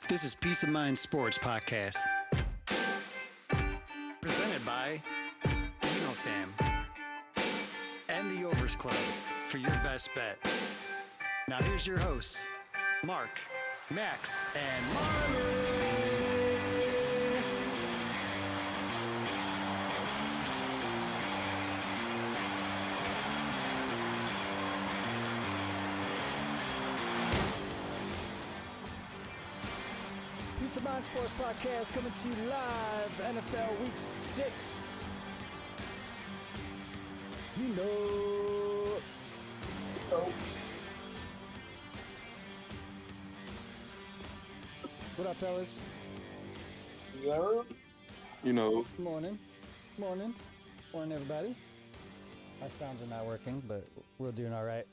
This is Peace of Mind Sports Podcast, presented by UnoFam and the Overs Club for your best bet. Now here's your hosts, Mark, Max, and Marley. Peace of Mind Sports Podcast coming to you live, NFL Week 6. You know. What up, fellas? Yo. You know, Morning. Morning, everybody. My sounds are not working, but we're doing all right.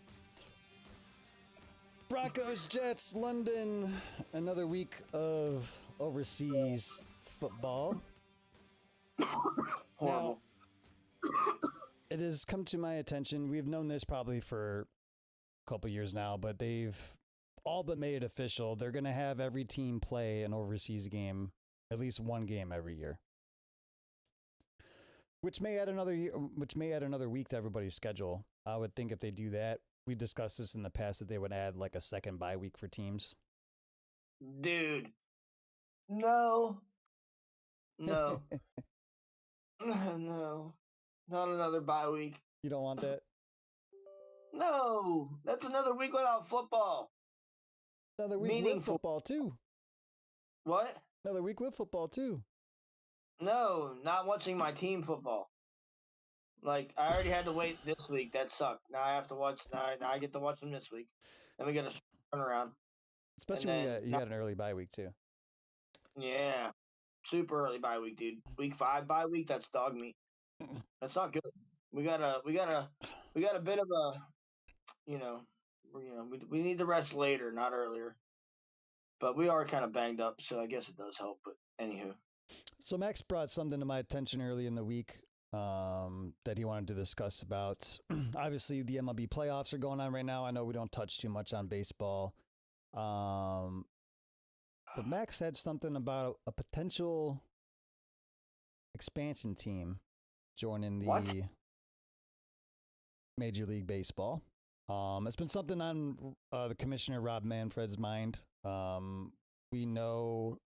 Broncos, Jets, London. Another week of overseas football. Now, it has come to my attention. We've known this probably for a couple years now, but they've all but made it official. They're going to have every team play an overseas game, at least one game every year, which may add another week to everybody's schedule. I would think if they do that, we discussed this in the past, that they would add like a second bye week for teams. Dude. No. No. No. Not another bye week. You don't want that? No. That's another week without football. Another week with Meaningful. football too. What? Another week with football too. No. Not watching my team football. Like, I already had to wait this week. That sucked. Now I have to watch. Now I get to watch them this week. Then we get a turnaround. Especially And when then- you had an early bye week too. Yeah. Super early bye week, dude. Week 5 bye week, that's dog meat. That's not good. We got a bit of a, we need to rest later, not earlier. But we are kind of banged up, so I guess it does help. But anywho, So Max brought something to my attention early in the week that he wanted to discuss about. Obviously, the MLB playoffs are going on right now. I know we don't touch too much on baseball. But Max said something about a potential expansion team joining the What? Major League Baseball. It's been something on the commissioner, Rob Manfred's mind. We know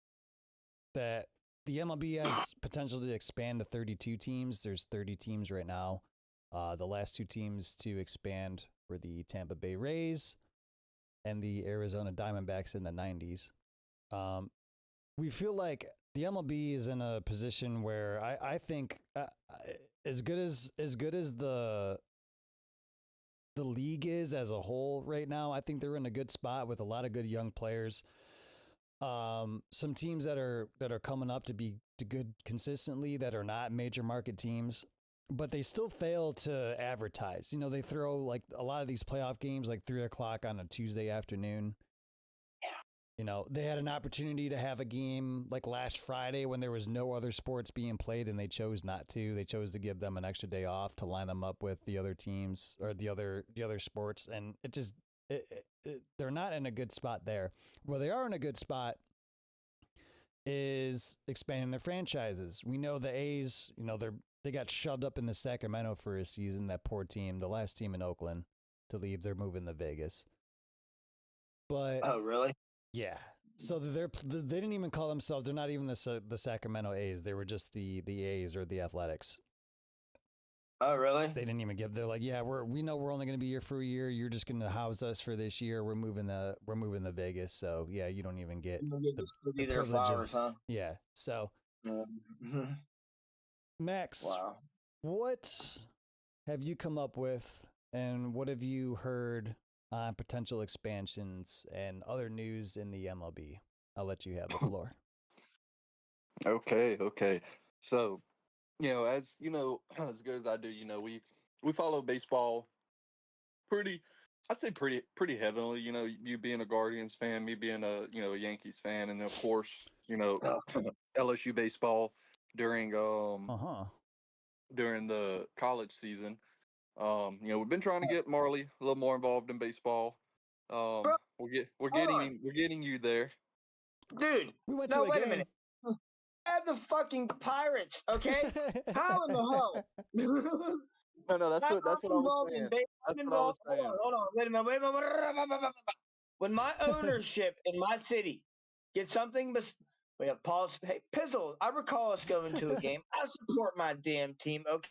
that the MLB has potential to expand to 32 teams. There's 30 teams right now. The last two teams to expand were the Tampa Bay Rays and the Arizona Diamondbacks in the 90s. We feel like the MLB is in a position where I think as good as the league is as a whole right now, I think they're in a good spot with a lot of good young players. Some teams that are coming up to be good consistently that are not major market teams, but they still fail to advertise. You know, they throw like a lot of these playoff games like 3:00 on a Tuesday afternoon. You know, they had an opportunity to have a game like last Friday when there was no other sports being played, and they chose not to. They chose to give them an extra day off to line them up with the other teams or the other sports, and it just they're not in a good spot there. Where they are in a good spot is expanding their franchises. We know the A's, you know, they got shoved up in the Sacramento for a season. That poor team, the last team in Oakland to leave, they're moving to Vegas. But oh really? yeah. So they didn't even call themselves. They're not even the Sacramento A's. They were just the A's or the Athletics. Oh really? They didn't even give. They're like, yeah, we know we're only going to be here for a year. You're just going to house us for this year. We're moving to Vegas. So yeah, you don't even get the privilege flowers, huh? yeah. So Mhm. Max, Wow. what have you come up with, and what have you heard on potential expansions and other news in the MLB? I'll let you have the floor. okay. So, as you know, as good as I do, we follow baseball I'd say pretty heavily. You being a Guardians fan, me being a Yankees fan, and of course, LSU baseball during during the college season. We've been trying to get Marley a little more involved in baseball. We're getting you there. Dude, We went no, to a wait a game. minute. I have the fucking Pirates, okay? How in the hell? No, that's I'm what I was involved in saying. base. That's I'm what I was involved. saying. Hold on. Wait a minute. When my ownership in my city gets something, we have Paul's. Hey, Pizzle, I recall us going to a game. I support my damn team, okay?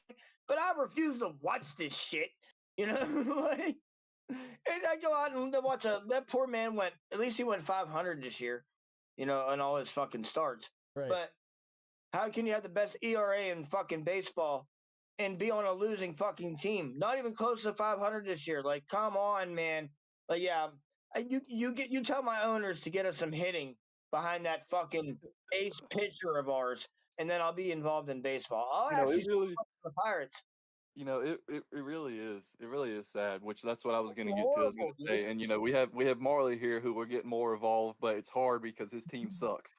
But I refuse to watch this shit. You know, like, and I go out and watch that poor man went. At least he went 500 this year. You know, in all his fucking starts. Right. But how can you have the best ERA in fucking baseball and be on a losing fucking team? Not even close to 500 this year. Like, come on, man. Like, yeah, you tell my owners to get us some hitting behind that fucking ace pitcher of ours, and then I'll be involved in baseball. I'll You know, actually it really, support the Pirates. you know, it really is. It really is sad. Which that's what I was going to get to. I was going Horrible, to dude. say, and we have Marley here who will get more involved, but it's hard because his team sucks.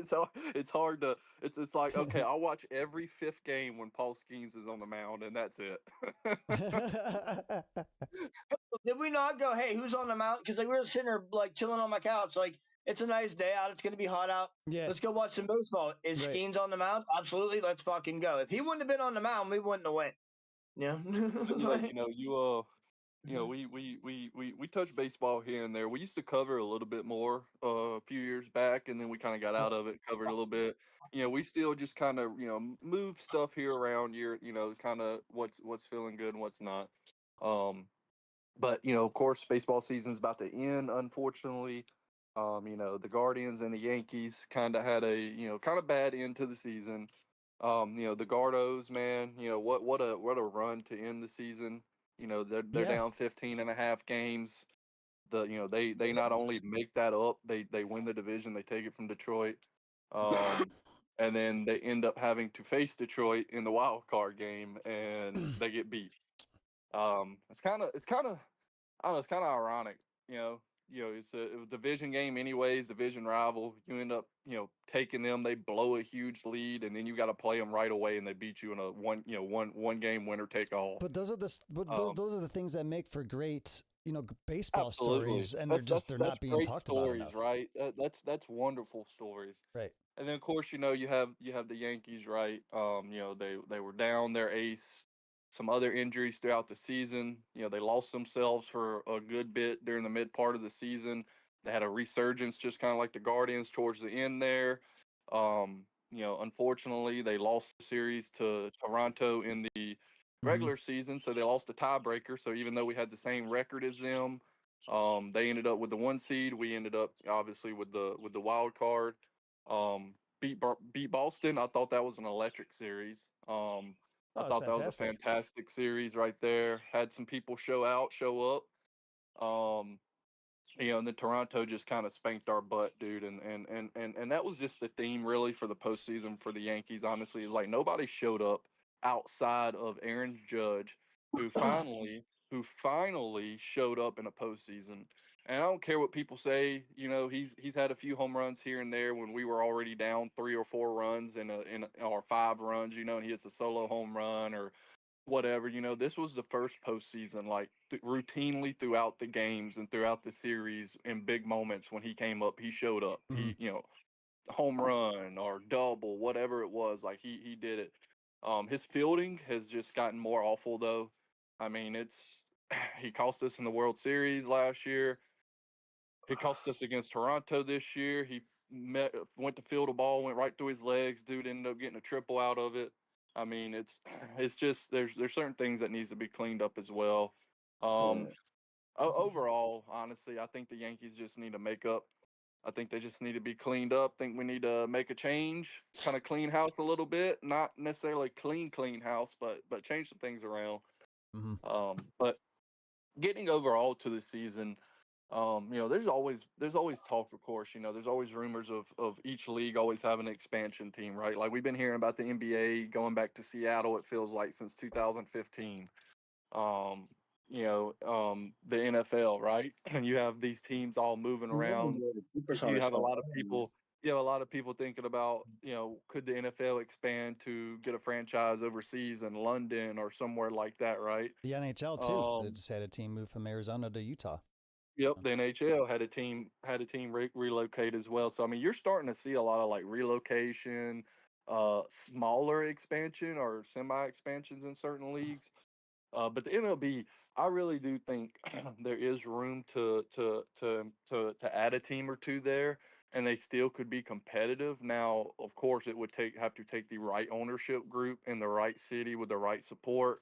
So it's hard to. It's like okay, I'll watch every fifth game when Paul Skeens is on the mound, and that's it. Did we not go? Hey, who's on the mountain? Because like we were sitting there like chilling on my couch. Like it's a nice day out. It's gonna be hot out. Yeah. Let's go watch some baseball. Is Right. Skeens on the mound? Absolutely. Let's fucking go. If he wouldn't have been on the mound, we wouldn't have went. Yeah. Yeah, we touch baseball here and there. We used to cover a little bit more a few years back, and then we kind of got out of it, covered a little bit. You know, we still just kind of move stuff here around here. You know, kind of what's feeling good and what's not. But of course, baseball season's about to end, unfortunately. The Guardians and the Yankees kind of had a kind of bad end to the season. The Gardos, man, what a run to end the season. They're Yeah. down 15 and a half games. They not only make that up, they win the division, they take it from Detroit. And then they end up having to face Detroit in the wild card game and they get beat. It's kind of I don't know, it's kind of ironic, it's a division game anyways, division rival. You end up, taking them, they blow a huge lead, and then you got to play them right away, and they beat you in a one game winner take all. But those are those are the things that make for great, baseball Absolutely. stories, and they're not being great talked stories, about enough. right? That's wonderful stories. Right. And then of course, you have the Yankees, right? They were down their ace, some other injuries throughout the season. They lost themselves for a good bit during the mid part of the season. They had a resurgence, just kind of like the Guardians towards the end there. Unfortunately, they lost the series to Toronto in the regular season, so they lost the tiebreaker. So even though we had the same record as them, they ended up with the 1 seed. We ended up obviously with the wild card. Beat Boston. I thought that was an electric series. I Oh, it's thought that was a fantastic. fantastic series right there. Had some people show up. And then Toronto just kind of spanked our butt, dude. And that was just the theme really for the postseason for the Yankees, honestly, is like nobody showed up outside of Aaron Judge, who finally showed up in a postseason. And I don't care what people say, he's had a few home runs here and there when we were already down 3 or 4 runs or 5 runs, and he hits a solo home run or whatever. This was the first postseason, like routinely throughout the games and throughout the series in big moments when he came up, he showed up. He, home run or double, whatever it was, like he did it. His fielding has just gotten more awful though. I mean, he cost us in the World Series last year. He cost us against Toronto this year. He went to field a ball, went right through his legs. Dude ended up getting a triple out of it. I mean, it's just there's certain things that needs to be cleaned up as well. Overall, honestly, I think the Yankees just need to make up. I think they just need to be cleaned up. I think we need to make a change, kind of clean house a little bit. Not necessarily clean house, but change some things around. But getting overall to the season, there's always talk, of course. There's always rumors of each league always having an expansion team, right? Like we've been hearing about the NBA going back to Seattle. It feels like since 2015. The NFL, right? And you have these teams all moving around. You have a lot of people. You have a lot of people thinking about, could the NFL expand to get a franchise overseas in London or somewhere like that, right? The NHL too. They just had a team move from Arizona to Utah. Yep, the NHL had a team relocate as well. So I mean, you're starting to see a lot of like relocation, smaller expansion or semi expansions in certain leagues. But the MLB, I really do think there is room to add a team or two there, and they still could be competitive. Now, of course, it would have to take the right ownership group in the right city with the right support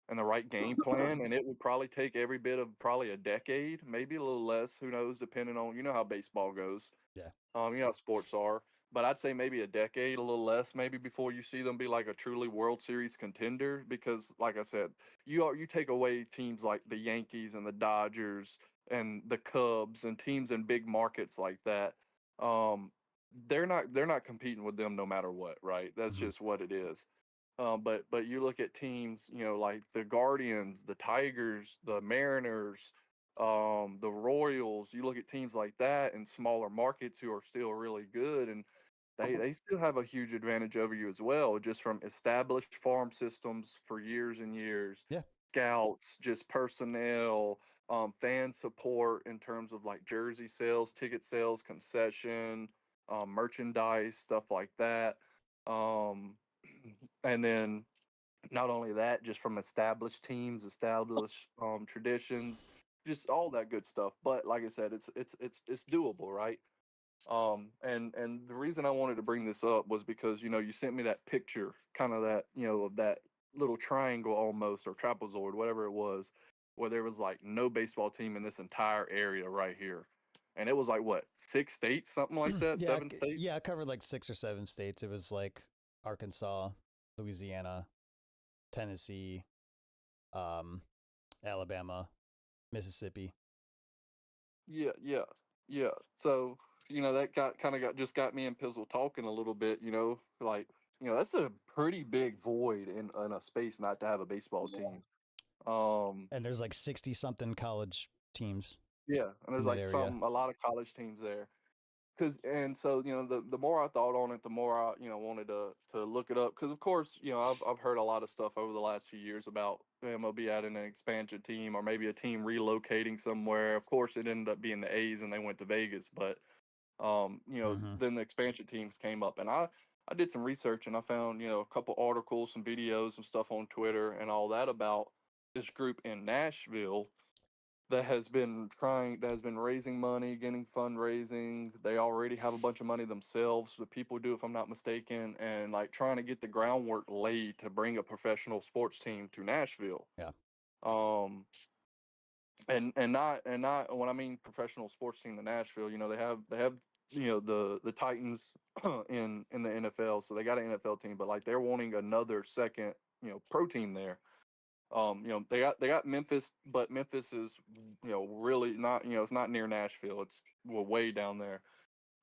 and the right game plan, and it would probably take every bit of probably a decade, maybe a little less. Who knows? Depending on how baseball goes. Yeah. You know how sports are. But I'd say maybe a decade, a little less, maybe before you see them be like a truly World Series contender. Because, like I said, you take away teams like the Yankees and the Dodgers and the Cubs and teams in big markets like that. Um, they're not competing with them no matter what, right? That's Mhm. just what it is. But you look at teams, like the Guardians, the Tigers, the Mariners, the Royals. You look at teams like that in smaller markets who are still really good, and they still have a huge advantage over you as well, just from established farm systems for years and years, Yeah. scouts, just personnel, fan support in terms of like jersey sales, ticket sales, concession, merchandise, stuff like that. Um, and then not only that, just from established teams, established traditions, just all that good stuff. But like I said, it's doable, right? And the reason I wanted to bring this up was because you sent me that picture, kind of that of that little triangle almost or trapezoid, whatever it was, where there was like no baseball team in this entire area right here, and it was like what 6 states, something like that, Yeah, 7 states. yeah, I covered like 6 or 7 states. It was like Arkansas, Louisiana, Tennessee, um, Alabama, Mississippi. Yeah, yeah, yeah. So that got me and Pizzle talking a little bit. Like that's a pretty big void in a space not to have a baseball team. Um, And there's like 60 something college teams yeah, and in there's that like area. a lot of college teams there. And so the more I thought on it, the more I wanted to look it up. Because of course I've heard a lot of stuff over the last few years about MLB adding an expansion team or maybe a team relocating somewhere. Of course, it ended up being the A's and they went to Vegas, but Hmm. then the expansion teams came up, and I did some research and I found a couple articles, some videos, some stuff on Twitter and all that about this group in Nashville that has been raising money, getting fundraising. They already have a bunch of money themselves. The people do, if I'm not mistaken, and like trying to get the groundwork laid to bring a professional sports team to Nashville. Yeah. Um, and not when I mean professional sports team to Nashville, they have the Titans in the NFL, so they got an NFL team, but like they're wanting another second pro team there. They got Memphis, but Memphis is really not it's not near Nashville. It's way down there.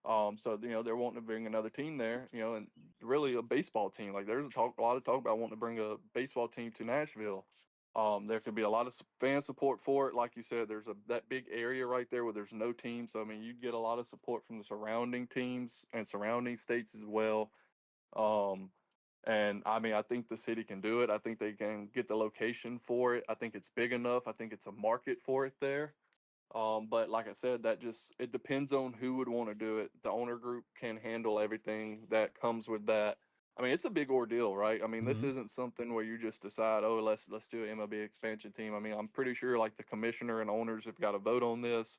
So they're wanting to bring another team there. And really a baseball team. Like there's a lot of talk about wanting to bring a baseball team to Nashville. There could be a lot of fan support for it. Like you said, there's that big area right there where there's no team. So I mean, you get a lot of support from the surrounding teams and surrounding states as well. Um, and I mean, I think the city can do it. I think they can get the location for it. I think it's big enough. I think it's a market for it there. But like I said, it depends on who would want to do it. The owner group can handle everything that comes with that. I mean, it's a big ordeal, right? I mean, this Hmm. isn't something where you just decide, oh, let's do an MLB expansion team. I mean, I'm pretty sure like the commissioner and owners have got to vote on this.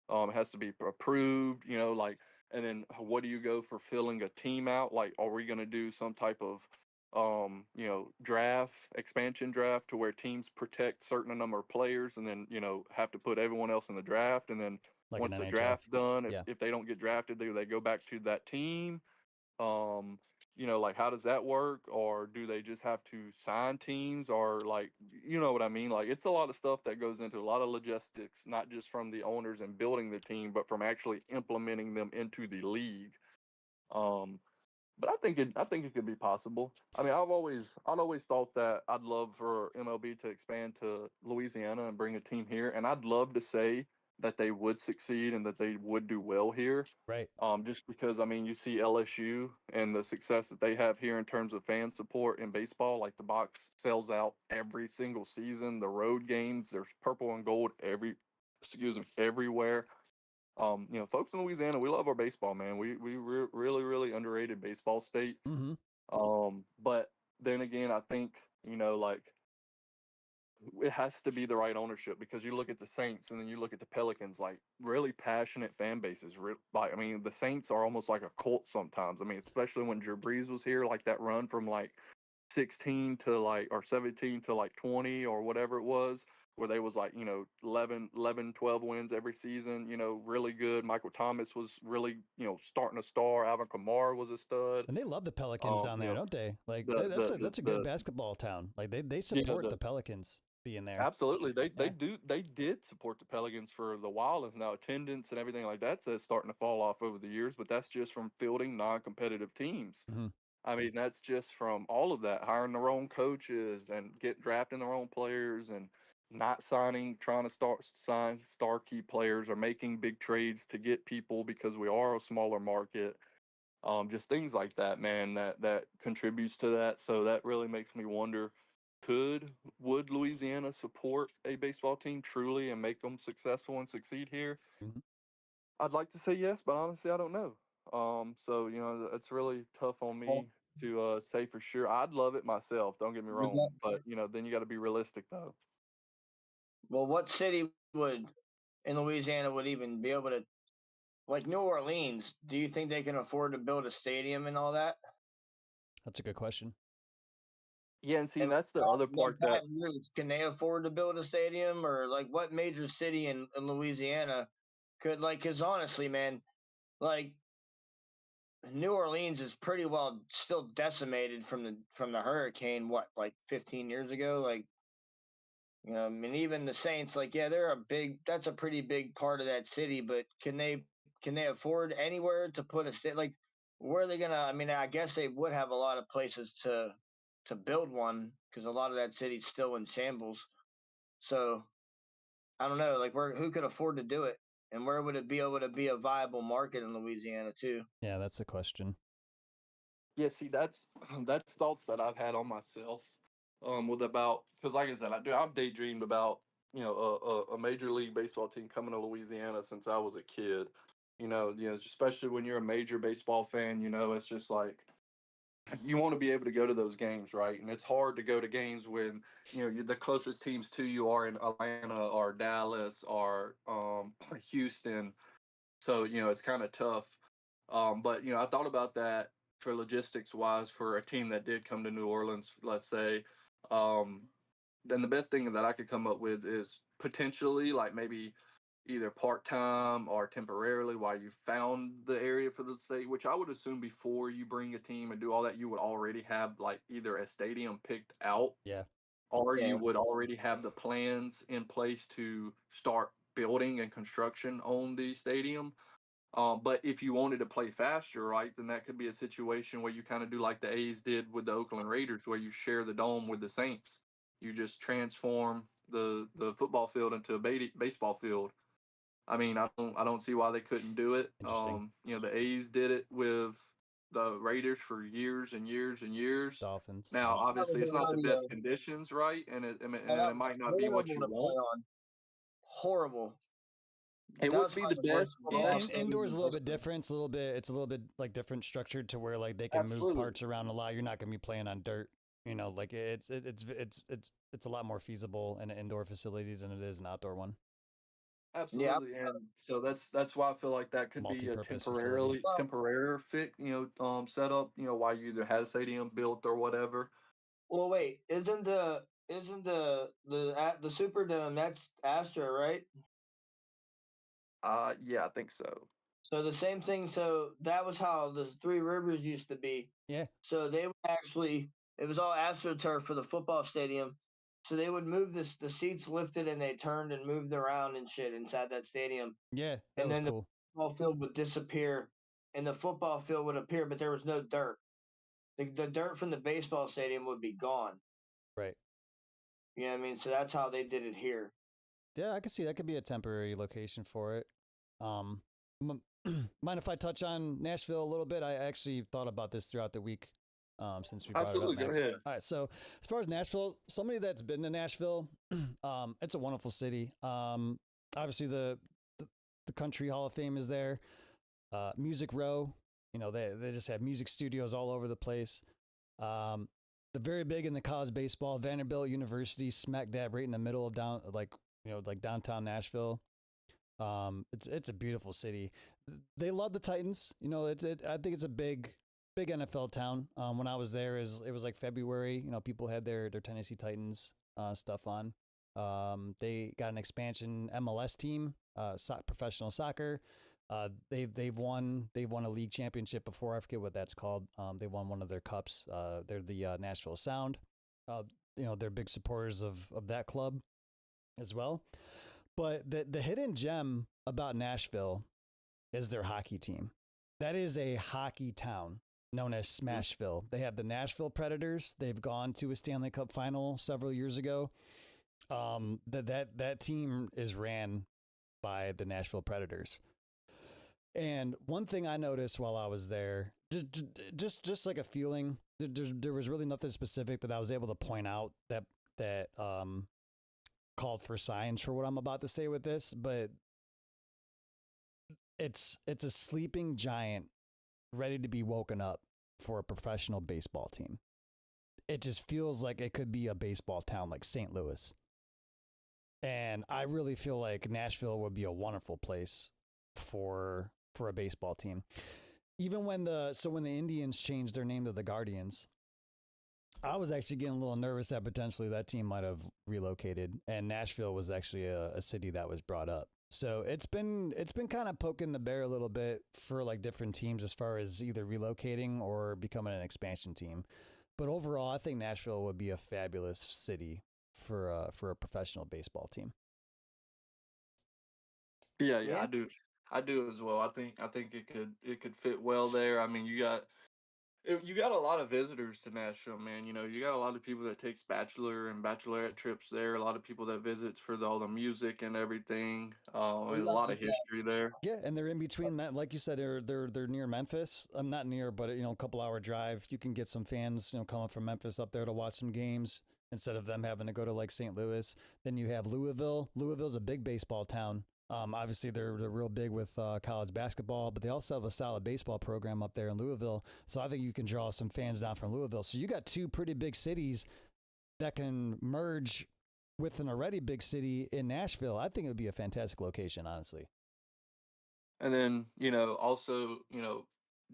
It has to be approved, like, and then what do you go for filling a team out? Like, are we going to do some type of, draft, expansion draft to where teams protect certain number of players and then, have to put everyone else in the draft. And then Like an once the NHL. draft's done, if, Yeah. if they don't get drafted, they go back to that team. um like how does that work, or do they just have to sign teams, or like what I mean? Like it's a lot of stuff that goes into a lot of logistics, not just from the owners and building the team, but from actually implementing them into the league. um but I think it could be possible. I mean, I'd always thought that I'd love for MLB to expand to Louisiana and bring a team here, and I'd love to say that they would succeed and that they would do well here. Right. Just because I mean, you see LSU and the success that they have here in terms of fan support in baseball. Like the box sells out every single season. The road games, there's purple and gold everywhere. Folks in Louisiana, we love our baseball, man. We really, really underrated baseball state. Mm-hmm. But then again, I think, like, it has to be the right ownership, because you look at the Saints and then you look at the Pelicans, like really passionate fan bases. Like, I mean, the Saints are almost like a cult sometimes. I mean, especially when Drew Brees was here, like that run from like 16 to like, or 17 to like 20 or whatever it was, where they was like, 11, 12 wins every season, really good. Michael Thomas was really, starting to star. Alvin Kamara was a stud. And they love the Pelicans down there, don't they? Like that's a good basketball town. Like they support the Pelicans being there. Absolutely. They did support the Pelicans for the while, and now attendance and everything like that's starting to fall off over the years, but that's just from fielding non-competitive teams. Mm-hmm. I mean, that's just from all of that, hiring the wrong coaches and drafting the wrong players, and not trying to sign star key players, or making big trades to get people because we are a smaller market. Just things like that, man, that contributes to that. So that really makes me wonder, would Louisiana support a baseball team truly and make them successful and succeed here? Mm-hmm. I'd like to say yes, but honestly, I don't know. So it's really tough on me to say for sure. I'd love it myself. Don't get me wrong, but then you got to be realistic though. Well, what city in Louisiana would even be able to, like New Orleans? Do you think they can afford to build a stadium and all that? That's a good question. Yeah, and see, that's the other part that can they afford to build a stadium, or like what major city in Louisiana could, like, because honestly, man, like New Orleans is pretty well still decimated from the hurricane. What, like 15 years ago? Like, I mean, even the Saints, like, yeah, that's a pretty big part of that city, but can they afford anywhere to put a state? Like, where are they gonna? I mean, I guess they would have a lot of places to build one, because a lot of that city's still in shambles. So I don't know, like, who could afford to do it, and where would it be able to be a viable market in Louisiana too? Yeah, that's the question. Yeah, see, that's thoughts that I've had on myself. Because like I said, I've daydreamed about a major league baseball team coming to Louisiana since I was a kid. Especially when you're a major baseball fan, it's just like you want to be able to go to those games, right? And it's hard to go to games when the closest teams to you are in Atlanta or Dallas or Houston. So it's kind of tough. But I thought about that for logistics wise for a team that did come to New Orleans, let's say. Then the best thing that I could come up with is potentially like maybe either part-time or temporarily while you found the area for the state, which I would assume before you bring a team and do all that, you would already have like either a stadium picked out, Yeah, or you would already have the plans in place to start building and construction on the stadium. But if you wanted to play faster, right, then that could be a situation where you kind of do like the A's did with the Oakland Raiders, where you share the dome with the Saints. You just transform the football field into a baseball field. I mean, I don't see why they couldn't do it. Interesting. The A's did it with the Raiders for years and years and years. Dolphins. Now, obviously, it's not the best conditions, right? And it might not be what you want. Horrible. It would be the best. Indoors a little bit different. It's a little bit like different structured to where like they can move parts around a lot. You're not going to be playing on dirt. Like it's a lot more feasible in an indoor facility than it is an outdoor one. Absolutely, and so that's why I feel like that could be a temporary fit, setup, while you either had a stadium built or whatever. Well, wait, isn't the Superdome, that's Astro, right? Yeah, I think so. So the same thing. So that was how the Three Rivers used to be. Yeah. So they would it was all AstroTurf for the football stadium. So they would move the seats lifted, and they turned and moved around and shit inside that stadium. Yeah, that and was then cool. The football field would disappear, and the football field would appear, but there was no dirt. The dirt from the baseball stadium would be gone. Right. You know what I mean? So that's how they did it here. Yeah, I can see that could be a temporary location for it. Mind if I touch on Nashville a little bit? I actually thought about this throughout the week. Since we brought it up. Go ahead. All right, so as far as Nashville, somebody that's been to Nashville, it's a wonderful city. obviously the Country Hall of Fame is there. Music Row, they just have music studios all over the place. They're very big in the college baseball. Vanderbilt University, smack dab right in the middle of downtown Nashville. It's a beautiful city. They love the Titans. I think it's a big NFL town. When I was there, it was like February. People had their Tennessee Titans stuff on. They got an expansion MLS team, professional soccer. They've won a league championship before. I forget what that's called. They won one of their cups. They're the Nashville Sound. They're big supporters of that club as well. But the hidden gem about Nashville is their hockey team. That is a hockey town known as Smashville. They have the Nashville Predators. They've gone to a Stanley Cup final several years ago. That team is ran by the Nashville Predators. And one thing I noticed while I was there, just like a feeling, there was really nothing specific that I was able to point out that called for signs for what I'm about to say with this, but it's a sleeping giant ready to be woken up for a professional baseball team. It just feels like it could be a baseball town like St. Louis. And I really feel like Nashville would be a wonderful place for a baseball team. Even when the Indians changed their name to the Guardians, I was actually getting a little nervous that potentially that team might have relocated, and Nashville was actually a city that was brought up. So it's been kind of poking the bear a little bit for like different teams as far as either relocating or becoming an expansion team. But overall, I think Nashville would be a fabulous city for a professional baseball team. Yeah, I do as well. I think it could fit well there. I mean, you got a lot of visitors to Nashville, man. You got a lot of people that takes bachelor and bachelorette trips there. A lot of people that visits for all the music and everything. And a lot of history there. Yeah, and they're in between, like you said, they're near Memphis. I'm not near, but a couple hour drive. You can get some fans, coming from Memphis up there to watch some games instead of them having to go to like St. Louis. Then you have Louisville. Louisville's a big baseball town. Obviously, they're real big with college basketball, but they also have a solid baseball program up there in Louisville. So I think you can draw some fans down from Louisville. So you got two pretty big cities that can merge with an already big city in Nashville. I think it would be a fantastic location, honestly. And then, also,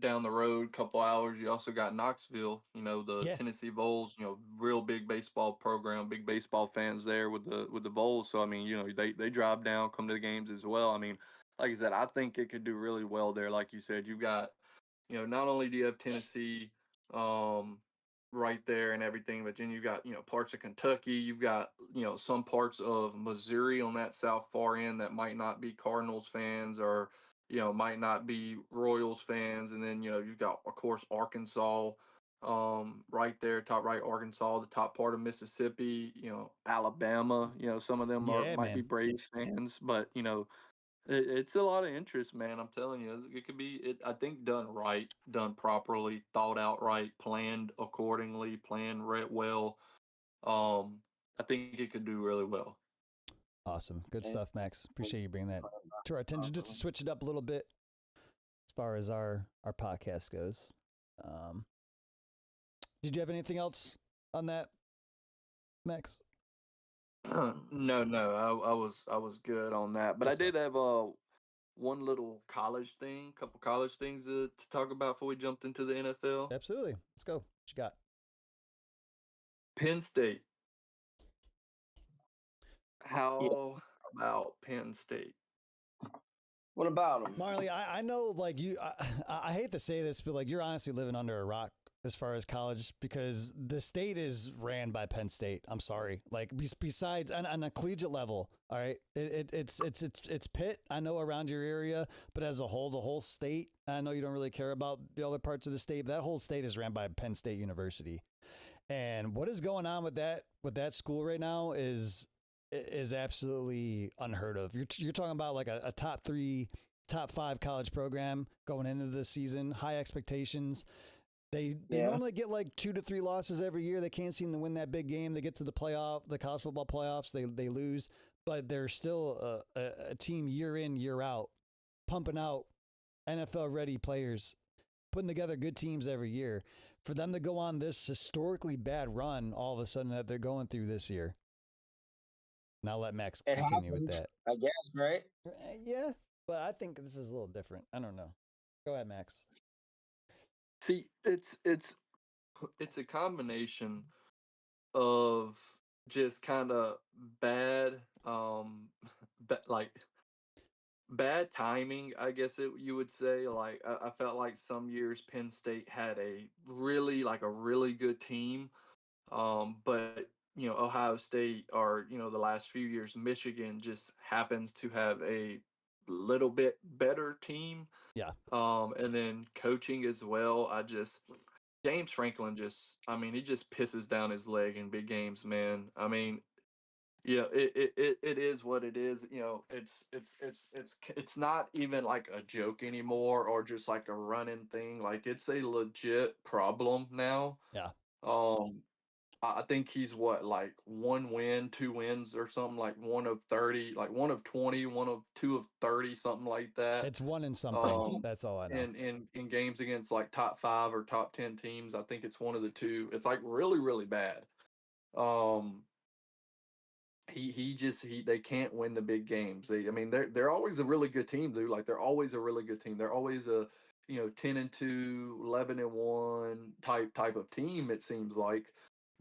down the road, couple hours, you also got Knoxville, the Tennessee Vols, real big baseball program, big baseball fans there with the Vols. So I mean, they drive down, come to the games as well. I mean, like I said, I think it could do really well there. Like you said, you've got, not only do you have Tennessee right there and everything, but then you got, parts of Kentucky, you've got, some parts of Missouri on that south far end that might not be Cardinals fans or might not be Royals fans. And then, you've got, of course, Arkansas right there, top right Arkansas, the top part of Mississippi, Alabama, some of them might be Braves fans, but, it's a lot of interest, man. I'm telling you, it could be, I think, done right, done properly, thought out right, planned accordingly, planned well. I think it could do really well. Awesome. Good stuff, Max. Appreciate you bringing that to our attention. Just to switch it up a little bit as far as our podcast goes. Did you have anything else on that, Max? No, I was good on that. But I did have one little couple college things to talk about before we jumped into the NFL. Absolutely. Let's go. What you got? Penn State. How about Penn State? What about them? Marley, I know, like, I hate to say this, but like, you're honestly living under a rock as far as college, because the state is ran by Penn State. I'm sorry. Like, besides on a collegiate level, all right, it's Pitt, I know, around your area, but as a whole, the whole state, I know you don't really care about the other parts of the state, but that whole state is ran by Penn State University. And what is going on with that school right now is absolutely unheard of. You're talking about like a top 3, top 5 college program going into this season, high expectations. They normally get like 2 to 3 losses every year. They can't seem to win that big game. They get to the college football playoffs. They lose. but they're still a team year in, year out, pumping out NFL ready players, putting together good teams every year. For them to go on this historically bad run all of a sudden that they're going through this year. Now let Max It continue with happens, that. I guess, right? Yeah, but I think this is a little different. I don't know. Go ahead, Max. See, it's a combination of just kind of bad, like bad timing, I guess you would say. Like I felt like some years Penn State had a really good team, but Ohio State or the last few years Michigan just happens to have a little bit better team. Yeah. And then coaching as well. James Franklin he just pisses down his leg in big games, man. I mean, it is what it is. It's not even like a joke anymore or just like a running thing. Like it's a legit problem now. Yeah. I think he's like 1 win, 2 wins or something, like 1 of 30, like 1 of 20, 1 of 2 of 30, something like that. It's 1 in something. That's all I know. In games against like top 5 or top 10 teams, I think it's one of the two. It's like really, really bad. They can't win the big games. They're always a really good team, dude. Like they're always a really good team. They're always a 10-2, 11-1 type of team, it seems like.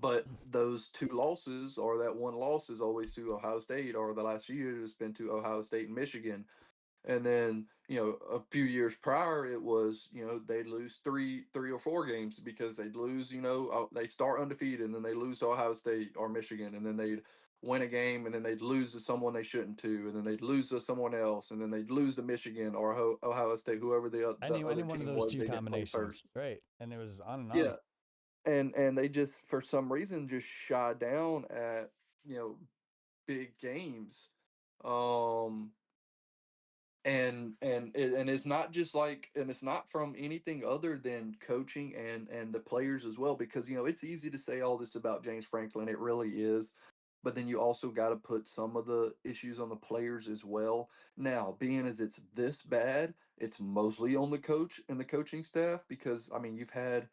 But those 2 losses or that 1 loss is always to Ohio State, or the last few years it's been to Ohio State and Michigan. And then, a few years prior, it was, they'd lose three or 4 games because they'd lose, they start undefeated and then they lose to Ohio State or Michigan, and then they'd win a game and then they'd lose to someone they shouldn't to, and then they'd lose to someone else, and then they'd lose to Michigan or Ohio State, whoever the other Any team one of those was, 2 they didn't play combinations. first. Right. And it was on and on. Yeah. And they just, for some reason, just shy down at, big games. And it's not just like, and it's not from anything other than coaching and the players as well, because it's easy to say all this about James Franklin, it really is, but then you also got to put some of the issues on the players as well. Now, being as it's this bad, it's mostly on the coach and the coaching staff, because you've had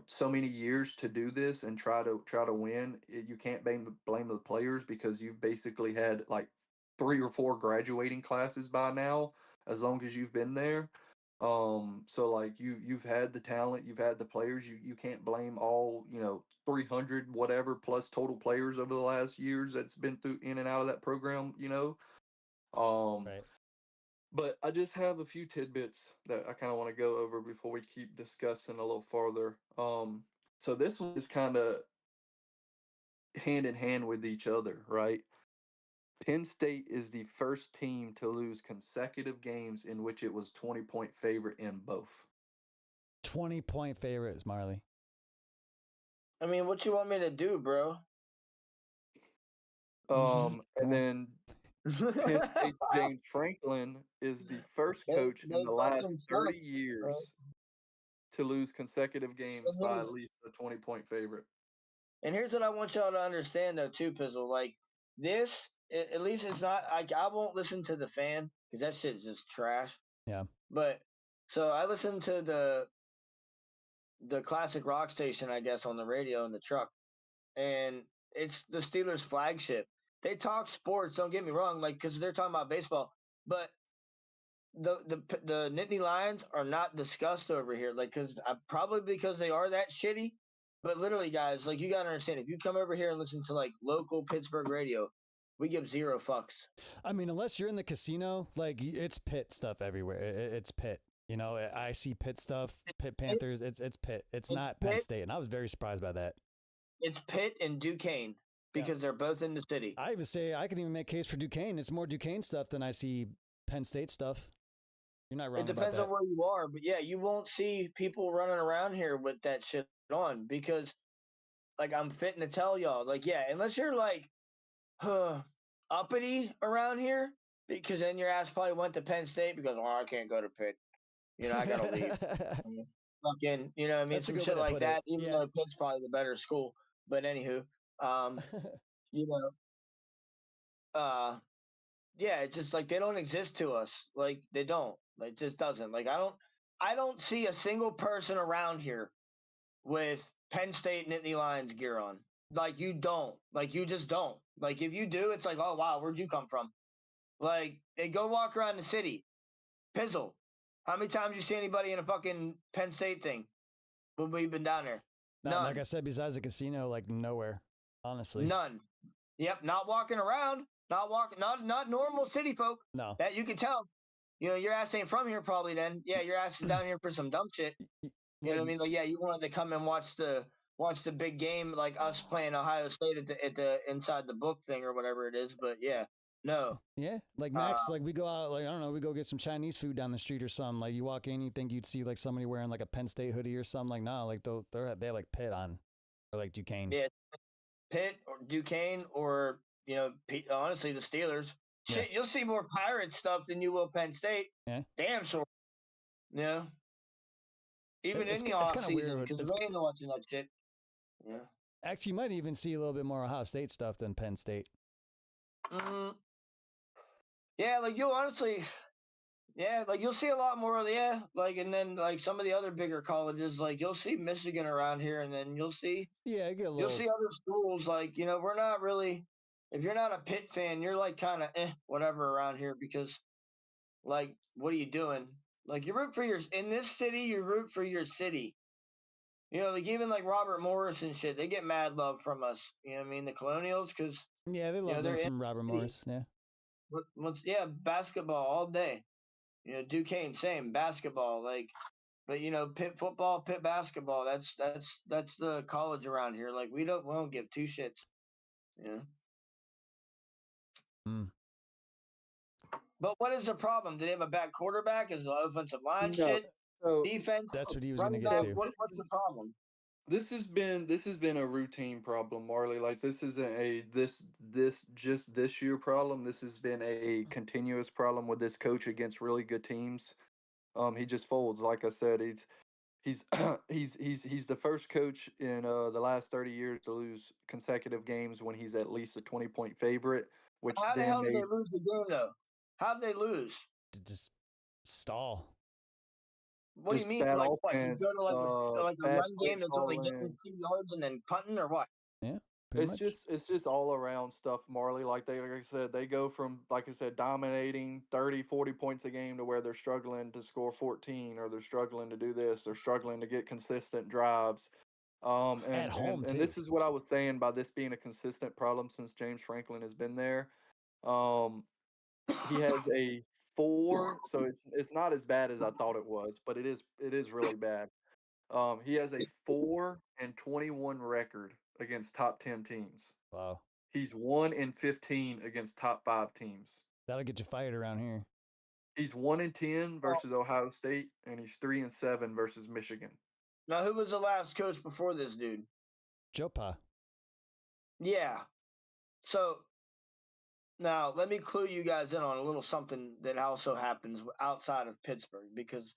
so many years to do this and try to win. You can't blame the players, because you've basically had like 3 or 4 graduating classes by now, as long as you've been there. So like you've had the talent, you've had the players. You can't blame all 300 whatever plus total players over the last years that's been through in and out of that program. Right. But I just have a few tidbits that I kind of want to go over before we keep discussing a little farther. So this one is kind of hand in hand with each other, right? Penn State is the first team to lose consecutive games in which it was 20-point favorite in both. 20-point favorites, Marley. I mean, what you want me to do, bro? And then Penn State's James Franklin is the first coach in the last 30 years to lose consecutive games by at least a 20-point favorite. And here's what I want y'all to understand, though, too, Pizzle. Like, this, at least it's not, I won't listen to the fan, because that shit's just trash. Yeah. But, so I listen to the classic rock station, I guess, on the radio in the truck. And it's the Steelers' flagship. They talk sports, don't get me wrong, like, because they're talking about baseball. But the Nittany Lions are not discussed over here, like, probably because they are that shitty. But literally, guys, like, you gotta understand, if you come over here and listen to like local Pittsburgh radio, we give 0 fucks. I mean, unless you're in the casino, like it's Pitt stuff everywhere. It's Pitt. I see Pitt stuff, Pitt Panthers. It's Pitt. It's not Penn State, and I was very surprised by that. It's Pitt and Duquesne, because they're both in the city. I even say I can even make case for Duquesne. It's more Duquesne stuff than I see Penn State stuff. You're not wrong. It depends on where you are, but yeah, you won't see people running around here with that shit on, because, like, I'm fitting to tell y'all, like, yeah, unless you're like uppity around here, because then your ass probably went to Penn State because, I can't go to Pitt. I gotta leave. Fucking, you know what I mean? That's some shit like that, even though Pitt's probably the better school. But anywho, yeah, it's just like they don't exist to us. Like they don't. Like it just doesn't. Like I don't see a single person around here with Penn State Nittany Lions gear on. Like you don't. Like you just don't. Like if you do, it's like, oh wow, where'd you come from? Like they go walk around the city. Pizzle. How many times you see anybody in a fucking Penn State thing when we've been down there? Not, None. like I said, besides the casino, like nowhere. Honestly, None. Yep, not walking around, not normal city folk. no. That you can tell. You know, your ass ain't from here probably then. Yeah, your ass is down here for some dumb shit. You know what I mean? Like, yeah, you wanted to come and watch the big game like us playing Ohio State at the inside the book thing or whatever it is, but yeah. No. Yeah, like Max, like we go out, like I don't know, we go get some Chinese food down the street or something. Like you walk in, you think you'd see like somebody wearing like a Penn State hoodie or something. Like no, like they have like Pitt on, or like Duquesne. Yeah, Pitt or Duquesne or honestly the Steelers. Yeah. Shit, you'll see more Pirate stuff than you will Penn State. Yeah. Damn sure. Yeah. Even It's in the ki- it's off kinda season weird. because we ain't watching that shit. Yeah. Actually, you might even see a little bit more Ohio State stuff than Penn State. Mm, yeah, like you'll honestly, yeah, like you'll see a lot more of like, and then like some of the other bigger colleges, like you'll see Michigan around here, and then you'll see Yeah, I get a little. you'll see other schools like we're not really. If you're not a Pitt fan, you're like kind of whatever around here because, like, what are you doing? Like you root for in this city, you root for your city. You know, like even like Robert Morris and shit, they get mad love from us. You know what I mean? The Colonials, because Yeah, they love them some Robert Morris. Yeah. basketball all day. You know, Duquesne, same basketball. Like, but Pitt football, Pitt basketball. That's the college around here. Like, we don't give two shits. Yeah. Mm. But what is the problem? Do they have a bad quarterback? Is the offensive line No. shit? So Defense? That's what he was going to running get back? to. What's the problem? this has been a routine problem, Marley. Like this isn't a this year problem. This has been a continuous problem with this coach against really good teams. He just folds. Like I said, he's he's the first coach in the last 30 years to lose consecutive games when he's at least a 20-point favorite. Which How the then hell did made they lose the game though? How did they lose? To just stall. What do you just mean? bad Like what? You offense, go to like a bad run play game that's only getting calling. 2 yards and then punting or what? Yeah, pretty much. It's just all around stuff, Marley. Like I said, they go from, like I said, dominating 30, 40 points a game to where they're struggling to score 14, or they're struggling to do this, they're struggling to get consistent drives. At home, and too. this is what I was saying by this being a consistent problem since James Franklin has been there. He has a 4, so it's not as bad as I thought it was, but it is really bad. He has a 4-21 record against top 10 teams. Wow. He's 1-15 against top 5 teams. That'll get you fired around here. He's 1-10 versus Ohio State, and he's 3-7 versus Michigan. Now, who was the last coach before this dude? Joe Pa. Yeah. So now let me clue you guys in on a little something that also happens outside of Pittsburgh, because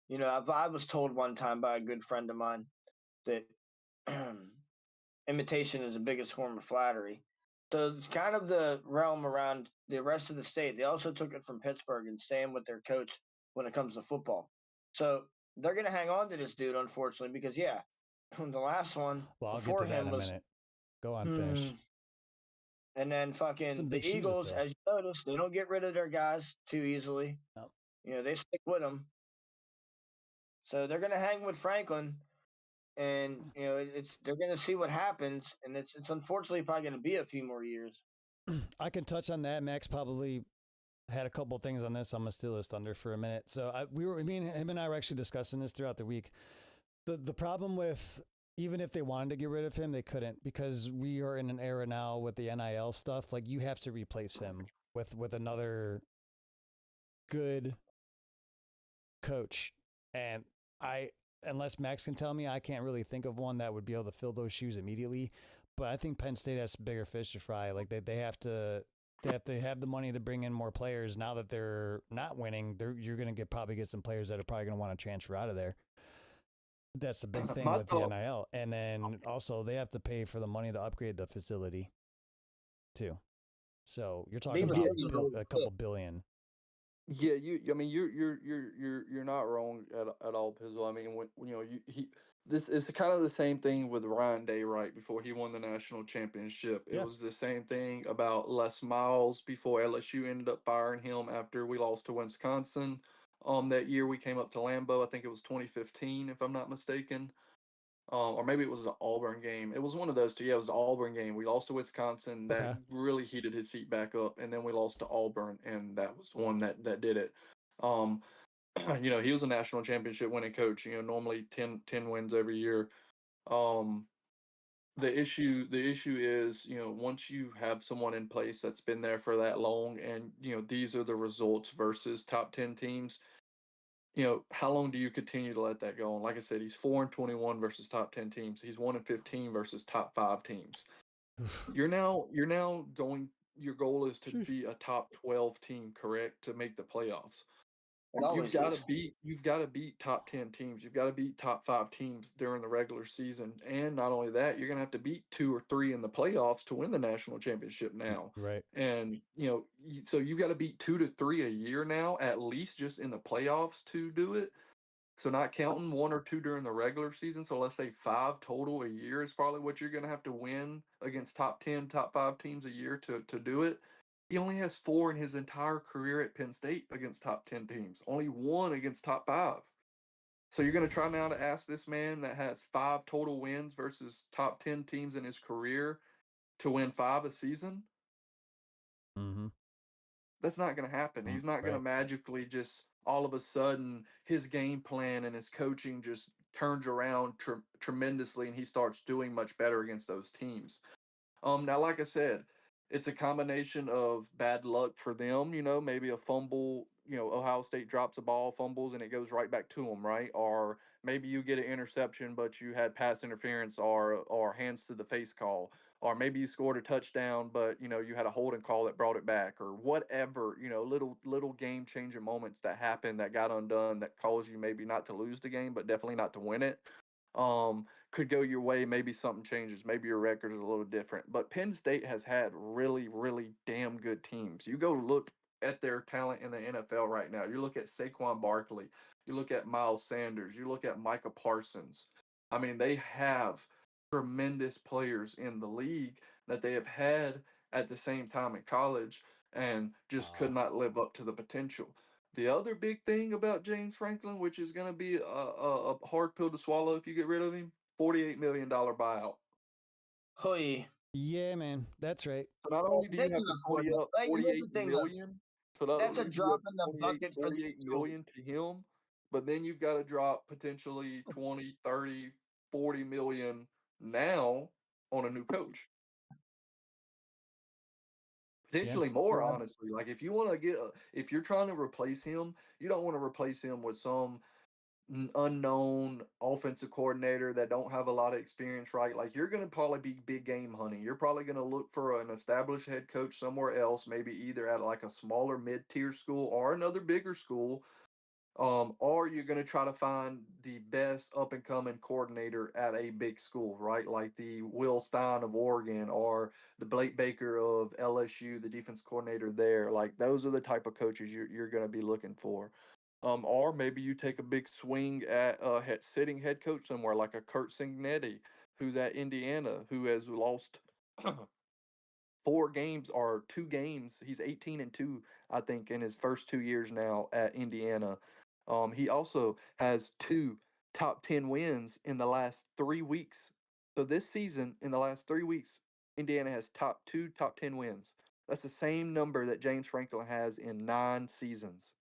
I was told one time by a good friend of mine that imitation is the biggest form of flattery. So it's kind of the realm around the rest of the state. They also took it from Pittsburgh and staying with their coach when it comes to football. So they're going to hang on to this dude, unfortunately, because, the last one Well, I'll get before to that him in a was. minute. Go on, finish. And then Some fucking big the shoes to Eagles, fill. as you notice, they don't get rid of their guys too easily. No. They stick with them. So they're going to hang with Franklin. And they're going to see what happens, and it's unfortunately probably going to be a few more years. I can touch on that. Max probably had a couple of things on this. I'm gonna steal his thunder for a minute. So him and I were actually discussing this throughout the week. The problem with, even if they wanted to get rid of him, they couldn't, because we are in an era now with the NIL stuff. Like, you have to replace him with another good coach, and unless Max can tell me, I can't really think of one that would be able to fill those shoes immediately. But I think Penn State has bigger fish to fry. Like they have to have the money to bring in more players. Now that they're not winning, you're going to probably get some players that are probably going to want to transfer out of there. That's the big thing with the NIL. And then also they have to pay for the money to upgrade the facility too. So you're talking Beaver about Stadium's you know, always a sick. couple billion. Yeah, I mean, you're not wrong at all, Pizzle. I mean, when you know, this is kind of the same thing with Ryan Day, right before he won the national championship. It Yeah. was the same thing about Les Miles before LSU ended up firing him after we lost to Wisconsin. That year we came up to Lambeau. I think it was 2015, if I'm not mistaken. Or maybe it was an Auburn game. It was one of those two. Yeah, it was the Auburn game. We lost to Wisconsin. That Okay. really heated his seat back up, and then we lost to Auburn, and that was the one that did it. Um, he was a national championship winning coach. Normally 10 wins every year. Um, the issue is, once you have someone in place that's been there for that long, and these are the results versus top 10 teams. How long do you continue to let that go on? Like I said, he's 4-21 versus top 10 teams. He's 1-15 versus top 5 teams. You're now going. Your goal is to Sheesh. be a top 12 team, correct? To make the playoffs. It always is. You've got to beat top 10 teams. You've got to beat top 5 teams during the regular season, and not only that, you're going to have to beat 2 or 3 in the playoffs to win the national championship now. Right. And so you've got to beat 2 to 3 a year now, at least just in the playoffs to do it. So not counting 1 or 2 during the regular season. So let's say 5 total a year is probably what you're going to have to win against top 10, top 5 teams a year to do it. He only has 4 in his entire career at Penn State against top 10 teams, only 1 against top 5. So you're going to try now to ask this man that has 5 total wins versus top 10 teams in his career to win 5 a season? Mm-hmm. That's not going to happen. He's not going to Right. magically just all of a sudden his game plan and his coaching just turns around tremendously and he starts doing much better against those teams. Now, like I said, it's a combination of bad luck for them. Maybe a fumble. Ohio State drops a ball, fumbles, and it goes right back to them, right? Or maybe you get an interception, but you had pass interference or hands to the face call. Or maybe you scored a touchdown, but you had a holding call that brought it back, or whatever. Little game changing moments that happened that got undone that caused you maybe not to lose the game, but definitely not to win it. Could go your way. Maybe something changes. Maybe your record is a little different. But Penn State has had really, really damn good teams. You go look at their talent in the NFL right now. You look at Saquon Barkley. You look at Miles Sanders. You look at Micah Parsons. I mean, they have tremendous players in the league that they have had at the same time in college and just could not live up to the potential. The other big thing about James Franklin, which is going to be a hard pill to swallow if you get rid of him, $48 million buyout. Hoy. Yeah, man. That's right. So not only do They you have can to afford pony that. up Like, here's the 48 thing, though. million, so not That's a only do you drop have in the 28, bucket for 48 these schools. million to him, but then you've got to drop potentially 20, 30, 40 million now on a new coach. Potentially more, honestly. Like if you want to if you're trying to replace him, you don't want to replace him with some unknown offensive coordinator that don't have a lot of experience, right? Like you're going to probably be big game hunting. You're probably going to look for an established head coach somewhere else, maybe either at like a smaller mid-tier school or another bigger school. Or you're going to try to find the best up and coming coordinator at a big school, right? Like the Will Stein of Oregon or the Blake Baker of LSU, the defense coordinator there. Like those are the type of coaches you're going to be looking for. Or maybe you take a big swing at sitting head coach somewhere like a Kurt Cignetti, who's at Indiana, who has lost 4 games or 2 games. He's 18-2, I think, in his first 2 years now at Indiana. He also has 2 top 10 wins in the last 3 weeks. So this season, in the last 3 weeks, Indiana has 2 top 10 wins. That's the same number that James Franklin has in 9 seasons.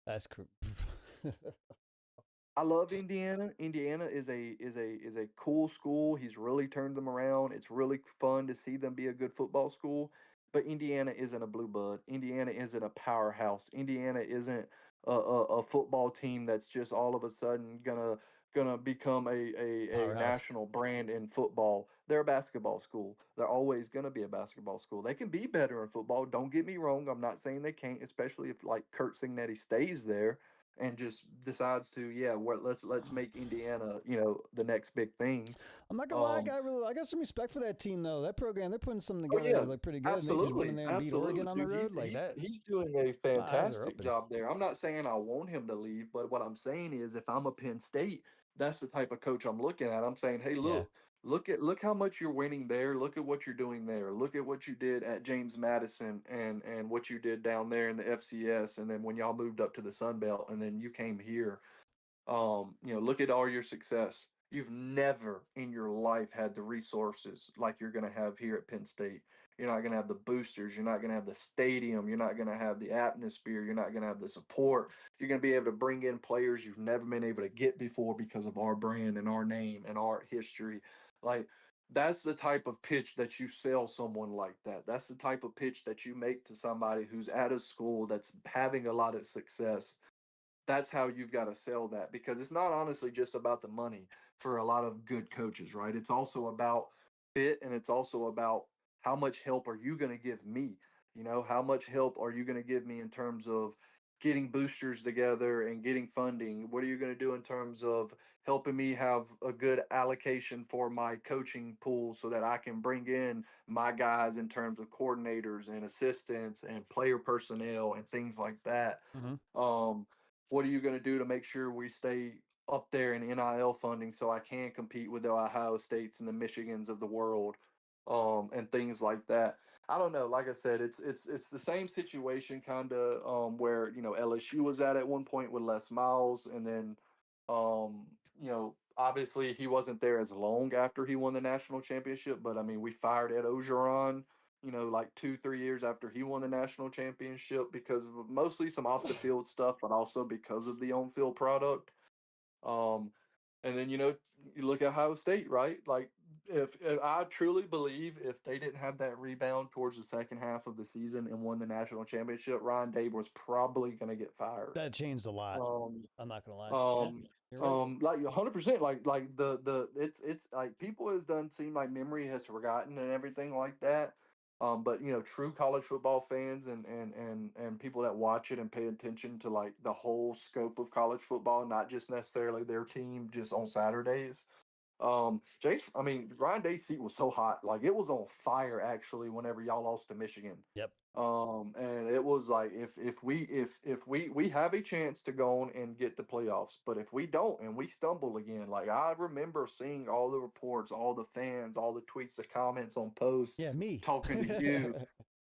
That's I love Indiana. Indiana is a cool school. He's really turned them around. It's really fun to see them be a good football school. But Indiana isn't a blue blood. Indiana isn't a powerhouse. Indiana isn't a football team that's just all of a sudden gonna become a national brand in football. They're a basketball school. They're always gonna be a basketball school. They can be better in football. Don't get me wrong. I'm not saying they can't, especially if like Kurt Cignetti stays there and just decides to, let's make Indiana, the next big thing. I'm not gonna lie, I got some respect for that team though. That program, they're putting something Oh together yeah, that's like pretty good. And they just went in absolutely, there and beat absolutely, Oregon on the dude. road like that. He's doing a My eyes are fantastic open. job there. I'm not saying I want him to leave, but what I'm saying is, if I'm a Penn State, that's the type of coach I'm looking at. I'm saying, hey, Yeah. look how much you're winning there. Look at what you're doing there. Look at what you did at James Madison and what you did down there in the FCS, and then when y'all moved up to the Sun Belt, and then you came here. Look at all your success. You've never in your life had the resources like you're going to have here at Penn State. You're not going to have the boosters. You're not going to have the stadium. You're not going to have the atmosphere. You're not going to have the support. You're going to be able to bring in players you've never been able to get before because of our brand and our name and our history. Like, that's the type of pitch that you sell someone like that. That's the type of pitch that you make to somebody who's at a school that's having a lot of success. That's how you've got to sell that, because it's not honestly just about the money for a lot of good coaches, right? It's also about fit, and it's also about how much help are you going to give me? How much help are you going to give me in terms of getting boosters together and getting funding? What are you going to do in terms of helping me have a good allocation for my coaching pool so that I can bring in my guys in terms of coordinators and assistants and player personnel and things like that? What are you going to do to make sure we stay up there in NIL funding so I can compete with the Ohio States and the Michigans of the world, and things like that? I don't know. Like I said, it's the same situation kind of, where LSU was at one point with Les Miles, and then obviously he wasn't there as long after he won the national championship, but I mean, we fired Ed Ogeron, like 2-3 years after he won the national championship because of mostly some off the field stuff, but also because of the on field product. Um, and then you look at Ohio State, right? Like, if I truly believe if they didn't have that rebound towards the second half of the season and won the national championship, Ryan Day was probably going to get fired. That changed a lot. Um, I'm not gonna lie. um, You're right. like 100%, like it's like people has done seem like memory has forgotten and everything like that. But true college football fans and people that watch it and pay attention to like the whole scope of college football, not just necessarily their team just on Saturdays. Ryan Day's seat was so hot, like it was on fire actually whenever y'all lost to Michigan. Yep. And it was like if we have a chance to go on and get the playoffs, but if we don't and we stumble again, like I remember seeing all the reports, all the fans, all the tweets, the comments on posts, Yeah, me talking to you.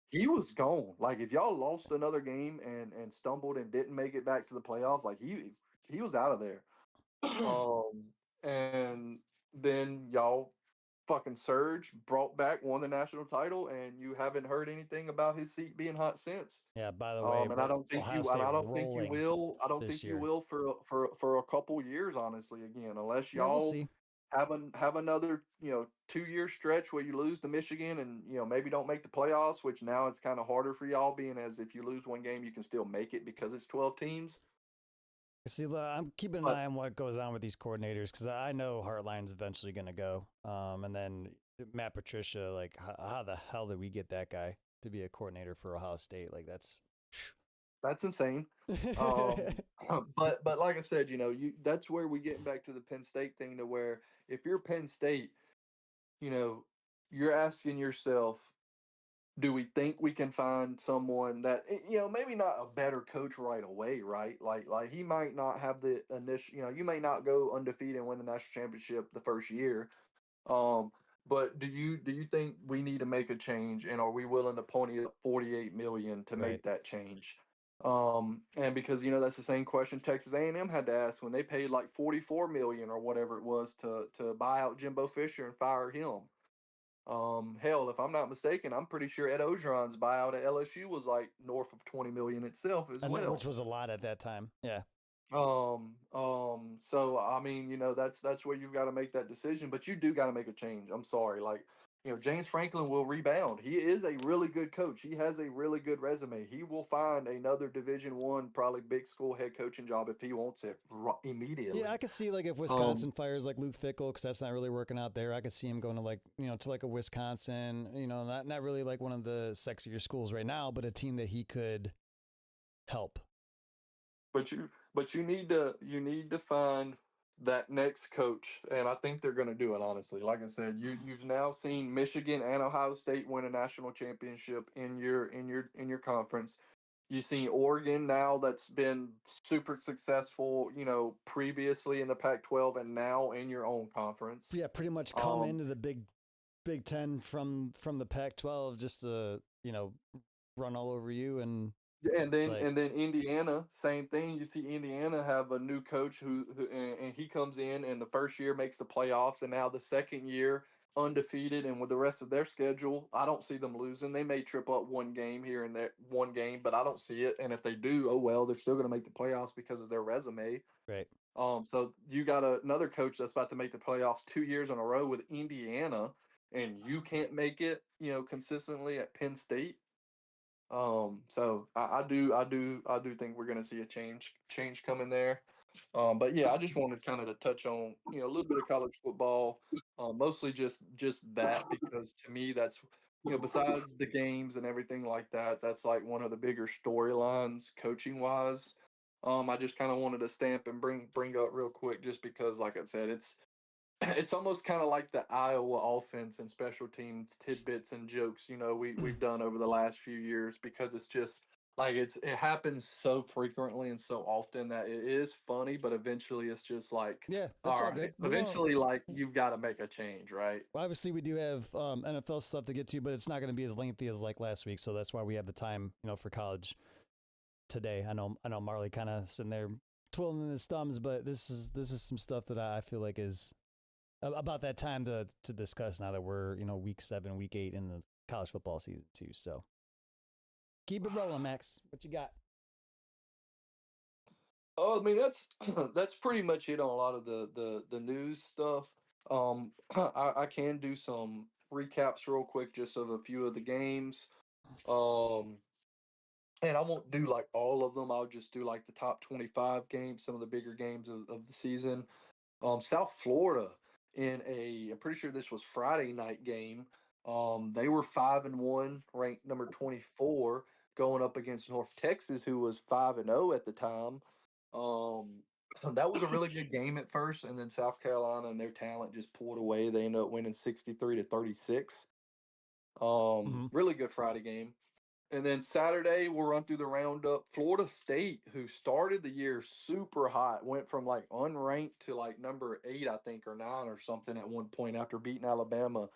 He was gone. Like if y'all lost another game and stumbled and didn't make it back to the playoffs, like he was out of there. And then y'all fucking surged, brought back, won the national title, and you haven't heard anything about his seat being hot since. Yeah. By the way, And I don't think Ohio you, State and I don't think you rolling will. I don't this think you year. will for a couple years, honestly. Again, unless Yeah, we'll y'all see. have another 2-year stretch where you lose to Michigan and maybe don't make the playoffs, which now it's kind of harder for y'all, being as if you lose one game you can still make it because it's 12 teams. See, I'm keeping an eye on what goes on with these coordinators because I know Hartline's eventually going to go. And then Matt Patricia, like, how the hell did we get that guy to be a coordinator for Ohio State? Like, that's insane. But like I said, that's where we get back to the Penn State thing, to where if you're Penn State, you're asking yourself, do we think we can find someone that maybe not a better coach right away, right? Like he might not have the initial, you may not go undefeated and win the national championship the first year. But do you think we need to make a change, and are we willing to pony up $48 million to make that change? And because that's the same question Texas A&M had to ask when they paid like $44 million or whatever it was to buy out Jimbo Fisher and fire him. Hell, if I'm not mistaken, I'm pretty sure Ed Ogeron's buyout at LSU was like north of 20 million itself as well, which was a lot at that time. Yeah. So I mean, that's where you've got to make that decision, but you do got to make a change. I'm sorry, like James Franklin will rebound. He is a really good coach. He has a really good resume. He will find another Division I, probably big school head coaching job if he wants it immediately. Yeah, I could see like if Wisconsin fires like Luke Fickell, because that's not really working out there. I could see him going to like to like a Wisconsin, not really like one of the sexier schools right now, but a team that he could help. But But you need to find that next coach, and I think they're going to do it. Honestly, like I said, you've now seen Michigan and Ohio State win a national championship in your conference. You've seen Oregon now that's been super successful, previously in the Pac-12 and now in your own conference. Yeah, pretty much come Um, into the Big Ten from the Pac-12 just to run all over you and and then like and then Indiana, same thing. You see Indiana have a new coach who and he comes in and the first year makes the playoffs, and now the second year undefeated, and with the rest of their schedule, I don't see them losing. They may trip up one game here and there, one game, but I don't see it. And if they do, oh well, they're still going to make the playoffs because of their resume. right. So you got another coach that's about to make the playoffs 2 years in a row with Indiana, and you can't make it, consistently at Penn State. So I do think we're going to see a change coming there. But yeah, I just wanted kind of to touch on a little bit of college football, mostly just that because to me that's besides the games and everything like that, that's like one of the bigger storylines coaching wise. I just kind of wanted to stamp and bring up real quick just because, like I said, it's almost kind of like the Iowa offense and special teams tidbits and jokes, we've done over the last few years because it's just like it happens so frequently and so often that it is funny, but eventually it's just like, Yeah, all that's all right, good. We won't. eventually like you've got to make a change, right? Obviously, we do have NFL stuff to get to, but it's not going to be as lengthy as like last week. So that's why we have the time, for college today. I know Marley kind of sitting there twiddling his thumbs, but this is some stuff that I feel like is about that time to discuss now that we're week 7, week 8 in the college football season too. So keep it rolling, Max. What you got? Oh, I mean that's that's pretty much it on a lot of the news stuff. I can do some recaps real quick just of a few of the games. Um, and I won't do like all of them. I'll just do like the top 25 games, some of the bigger games of the season. South Florida I'm pretty sure this was Friday night game. They were 5-1, ranked number 24, going up against North Texas, who was 5-0 at the time. Um, that was a really good game at first, and then South Carolina and their talent just pulled away. They ended up winning 63-36. Mm-hmm. Really good Friday game. And then Saturday, we'll run through the roundup. Florida State, who started the year super hot, went from like unranked to like number 8, I think, or 9 or something at one point after beating Alabama,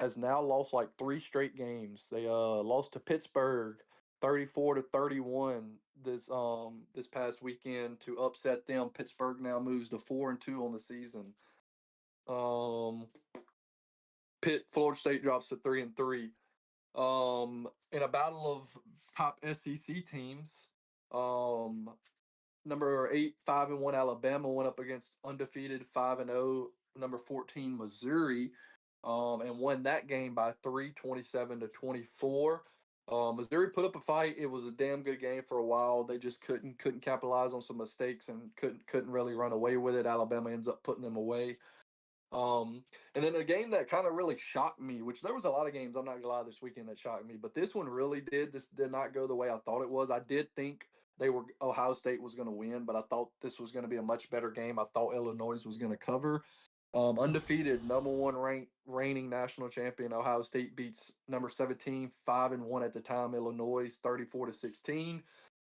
has now lost like 3 straight games. They lost to Pittsburgh 34-31 this past weekend to upset them. Pittsburgh now moves to 4-2 on the season. Um, Florida State drops to 3-3. In a battle of top SEC teams, um, number 8, 5-1 Alabama went up against undefeated 5-0 number 14 Missouri, and won that game by 3, 27-24. Missouri put up a fight. It was a damn good game for a while. They just couldn't capitalize on some mistakes and couldn't really run away with it. Alabama ends up putting them away. Um, and then a game that kind of really shocked me, which there was a lot of games, I'm not gonna lie, this weekend that shocked me, but this one really did. This did not go the way I thought it was. I did think Ohio State was going to win, but I thought this was going to be a much better game. I thought Illinois was going to cover. Undefeated, number 1 ranked reigning national champion Ohio State beats number 17, 5-1 at the time, Illinois 34-16.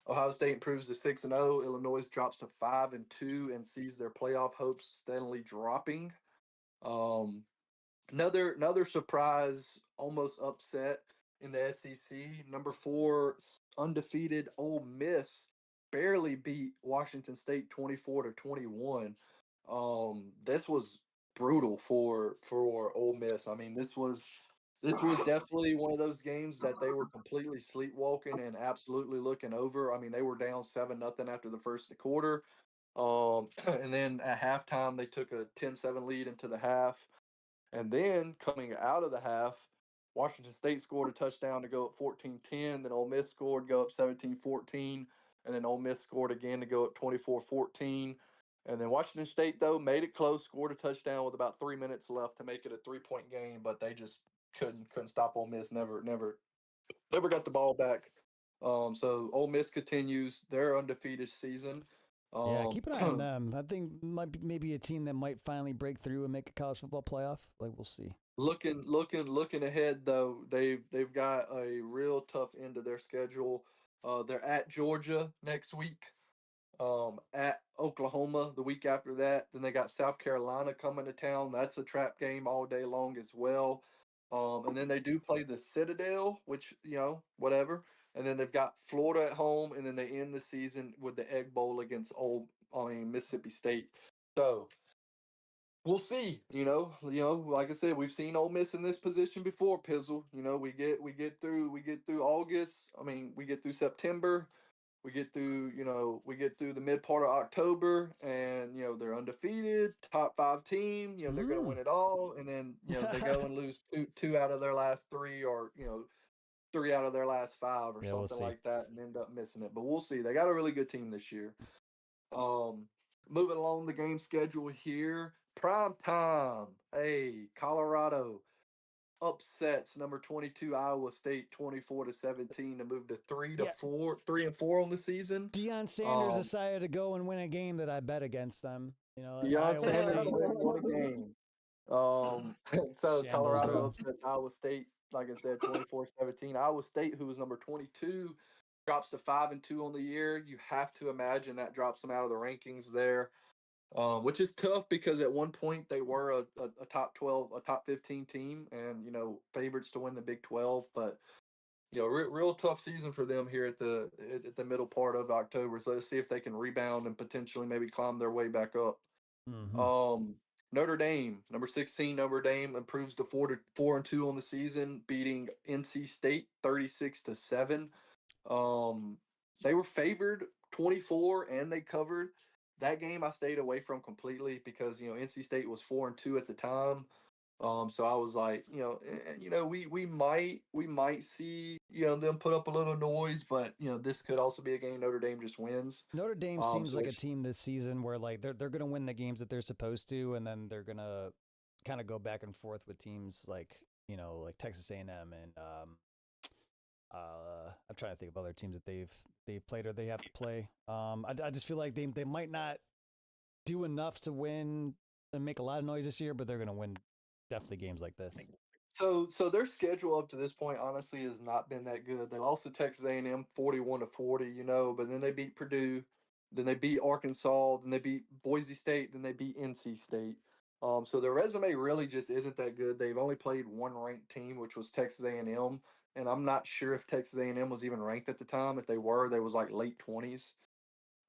Ohio State improves to 6-0. Illinois drops to 5-2 and sees their playoff hopes steadily dropping. Um, another surprise, almost upset in the SEC. Number 4 undefeated Ole Miss barely beat Washington State 24-21. This was brutal for Ole Miss. I mean, this was definitely one of those games that they were completely sleepwalking and absolutely looking over. I mean, they were down 7-0 after the first quarter. And then at halftime, they took a 10-7 lead into the half. And then coming out of the half, Washington State scored a touchdown to go up 14-10. Then Ole Miss scored, go up 17-14. And then Ole Miss scored again to go up 24-14. And then Washington State, though, made it close, scored a touchdown with about 3 minutes left to make it a 3-point game, but they just couldn't stop Ole Miss. Never got the ball back. So Ole Miss continues their undefeated season. Yeah, keep an eye on them. I think might be maybe a team that might finally break through and make a college football playoff. Like we'll see. Looking ahead though, they've got a real tough end of their schedule. They're at Georgia next week, at Oklahoma the week after that. Then they got South Carolina coming to town. That's a trap game all day long as well. And then they do play the Citadel, which whatever. And then they've got Florida at home, and then they end the season with the Egg Bowl against Mississippi State. So we'll see. Like I said, we've seen Ole Miss in this position before. Pizzle. We get through August. I mean, we get through September. We get through the mid part of October, and they're undefeated, top 5 team. They're going to win it all, and then they go and lose two out of their last 3, or 3 out of their last 5, or We'll something see. like that, and end up missing it. But we'll see. They got a really good team this year. Moving along the game schedule here, prime time. Hey, Colorado upsets number 22 Iowa State 24-17 to move to 3-4 on the season. Deion Sanders decided to go and win a game that I bet against them. Deion Sanders won a game. So Colorado upsets Iowa State, like I said, 24-17. Iowa State, who was number 22, drops to 5-2 on the year. You have to imagine that drops them out of the rankings there. Which is tough because at one point they were a top 12, a top 15 team, and favorites to win the Big 12. But real tough season for them here at the middle part of October. So let's see if they can rebound and potentially maybe climb their way back up. Mm-hmm. Notre Dame, number 16, Notre Dame improves to 4-2 on the season, beating NC State 36-7. They were favored 24, and they covered. That game I stayed away from completely because NC State was 4-2 at the time. So I was like, we might see them put up a little noise, but this could also be a game Notre Dame just wins. Notre Dame seems like a team this season where like they're going to win the games that they're supposed to, and then they're going to kind of go back and forth with teams like like Texas A&M and I'm trying to think of other teams that they've played or they have to play. I just feel like they might not do enough to win and make a lot of noise this year, but they're going to win definitely games like this. So their schedule up to this point honestly has not been that good. They lost to Texas A&M 41-40, but then they beat Purdue, then they beat Arkansas, then they beat Boise State, then they beat NC State. So their resume really just isn't that good. They've only played one ranked team, which was Texas A&M. And I'm not sure if Texas A&M was even ranked at the time. If they were, they was like late 20s.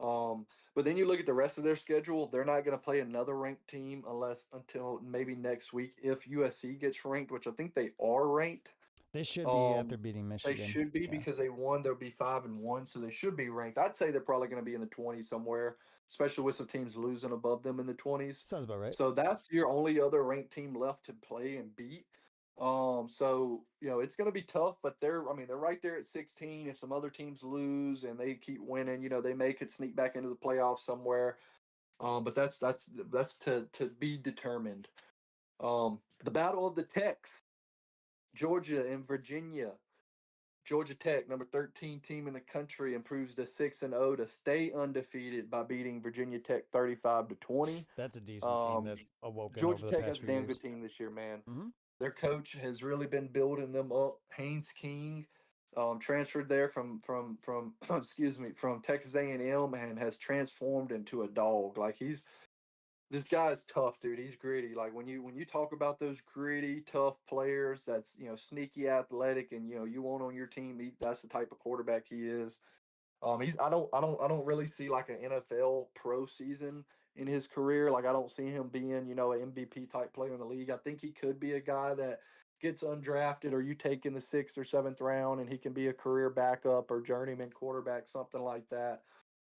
But then you look at the rest of their schedule, they're not going to play another ranked team until maybe next week if USC gets ranked, which I think they are ranked. They should be after beating Michigan. They should be because they won. They'll be 5-1, so they should be ranked. I'd say they're probably going to be in the 20s somewhere, especially with some teams losing above them in the 20s. Sounds about right. So that's your only other ranked team left to play and beat. So it's going to be tough, but they're right there at 16. If some other teams lose and they keep winning, they may could sneak back into the playoffs somewhere. But that's to be determined. The Battle of the Techs, Georgia and Virginia. Georgia Tech, number 13 team in the country, improves to 6-0 to stay undefeated by beating Virginia Tech 35-20. That's a decent team that's awoken Georgia over the Tech past has a few damn years. good team this year, man. Mm-hmm. Their coach has really been building them up. Haynes King, transferred there from Texas A&M and has transformed into a dog. Like this guy's tough, dude. He's gritty. Like when you talk about those gritty, tough players, that's sneaky, athletic, and you want on your team. That's the type of quarterback he is. I don't really see like an NFL pro season in his career. Like I don't see him being an MVP type player in the league. I think he could be a guy that gets undrafted or you take in the 6th or 7th round and he can be a career backup or journeyman quarterback, something like that.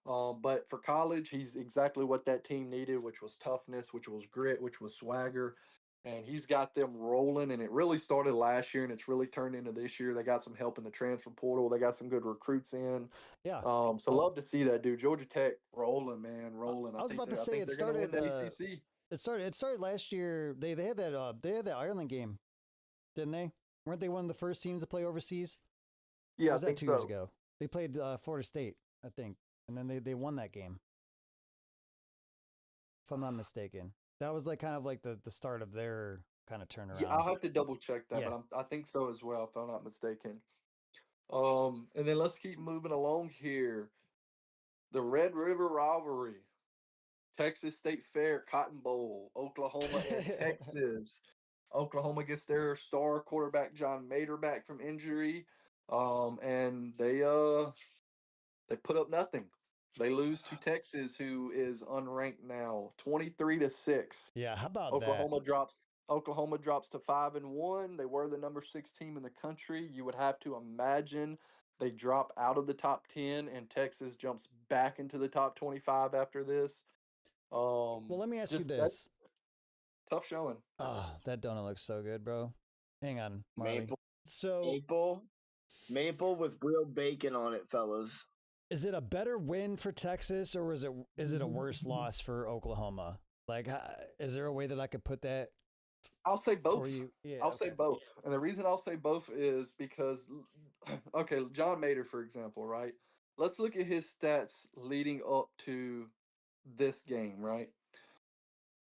But for college, he's exactly what that team needed, which was toughness, which was grit, which was swagger. And he's got them rolling, and it really started last year, and it's really turned into this year. They got some help in the transfer portal. They got some good recruits in. Yeah. So love to see that, dude. Georgia Tech rolling, man, rolling. I was about to say it started. It started last year. They had that Ireland game, didn't they? Weren't they one of the first teams to play overseas? Yeah, or was I think that 2 years ago? They played Florida State, I think, and then they won that game. if I'm not mistaken. That was like kind of like the start of their kind of turnaround. Yeah, I'll have to double check that, Yeah. but I think so as well, if I'm not mistaken. And then let's keep moving along here. The Red River rivalry, Texas State Fair, Cotton Bowl, Oklahoma and Texas. Oklahoma gets their star quarterback John Mater back from injury, and they put up nothing. They lose to Texas, who is unranked now, 23-6. Yeah, how about Oklahoma drops to 5-1. They were the number 6 team in the country. You would have to imagine they drop out of the top 10 and Texas jumps back into the top 25 after this. Well, let me ask you this. Tough showing. Oh, that donut looks so good, bro. Hang on, Marley. Maple with real bacon on it, fellas. Is it a better win for Texas, or is it a worse loss for Oklahoma? Like, is there a way that I could put that? I'll say both. Yeah, I'll say both. And the reason I'll say both is because, okay, John Mater, for example, right? Let's look at his stats leading up to this game, right?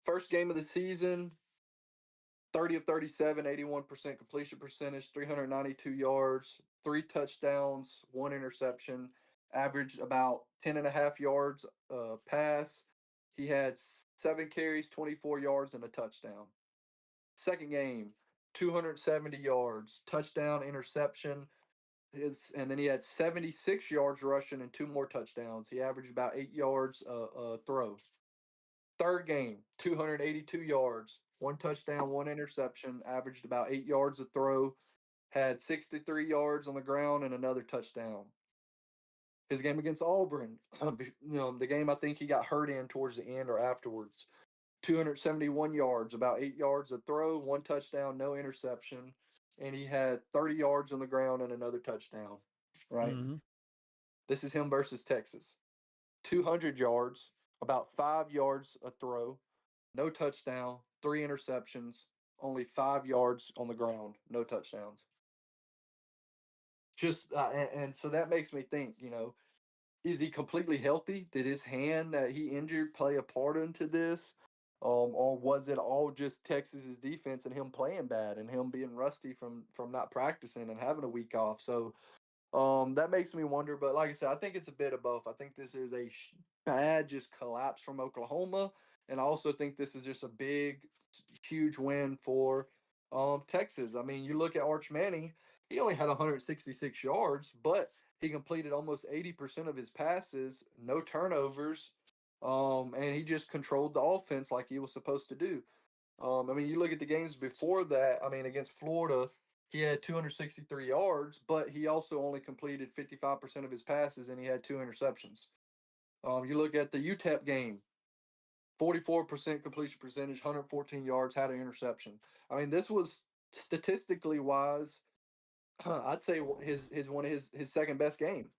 First game of the season, 30 of 37, 81% completion percentage, 392 yards, 3 touchdowns, 1 interception, averaged about 10.5 yards pass. He had 7 carries, 24 yards, and a touchdown. Second game, 270 yards, touchdown, interception. And then he had 76 yards rushing and 2 more touchdowns. He averaged about 8 yards a throw. Third game, 282 yards, 1 touchdown, 1 interception, averaged about 8 yards a throw, had 63 yards on the ground and another touchdown. His game against Auburn, the game I think he got hurt in towards the end or afterwards. 271 yards, about 8 yards a throw, 1 touchdown, no interception, and he had 30 yards on the ground and another touchdown. Right? Mm-hmm. This is him versus Texas. 200 yards, about 5 yards a throw, no touchdown, 3 interceptions, only 5 yards on the ground, no touchdowns. Just and so that makes me think, is he completely healthy? Did his hand that he injured play a part into this? Or was it all just Texas's defense and him playing bad and him being rusty from not practicing and having a week off? So that makes me wonder. But like I said, I think it's a bit of both. I think this is a bad just collapse from Oklahoma, and I also think this is just a big, huge win for Texas. I mean, you look at Arch Manning, he only had 166 yards, but he completed almost 80% of his passes, no turnovers, and he just controlled the offense like he was supposed to do. I mean, you look at the games before that. I mean, against Florida, he had 263 yards, but he also only completed 55% of his passes, and he had 2 interceptions. You look at the UTEP game, 44% completion percentage, 114 yards, had an interception. I mean, this was statistically wise, I'd say his one of his second best game.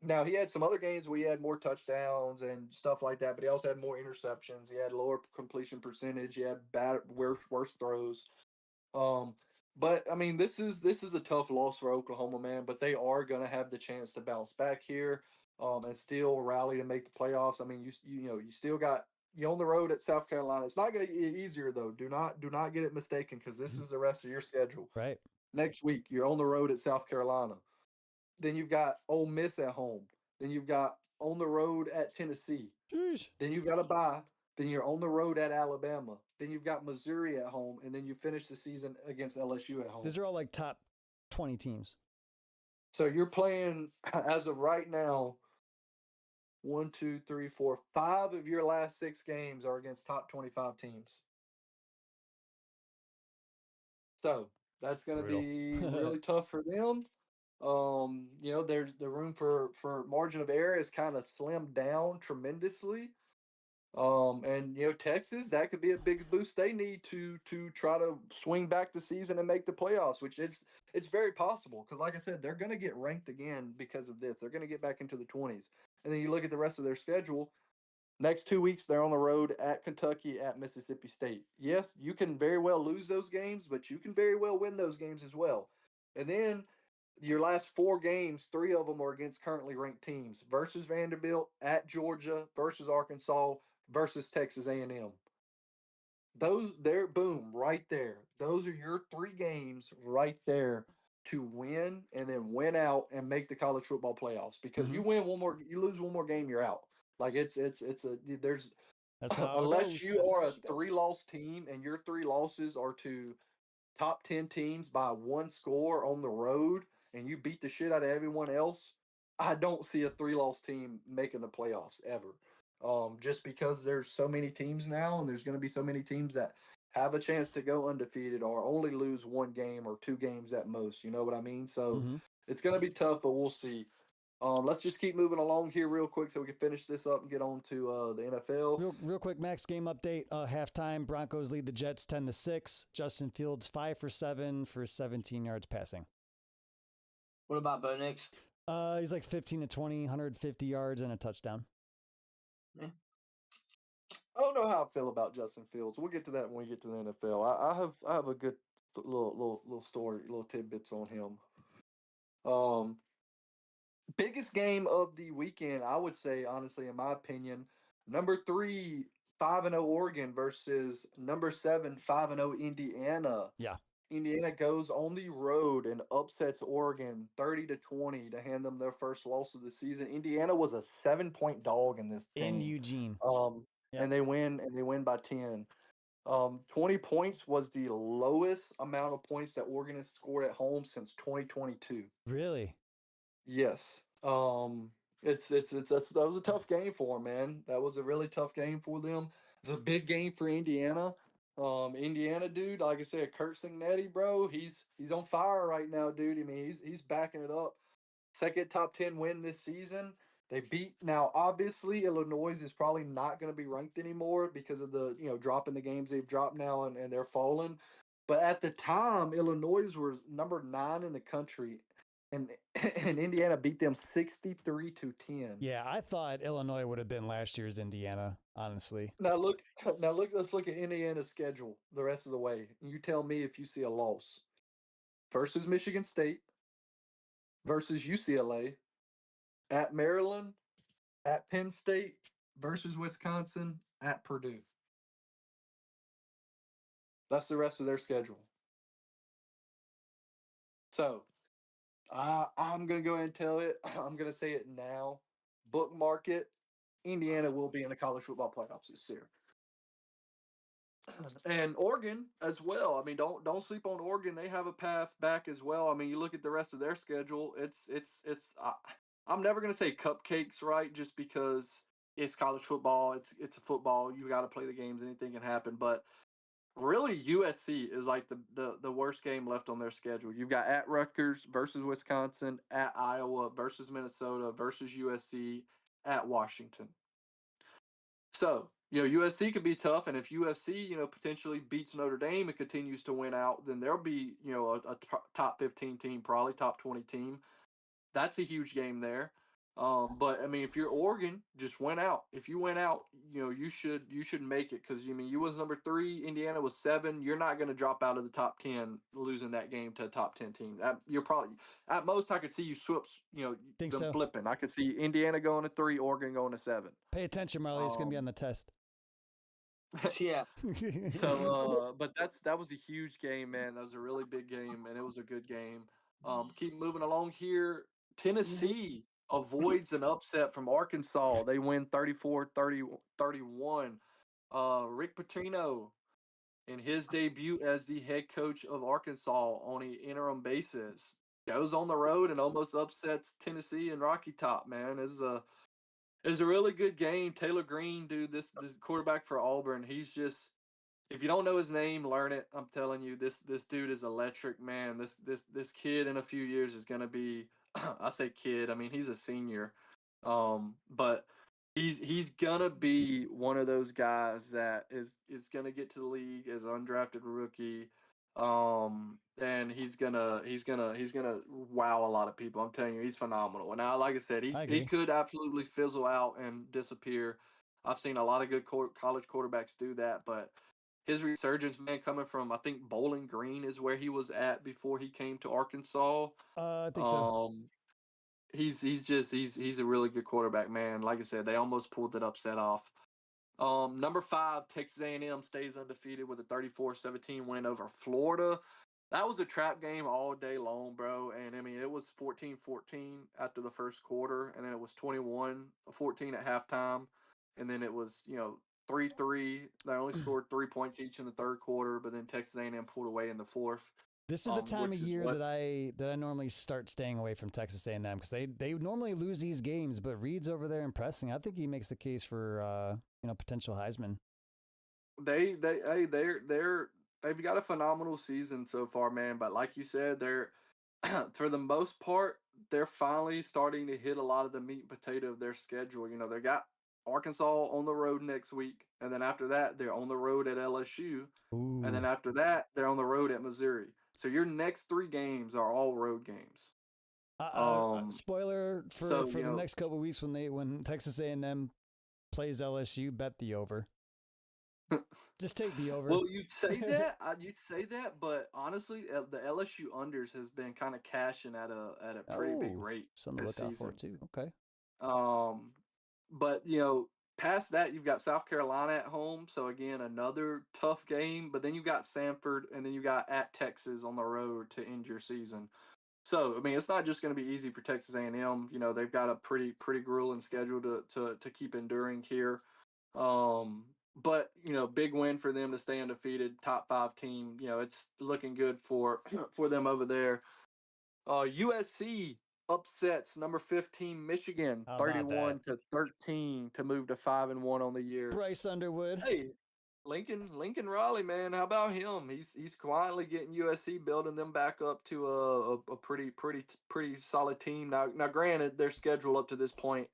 Now he had some other games where he had more touchdowns and stuff like that, but he also had more interceptions. He had lower completion percentage. He had worse throws. But I mean, this is a tough loss for Oklahoma, man. But they are going to have the chance to bounce back here, and still rally to make the playoffs. I mean, you still got you on the road at South Carolina. It's not going to get easier though. Do not get it mistaken, because this is the rest of your schedule. Right. Next week, you're on the road at South Carolina. Then you've got Ole Miss at home. Then you've got on the road at Tennessee. Jeez. Then you've got a bye. Then you're on the road at Alabama. Then you've got Missouri at home. And then you finish the season against LSU at home. These are all like top 20 teams. So you're playing, as of right now, 1, 2, 3, 4, 5 of your last 6 games are against top 25 teams. So that's going to be really tough for them. There's the room for margin of error is kind of slimmed down tremendously. And Texas, that could be a big boost they need to try to swing back the season and make the playoffs, which it's very possible, because like I said, they're going to get ranked again because of this. They're going to get back into the 20s. And then you look at the rest of their schedule. Next 2 weeks, they're on the road at Kentucky, at Mississippi State. Yes, you can very well lose those games, but you can very well win those games as well. And then your last 4 games, 3 of them are against currently ranked teams: versus Vanderbilt, at Georgia, versus Arkansas, versus Texas A&M. Those there, boom, right there. Those are your 3 games right there to win and then win out and make the college football playoffs. Because you win one more, you lose one more game, you're out. Like it's a there's That's how it unless goes. you That's are how a it should go. 3-loss team and your 3 losses are to top 10 teams by 1 score on the road and you beat the shit out of everyone else, I don't see a 3-loss team making the playoffs ever. Just because there's so many teams now and there's going to be so many teams that have a chance to go undefeated or only lose 1 game or 2 games at most. You know what I mean? So it's going to be tough, but we'll see. Let's just keep moving along here real quick so we can finish this up and get on to the NFL. Real quick, Max, game update. Halftime, Broncos lead the Jets 10-6. Justin Fields 5 for 7 for 17 yards passing. What about Bo Nix? He's like 15 to 20, 150 yards and a touchdown. I don't know how I feel about Justin Fields. We'll get to that when we get to the NFL. I have a good little story, little tidbits on him. Biggest game of the weekend, I would say, honestly, in my opinion, number 3, 5-0 Oregon versus number 7, 5-0 Indiana. Yeah. Indiana goes on the road and upsets Oregon 30-20 to hand them their first loss of the season. Indiana was a 7-point dog in this game. In Eugene. And they win by 10. 20 points was the lowest amount of points that Oregon has scored at home since 2022. Really? Yes. That was a tough game for them, man. That was a really tough game for them. It's a big game for Indiana. Indiana, dude, like I said, Kurt Cignetti, bro, he's on fire right now, dude. I mean, he's backing it up. Second top 10 win this season. They beat, now obviously Illinois is probably not going to be ranked anymore because of the dropping the games they've dropped now and they're falling. But at the time, Illinois was number 9 in the country, and Indiana beat them 63-10. Yeah, I thought Illinois would have been last year's Indiana, honestly. Now look. Let's look at Indiana's schedule the rest of the way. You tell me if you see a loss. Versus Michigan State, versus UCLA, at Maryland, at Penn State, versus Wisconsin, at Purdue. That's the rest of their schedule. So, I'm going to go ahead and tell it. I'm going to say it now. Bookmark it. Indiana will be in the college football playoffs this year. And Oregon as well. I mean, don't sleep on Oregon. They have a path back as well. I mean, you look at the rest of their schedule. I'm never going to say cupcakes, right? Just because it's college football. It's a football. You got to play the games. Anything can happen. But really, USC is like the worst game left on their schedule. You've got at Rutgers versus Wisconsin, at Iowa versus Minnesota versus USC, at Washington. So, USC could be tough, and if USC, potentially beats Notre Dame and continues to win out, then there'll be, a top 15 team, probably top 20 team. That's a huge game there. But I mean, if you're Oregon, just win out. If you win out, you should make it because you was number 3, Indiana was 7. You're not going to drop out of the top 10 losing that game to a top 10 team. You're probably at most I could see you flipping. I could see Indiana going to 3, Oregon going to 7. Pay attention, Marley. It's going to be on the test. Yeah. So, but that was a huge game, man. That was a really big game, and it was a good game. Keep moving along here. Tennessee avoids an upset from Arkansas. They win 34-31. Rick Pitino, in his debut as the head coach of Arkansas on an interim basis, goes on the road and almost upsets Tennessee and Rocky Top, man. It's a really good game. Taylor Green, dude, this quarterback for Auburn, he's just, if you don't know his name, learn it. I'm telling you, this dude is electric, man. This kid in a few years is going to be, I say kid, I mean he's a senior, but he's gonna be one of those guys that is gonna get to the league as an undrafted rookie, and he's gonna wow a lot of people. I'm telling you, he's phenomenal. And now, like I said, he could absolutely fizzle out and disappear. I've seen a lot of good college quarterbacks do that, but his resurgence, man, coming from, I think Bowling Green is where he was at before he came to Arkansas. I think so. He's a really good quarterback, man. Like I said, they almost pulled that upset off. Number 5, Texas A&M stays undefeated with a 34-17 win over Florida. That was a trap game all day long, bro. And I mean, it was 14-14 after the first quarter, and then it was 21-14 at halftime, and then it was 3-3. They only scored 3 points each in the third quarter, but then Texas A&M pulled away in the fourth. This is the time of which is year what- that I normally start staying away from Texas A&M because they normally lose these games, but Reed's over there impressing. I think he makes the case for potential Heisman. They've got a phenomenal season so far, man. But like you said, they're for the most part, they're finally starting to hit a lot of the meat and potato of their schedule. They got Arkansas on the road next week, and then after that, they're on the road at LSU, Ooh. and then after that, they're on the road at Missouri. So your next 3 games are all road games. Spoiler for so, the next couple of weeks when Texas A&M plays LSU, bet the over. Just take the over. Well, you'd say that, but honestly, the LSU unders has been kind of cashing at a pretty big rate. Something to this look out for season. too. Okay. But past that, you've got South Carolina at home, so again another tough game. But then you got Samford, and then you got at Texas on the road to end your season. So I mean, it's not just going to be easy for Texas A&M. They've got a pretty grueling schedule to keep enduring here. But big win for them to stay undefeated, top 5 team. It's looking good for them over there. USC upsets number 15 Michigan, 31-13 to move to 5-1 on the year. Bryce Underwood. Hey, Lincoln Riley, man, how about him? He's quietly getting USC, building them back up to a pretty solid team. Now, granted, their schedule up to this point,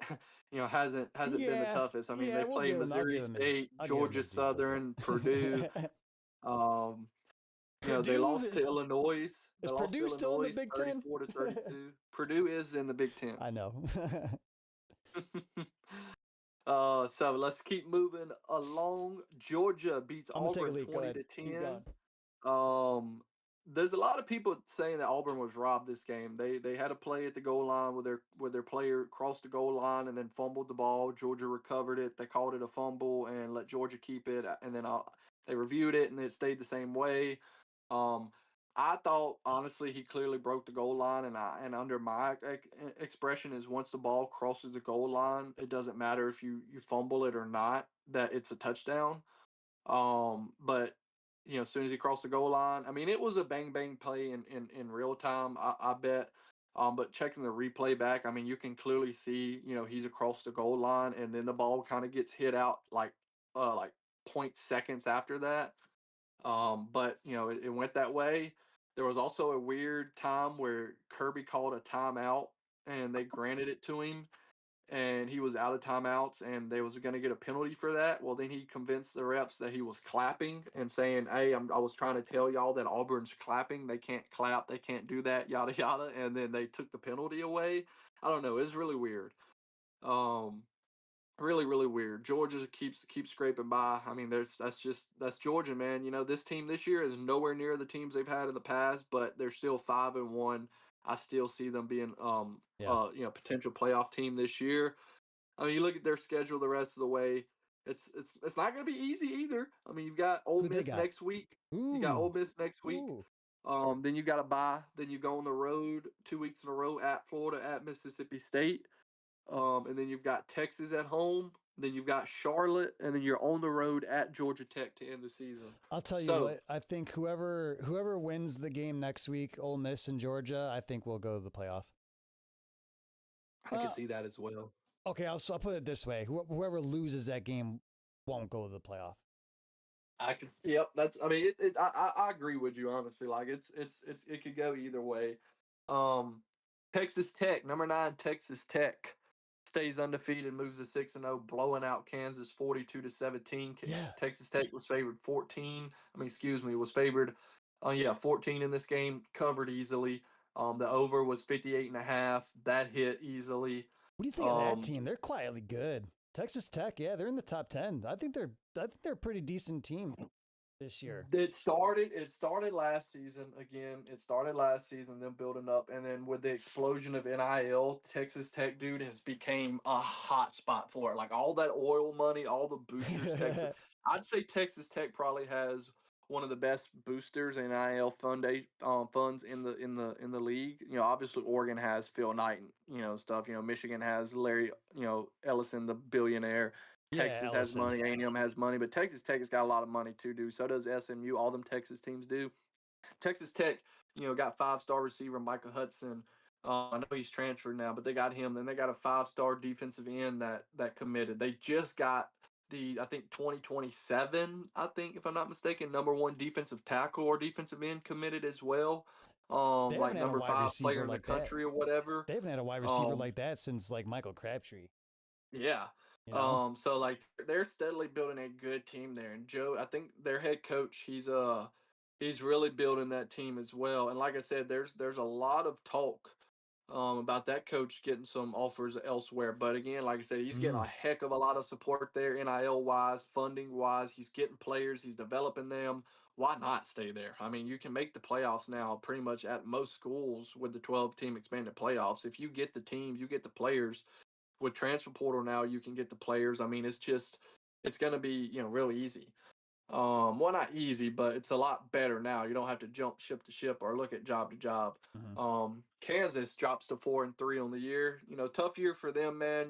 hasn't been the toughest. I mean, they play Missouri State, Georgia Southern, Purdue. They lost to Illinois. Is Purdue still in the Big Ten? 34-32. Purdue is in the Big Ten. I know. So let's keep moving along. Georgia beats Auburn 20-10. There's a lot of people saying that Auburn was robbed this game. They had a play at the goal line where their player crossed the goal line and then fumbled the ball. Georgia recovered it. They called it a fumble and let Georgia keep it. And then they reviewed it and it stayed the same way. I thought honestly he clearly broke the goal line, and under my expression is once the ball crosses the goal line, it doesn't matter if you fumble it or not, that it's a touchdown. But as soon as he crossed the goal line, I mean it was a bang play in real time. I bet. But checking the replay back, I mean you can clearly see he's across the goal line, and then the ball kind of gets hit out like 0.0 seconds after that. But it went that way. There was also a weird time where Kirby called a timeout and they granted it to him, and he was out of timeouts and they was going to get a penalty for that. Well, then he convinced the refs that he was clapping and saying, "Hey, I was trying to tell y'all that Auburn's clapping. They can't clap. They can't do that. Yada yada." And then they took the penalty away. I don't know. It's really weird. Really, really weird. Georgia keeps scraping by. I mean, that's Georgia, man. This team this year is nowhere near the teams they've had in the past, but they're still 5-1. I still see them being potential playoff team this year. I mean, you look at their schedule the rest of the way. It's not going to be easy either. I mean, you've got Ole Miss next week. Ooh. You got Ole Miss next week. Ooh. Then you got a bye. Then you go on the road 2 weeks in a row at Florida, at Mississippi State. And then you've got Texas at home. Then you've got Charlotte, and then you're on the road at Georgia Tech to end the season. I'll tell you what. I think whoever wins the game next week, Ole Miss and Georgia, I think will go to the playoff. I can see that as well. Okay, I'll put it this way: whoever loses that game won't go to the playoff. Yep. That's. I mean, I agree with you honestly. Like it could go either way. Texas Tech, number 9, Texas Tech stays undefeated, moves to 6-0, blowing out Kansas 42-17. Yeah. Texas Tech was favored 14. Was favored 14 in this game, covered easily. The over was 58.5. That hit easily. What do you think of that team? They're quietly good. Texas Tech, yeah, they're in the top 10. I think they're a pretty decent team. this year? It started last season. Again, it started last season, then building up, and then with the explosion of NIL, Texas Tech dude has became a hot spot for it. Like all that oil money, all the boosters. Texas, I'd say Texas Tech probably has one of the best boosters and NIL funds in the league. You know, obviously Oregon has Phil Knight and stuff. You know, Michigan has Larry Ellison, the billionaire. Yeah, Texas has Ellison. money, A&M has money, but Texas Tech has got a lot of money too, dude. So does SMU. All them Texas teams do. Texas Tech, got 5-star receiver Micah Hudson. I know he's transferred now, but they got him. Then they got a 5-star defensive end that committed. They just got I think 2027, I think if I'm not mistaken, #1 defensive tackle or defensive end committed as well. They Like haven't had a wide #5 receiver player in the like that. country or whatever. They haven't had a wide receiver like that since like Michael Crabtree. Yeah. You know? So like they're steadily building a good team there. And Joe, I think their head coach, he's really building that team as well. And like I said, there's a lot of talk about that coach getting some offers elsewhere. But again, like I said, he's getting a heck of a lot of support there, NIL wise, funding wise. He's getting players, he's developing them. Why not stay there? I mean, you can make the playoffs now pretty much at most schools with the 12-team expanded playoffs. If you get the teams, you get the players. With transfer portal now, you can get the players. I mean, it's going to be real easy. Well, not easy, but it's a lot better now. You don't have to jump ship to ship or look at job to job. Kansas drops to 4-3 on the year. Tough year for them, man.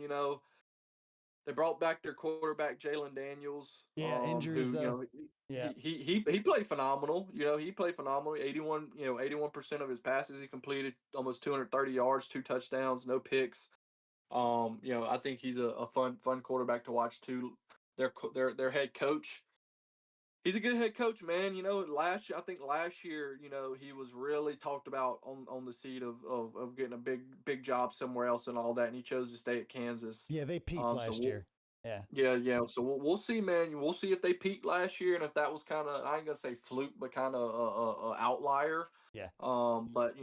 They brought back their quarterback Jalen Daniels. Yeah, injuries who, though. Yeah, he played phenomenal. He played phenomenal. 81% of his passes he completed, almost 230 yards, 2 touchdowns, no picks. I think he's a fun quarterback to watch too. Their head coach, he's a good head coach, man. I think last year, he was really talked about on the seat of getting a big job somewhere else and all that, and he chose to stay at Kansas. Yeah, they peaked last year. Yeah. Yeah. So we'll see, man. We'll see if they peaked last year, and if that was kind of, I ain't gonna say fluke, but kind of a outlier. Yeah. But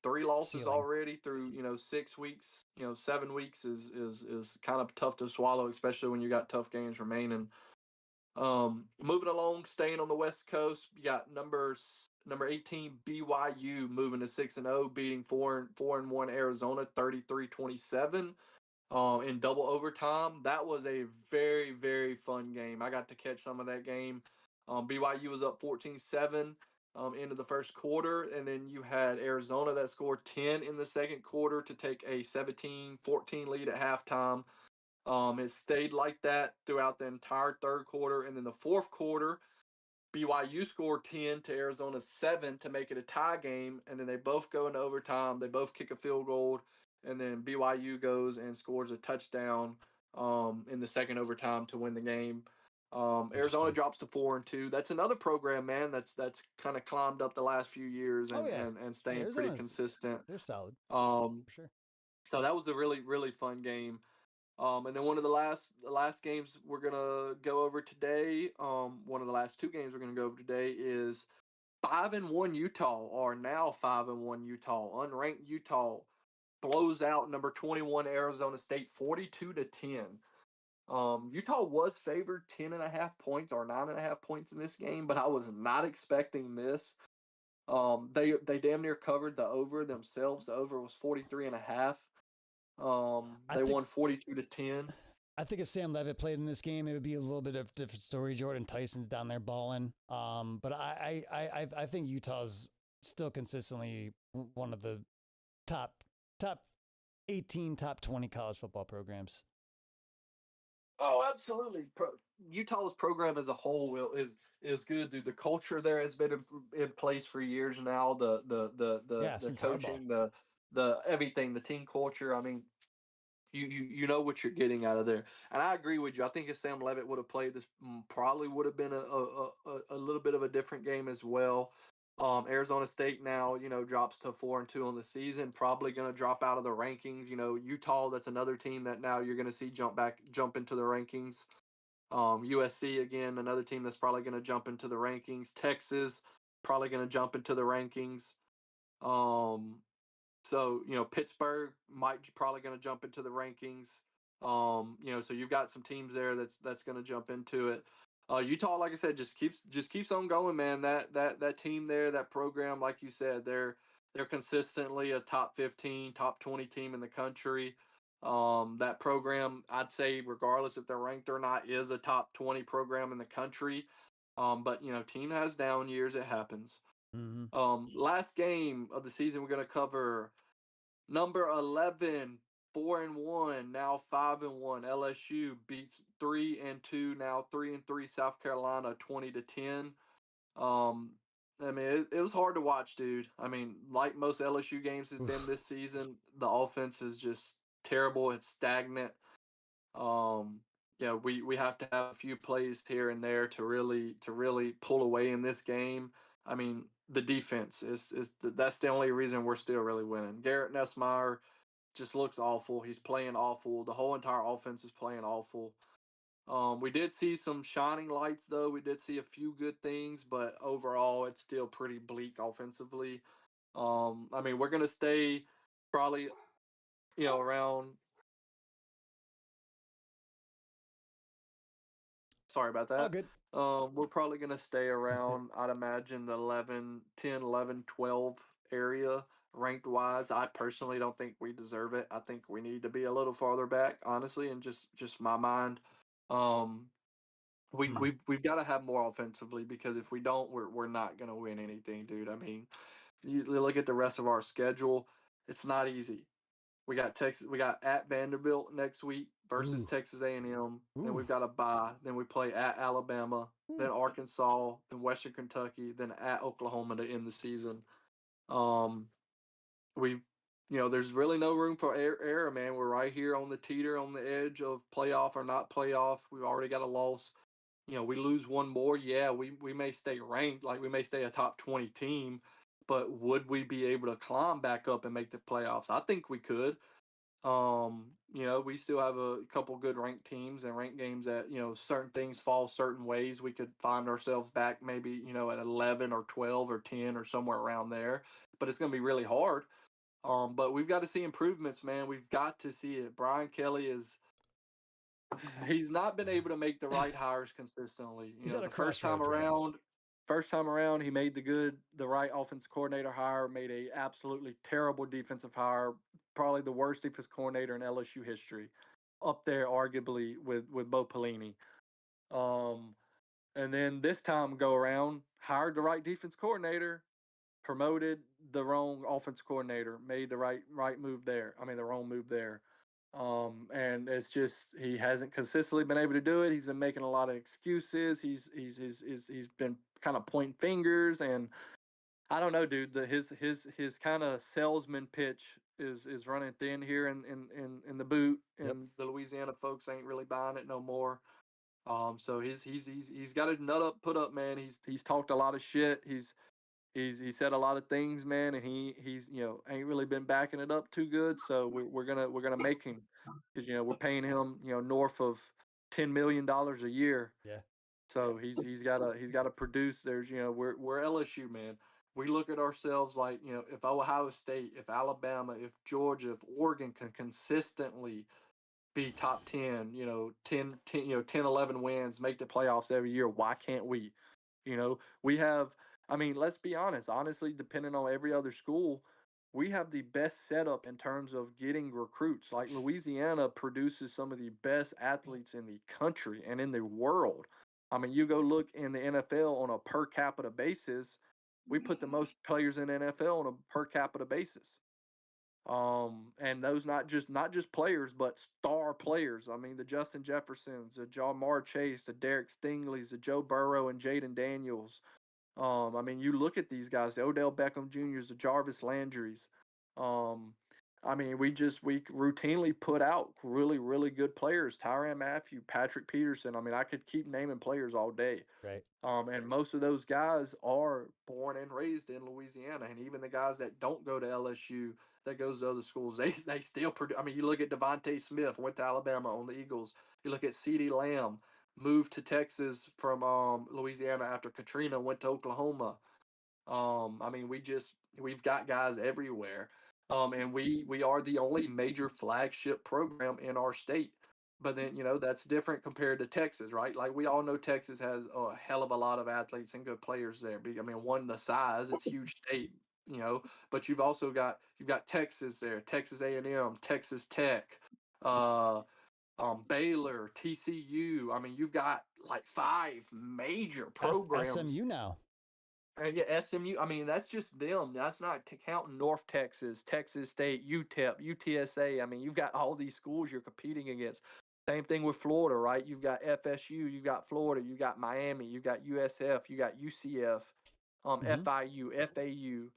3 losses Ceiling. already through 6 weeks. 7 weeks is kind of tough to swallow, especially when you got tough games remaining. Moving along, staying on the West Coast, you got number 18 BYU moving to 6-0, beating 4-1 Arizona 33-27. In double overtime. That was a very, very fun game. I got to catch some of that game. BYU was up 14-7 into the first quarter, and then you had Arizona that scored 10 in the second quarter to take a 17-14 lead at halftime. It stayed like that throughout the entire third quarter, and then the fourth quarter, BYU scored 10 to Arizona 7 to make it a tie game, and then they both go into overtime. They both kick a field goal, and then BYU goes and scores a touchdown in the second overtime to win the game. Arizona drops to 4-2. That's another program, man. That's kind of climbed up the last few years and staying pretty consistent. They're solid. For sure. So that was a really, really fun game. And then one of the last games we're gonna go over today, one of the last 2 games we're gonna go over today is 5-1 Utah, or now 5-1 Utah, unranked Utah blows out number 21 Arizona State 42-10. Utah was favored 10.5 points or 9.5 points in this game, but I was not expecting this. They damn near covered the over themselves. The over was 43.5. They won 42-10. I think if Sam Levitt played in this game, it would be a little bit of a different story. Jordan Tyson's down there balling. But I think Utah's still consistently one of the top 18, top 20 college football programs. Oh, absolutely. Utah's program as a whole is good, dude. The culture there has been in place for years now. The coaching, the everything, the team culture. I mean, you know what you're getting out of there. And I agree with you. I think if Sam Levitt would have played this, probably would have been a little bit of a different game as well. Arizona State now, drops to 4-2 on the season, probably going to drop out of the rankings. Utah, that's another team that now you're going to see jump into the rankings. USC, again, another team that's probably going to jump into the rankings. Texas, probably going to jump into the rankings. So, Pittsburgh probably going to jump into the rankings. So you've got some teams there that's going to jump into it. Utah, like I said, just keeps on going, man. That team there, that program, like you said, they're consistently a top 15, top 20 team in the country. That program, I'd say, regardless if they're ranked or not, is a top 20 program in the country. But team has down years. It happens. Mm-hmm. Last game of the season, we're gonna cover number 11, 4-1, now 5-1. LSU beats 3-2, now 3-3 South Carolina 20-10. I mean, it was hard to watch, dude. I mean, like most LSU games has been this season, the offense is just terrible. It's stagnant. Um, we have to have a few plays here and there to really pull away in this game. I mean, the defense that's the only reason we're still really winning. Garrett Nussmeier just looks awful. He's playing awful. The whole entire offense is playing awful. We did see some shining lights, though. We did see a few good things, but overall, it's still pretty bleak offensively. I mean, we're gonna stay probably, around. Sorry about All that. good. We're probably gonna stay around. I'd imagine the 11, 10, 11, 12 area ranked wise. I personally don't think we deserve it. I think we need to be a little farther back, honestly, and just my mind. Um, we've got to have more offensively because if we don't, we're not gonna win anything, dude. I mean, you look at the rest of our schedule; it's not easy. We got Texas. We got at Vanderbilt next week versus Ooh. Texas A&M. Then Ooh. we've got a bye. Then we play at Alabama. Then Arkansas. Then Western Kentucky. Then at Oklahoma to end the season. Um, we, there's really no room for error, man. We're right here on the teeter, on the edge of playoff or not playoff. We've already got a loss. We lose one more, yeah, we may stay ranked, like we may stay a top 20 team, but would we be able to climb back up and make the playoffs? I think we could. We still have a couple good ranked teams and ranked games that, certain things fall certain ways. We could find ourselves back maybe, at 11 or 12 or 10 or somewhere around there, but it's going to be really hard. But we've got to see improvements, man. We've got to see it. Brian Kelly he's not been able to make the right hires consistently. He's at a The first time crossroads right now. around, he made the right offensive coordinator hire, made a absolutely terrible defensive hire, probably the worst defensive coordinator in LSU history, up there arguably with Bo Pelini. Um, and then this time go around, hired the right defense coordinator, promoted the wrong offense coordinator, made the right move there. I mean the wrong move there. And it's just he hasn't consistently been able to do it. He's been making a lot of excuses. He's been kind of pointing fingers, and I don't know, dude. His kind of salesman pitch is running thin here in the boot, Yep. and the Louisiana folks ain't really buying it no more. So he's got his nut up, put up, man. He's talked a lot of shit. He said a lot of things, man, and he's ain't really been backing it up too good. So we're gonna make him because we're paying him north of $10 million a year. Yeah. So he's gotta produce. There's we're LSU, man. We look at ourselves like if Ohio State, if Alabama, if Georgia, if Oregon can consistently be top 10, 10, 11 wins, make the playoffs every year. Why can't we? We have, I mean, let's be honest, honestly, depending on every other school, we have the best setup in terms of getting recruits. Like Louisiana produces some of the best athletes in the country and in the world. I mean, you go look in the NFL on a per capita basis, we put the most players in the NFL on a per capita basis. And those not just players, but star players. I mean, the Justin Jeffersons, the Jamar Chase, the Derek Stingleys, the Joe Burrow and Jaden Daniels. I mean, you look at these guys, the Odell Beckham Jr.'s, the Jarvis Landry's. Um, I mean, we routinely put out really, really good players. Tyrann Mathieu, Patrick Peterson. I mean, I could keep naming players all day. Right. And most of those guys are born and raised in Louisiana, and even the guys that don't go to LSU, that goes to other schools, they still produce. I mean, you look at Devontae Smith, went to Alabama on the Eagles. You look at CeeDee Lamb, moved to Texas from Louisiana after Katrina, went to Oklahoma. I mean, we've got guys everywhere, and we are the only major flagship program in our state. But then, that's different compared to Texas, right? Like we all know Texas has a hell of a lot of athletes and good players there. I mean, one, the size, it's a huge state, but you've got Texas there, Texas A&M, Texas Tech, uh, Baylor, TCU. I mean, you've got like 5 major programs. SMU now. And yeah, SMU. I mean, that's just them. That's not counting North Texas, Texas State, UTEP, UTSA. I mean, you've got all these schools you're competing against. Same thing with Florida, right? You've got FSU, you've got Florida, you've got Miami, you've got USF, you got UCF, FIU, FAU.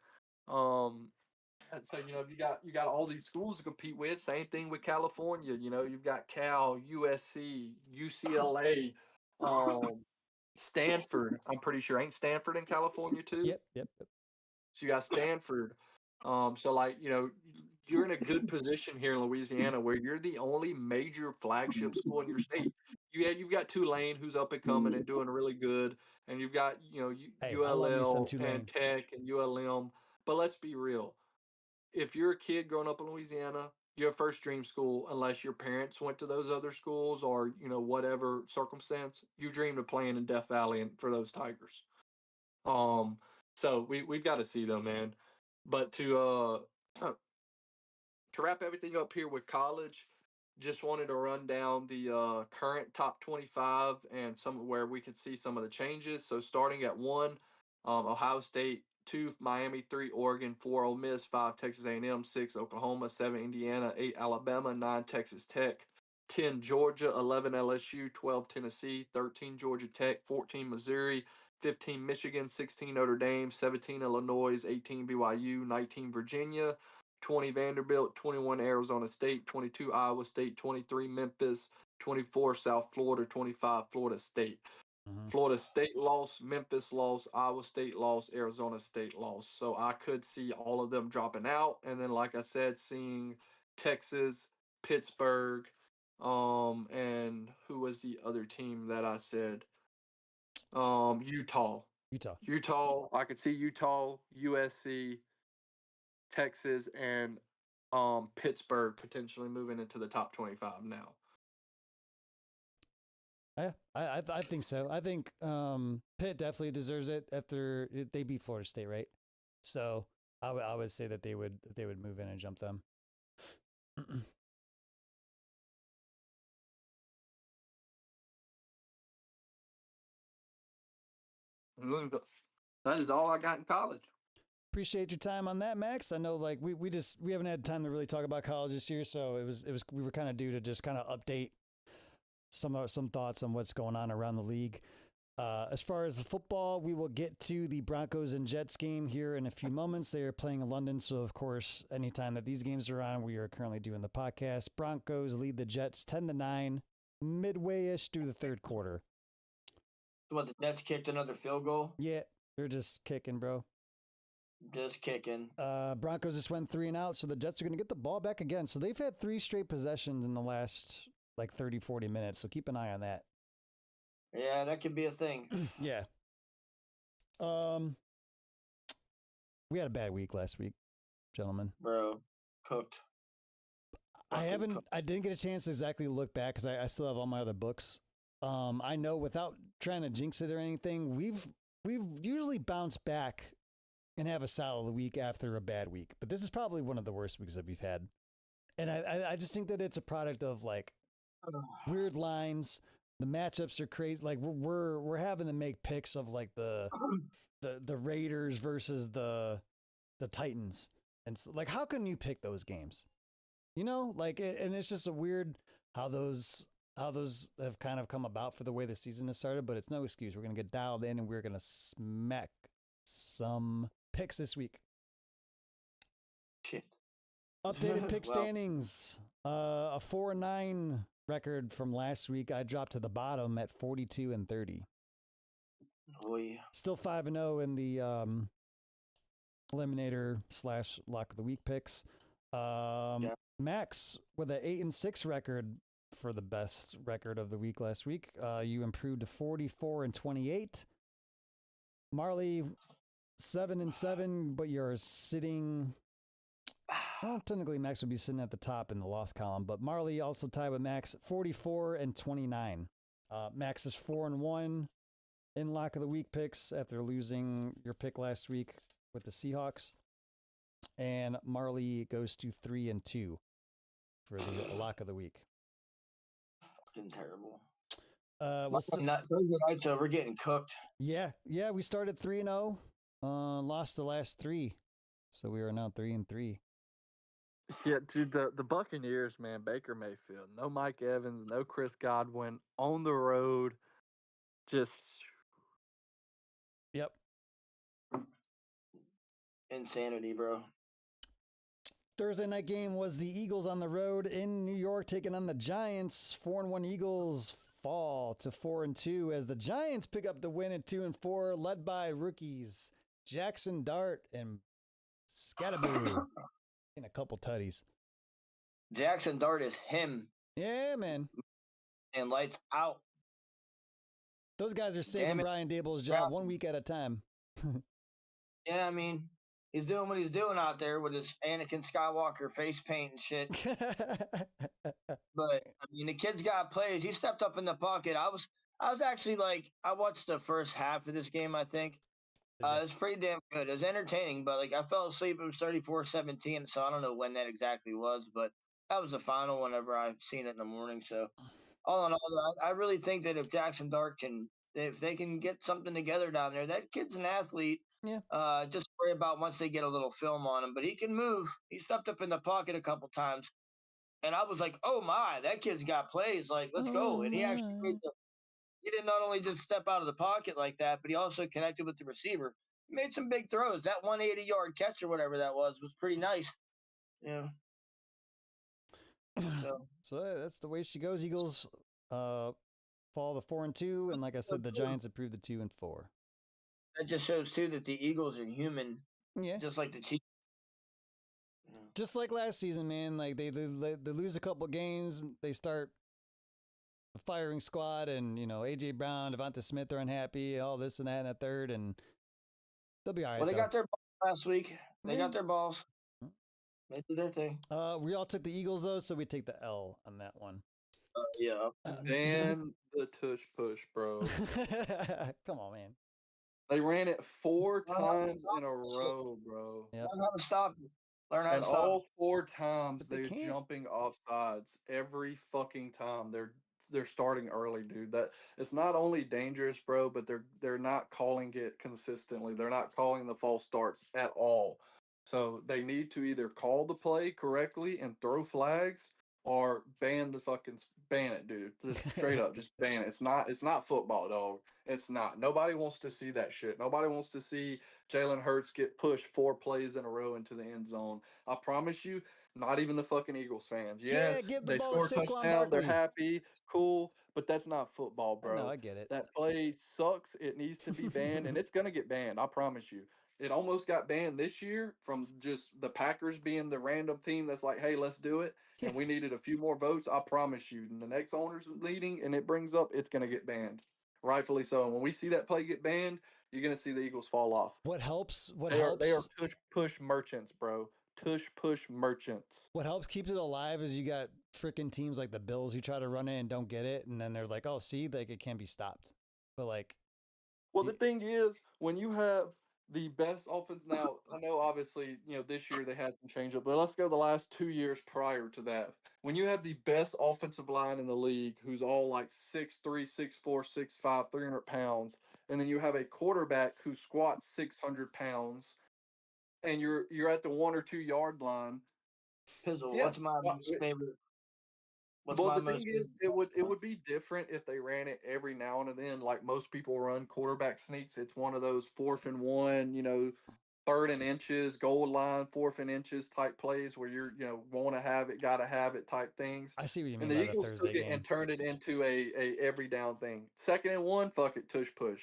And so you got all these schools to compete with. Same thing with California. You've got Cal, USC, UCLA, Stanford. I'm pretty sure ain't Stanford in California too. Yep. So you got Stanford. So like you're in a good position here in Louisiana where you're the only major flagship school in your state. You've got Tulane who's up and coming and doing really good, and you've got Hey, I love me some ULL Tulane. and Tech and ULM. But let's be real. If you're a kid growing up in Louisiana, your first dream school, unless your parents went to those other schools or whatever circumstance, you dreamed of playing in Death Valley and for those Tigers. So we've got to see them, man. But to wrap everything up here with college, just wanted to run down the current top 25 and some where we could see some of the changes. So starting at 1, Ohio State. 2, Miami. 3, Oregon. 4, Ole Miss. 5, Texas A&M. 6, Oklahoma. 7, Indiana. 8, Alabama. 9, Texas Tech. 10, Georgia. 11, LSU. 12, Tennessee. 13, Georgia Tech. 14, Missouri. 15, Michigan. 16, Notre Dame. 17, Illinois. 18, BYU. 19, Virginia. 20, Vanderbilt. 21, Arizona State. 22, Iowa State. 23, Memphis. 24, South Florida. 25, Florida State. Florida State lost, Memphis lost, Iowa State lost, Arizona State lost. So I could see all of them dropping out. And then, like I said, seeing Texas, Pittsburgh, and who was the other team that I said? Utah. I could see Utah, USC, Texas, and Pittsburgh potentially moving into the top 25 now. Yeah, I think so. I think Pitt definitely deserves it after they beat Florida State, right? So I would say that they would move in and jump them. That is all I got in college. Appreciate your time on that, Max. I know like we haven't had time to really talk about college this year, so we were kind of due to just kind of update some thoughts on what's going on around the league. As far as the football, we will get to the Broncos and Jets game here in a few moments. They are playing in London, so of course, anytime that these games are on, we are currently doing the podcast. Broncos lead the Jets 10-9, midway-ish through the third quarter. What, the Jets kicked another field goal? Yeah, they're just kicking, bro. Just kicking. Broncos just went 3 and out, so the Jets are going to get the ball back again. So they've had 3 straight possessions in the last like 30, 40 minutes. So keep an eye on that. Yeah, that could be a thing. Yeah. We had a bad week last week, gentlemen. Bro, cooked. I didn't get a chance to exactly look back because I still have all my other books. I know without trying to jinx it or anything, we've usually bounced back and have a solid week after a bad week. But this is probably one of the worst weeks that we've had. And I just think that it's a product of like weird lines. The matchups are crazy. Like we're having to make picks of like the Raiders versus the Titans. And so, like, how can you pick those games? You know, like, and it's just a weird how those have kind of come about for the way the season has started, but it's no excuse. We're going to get dialed in and we're going to smack some picks this week. Shit. Updated pick standings. A 4-9 record from last week. I dropped to the bottom at 42-30. Oh yeah. Still 5-0 in the eliminator / lock of the week picks. Yeah. Max with an 8-6 record for the best record of the week last week. You improved to 44-28. Marley 7-7, but you're sitting Well, technically, Max would be sitting at the top in the loss column, but Marley also tied with Max, 44 and 29. Max is 4-1 in lock of the week picks after losing your pick last week with the Seahawks, and Marley goes to 3-2 for the lock of the week. Fucking terrible. We're getting cooked. Yeah, we started 3-0, lost the last 3, so we are now 3-3. Yeah, dude, the Buccaneers, man, Baker Mayfield, no Mike Evans, no Chris Godwin, on the road, just... Yep. Insanity, bro. Thursday night game was the Eagles on the road in New York taking on the Giants. 4-1 Eagles fall to 4-2 as the Giants pick up the win at 2-4, led by rookies Jackson Dart and Scatterboo in a couple tutties. Jackson Dart is him. Yeah, man. And lights out. Those guys are saving Brian Dable's job 1 week at a time. Yeah, I mean, he's doing what he's doing out there with his Anakin Skywalker face paint and shit. But I mean, the kid's got plays. He stepped up in the pocket. I was actually like, I watched the first half of this game. I think it was pretty damn good. It was entertaining, but like I fell asleep. It was 34-17, so I don't know when that exactly was, but that was the final. Whenever I've seen it in the morning. So all in all, I really think that if Jackson Dart if they can get something together down there, that kid's an athlete. Yeah. Just worry about once they get a little film on him, but he can move. He stepped up in the pocket a couple times, and I was like, "Oh my, that kid's got plays! Like, let's go!" And he actually he did not only just step out of the pocket like that, but he also connected with the receiver. He made some big throws. That 180-yard catch or whatever that was pretty nice. Yeah. So that's the way she goes. Eagles fall to 4-2, and like I said, the Giants improved to 2-4. That just shows too that the Eagles are human. Yeah. Just like the Chiefs. Just like last season, man. Like they lose a couple games, they start the firing squad, and AJ Brown, Devonta Smith are unhappy, all this and that and a third, and they'll be all right. Well, they got their balls last week. They got their balls. They did their thing. We all took the Eagles though, so we take the L on that one. Yeah. And the tush push, bro. Come on, man. They ran it 4 times in a row, bro. Yep. Learn how to stop. Learn how to stop. All 4 times But they're jumping off sides every fucking time. They're starting early, dude. That it's not only dangerous, bro, but they're not calling it consistently. They're not calling the false starts at all. So they need to either call the play correctly and throw flags, or ban it, dude. Just straight up, just ban it. It's not football, dog. It's not. Nobody wants to see that shit. Nobody wants to see Jalen Hurts get pushed 4 plays in a row into the end zone. I promise you, not even the fucking Eagles fans. Yes, give the they ball to score a Saquon touchdown. They're Barkley. happy, cool, but that's not football, bro. No, I get it. That play sucks. It needs to be banned, and it's gonna get banned. I promise you. It almost got banned this year from just the Packers being the random team that's like, hey, let's do it. And we needed a few more votes. I promise you. And the next owner's leading and it brings up, it's going to get banned. Rightfully so. And when we see that play get banned, you're going to see the Eagles fall off. What helps? They are push merchants, bro. Push merchants. What helps keeps it alive is you got freaking teams like the Bills who try to run it and don't get it. And then they're like, oh, see, like it can't be stopped. But like. Well, the thing is, when you have the best offense now, I know obviously, this year they had some change up, but let's go the last 2 years prior to that. When you have the best offensive line in the league, who's all like 6'3", 6'4", 6'5", 300 pounds, and then you have a quarterback who squats 600 pounds, and you're at the 1 or 2 yard line. Pizzle, what's my favorite? The thing is, it would be different if they ran it every now and then, like most people run quarterback sneaks. It's one of those 4th and 1, 3rd and inches, goal line, 4th and inches type plays where you're, want to have it, got to have it type things. I see what you mean. And the Eagles took it and turned it into a every down thing. 2nd and 1, fuck it, tush push.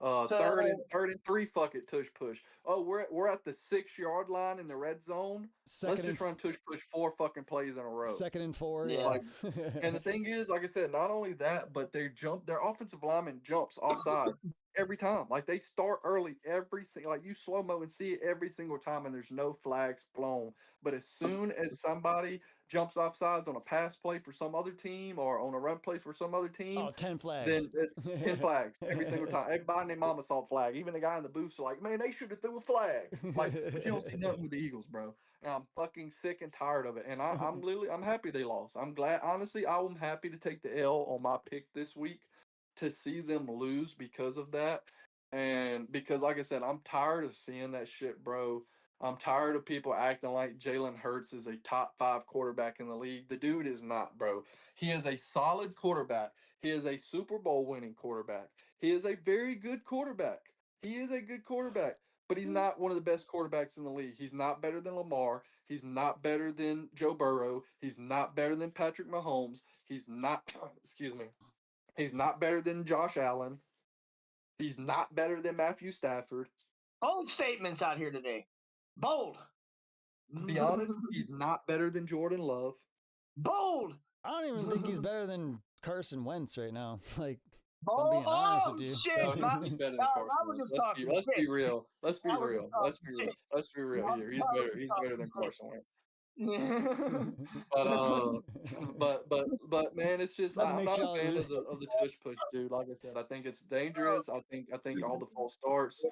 3rd and 3, fuck it, tush push. Oh, we're at the 6 yard line in the red zone. Let's just run tush push 4 fucking plays in a row. 2nd and 4. Yeah. And the thing is, like I said, not only that, but their offensive lineman jumps offside every time. Like they start early every single. Like you slow mo and see it every single time, and there's no flags flown. But as soon as somebody jumps off sides on a pass play for some other team or on a run play for some other team, Oh, 10 flags. then it's 10 flags every single time. Everybody and their mama saw a flag. Even the guy in the booths are like, man, they should have threw a flag. Like, but you don't see nothing with the Eagles, bro. And I'm fucking sick and tired of it. And I'm happy they lost. I'm glad. Honestly, I'm happy to take the L on my pick this week to see them lose because of that. And because, like I said, I'm tired of seeing that shit, bro. I'm tired of people acting like Jalen Hurts is a top 5 quarterback in the league. The dude is not, bro. He is a solid quarterback. He is a Super Bowl winning quarterback. He is a very good quarterback. He is a good quarterback, but he's not one of the best quarterbacks in the league. He's not better than Lamar. He's not better than Joe Burrow. He's not better than Patrick Mahomes. He's not, excuse me, he's not better than Josh Allen. He's not better than Matthew Stafford. Bold statements out here today. Bold. To be honest, he's not better than Jordan Love. Bold. I don't even think he's better than Carson Wentz right now. Like, Oh, I'm being honest with you. shit. No, he's better than Carson I was Wentz. just talking Let's be shit. real. Let's be I was real. just Let's be talking real. shit. Let's be real I here. was He's better. He's talking better than shit. Carson Wentz. But man, it's just Nothing I'm makes not a y'all fan really- of the tush push, dude. Like I said, I think it's dangerous. I think all the false starts.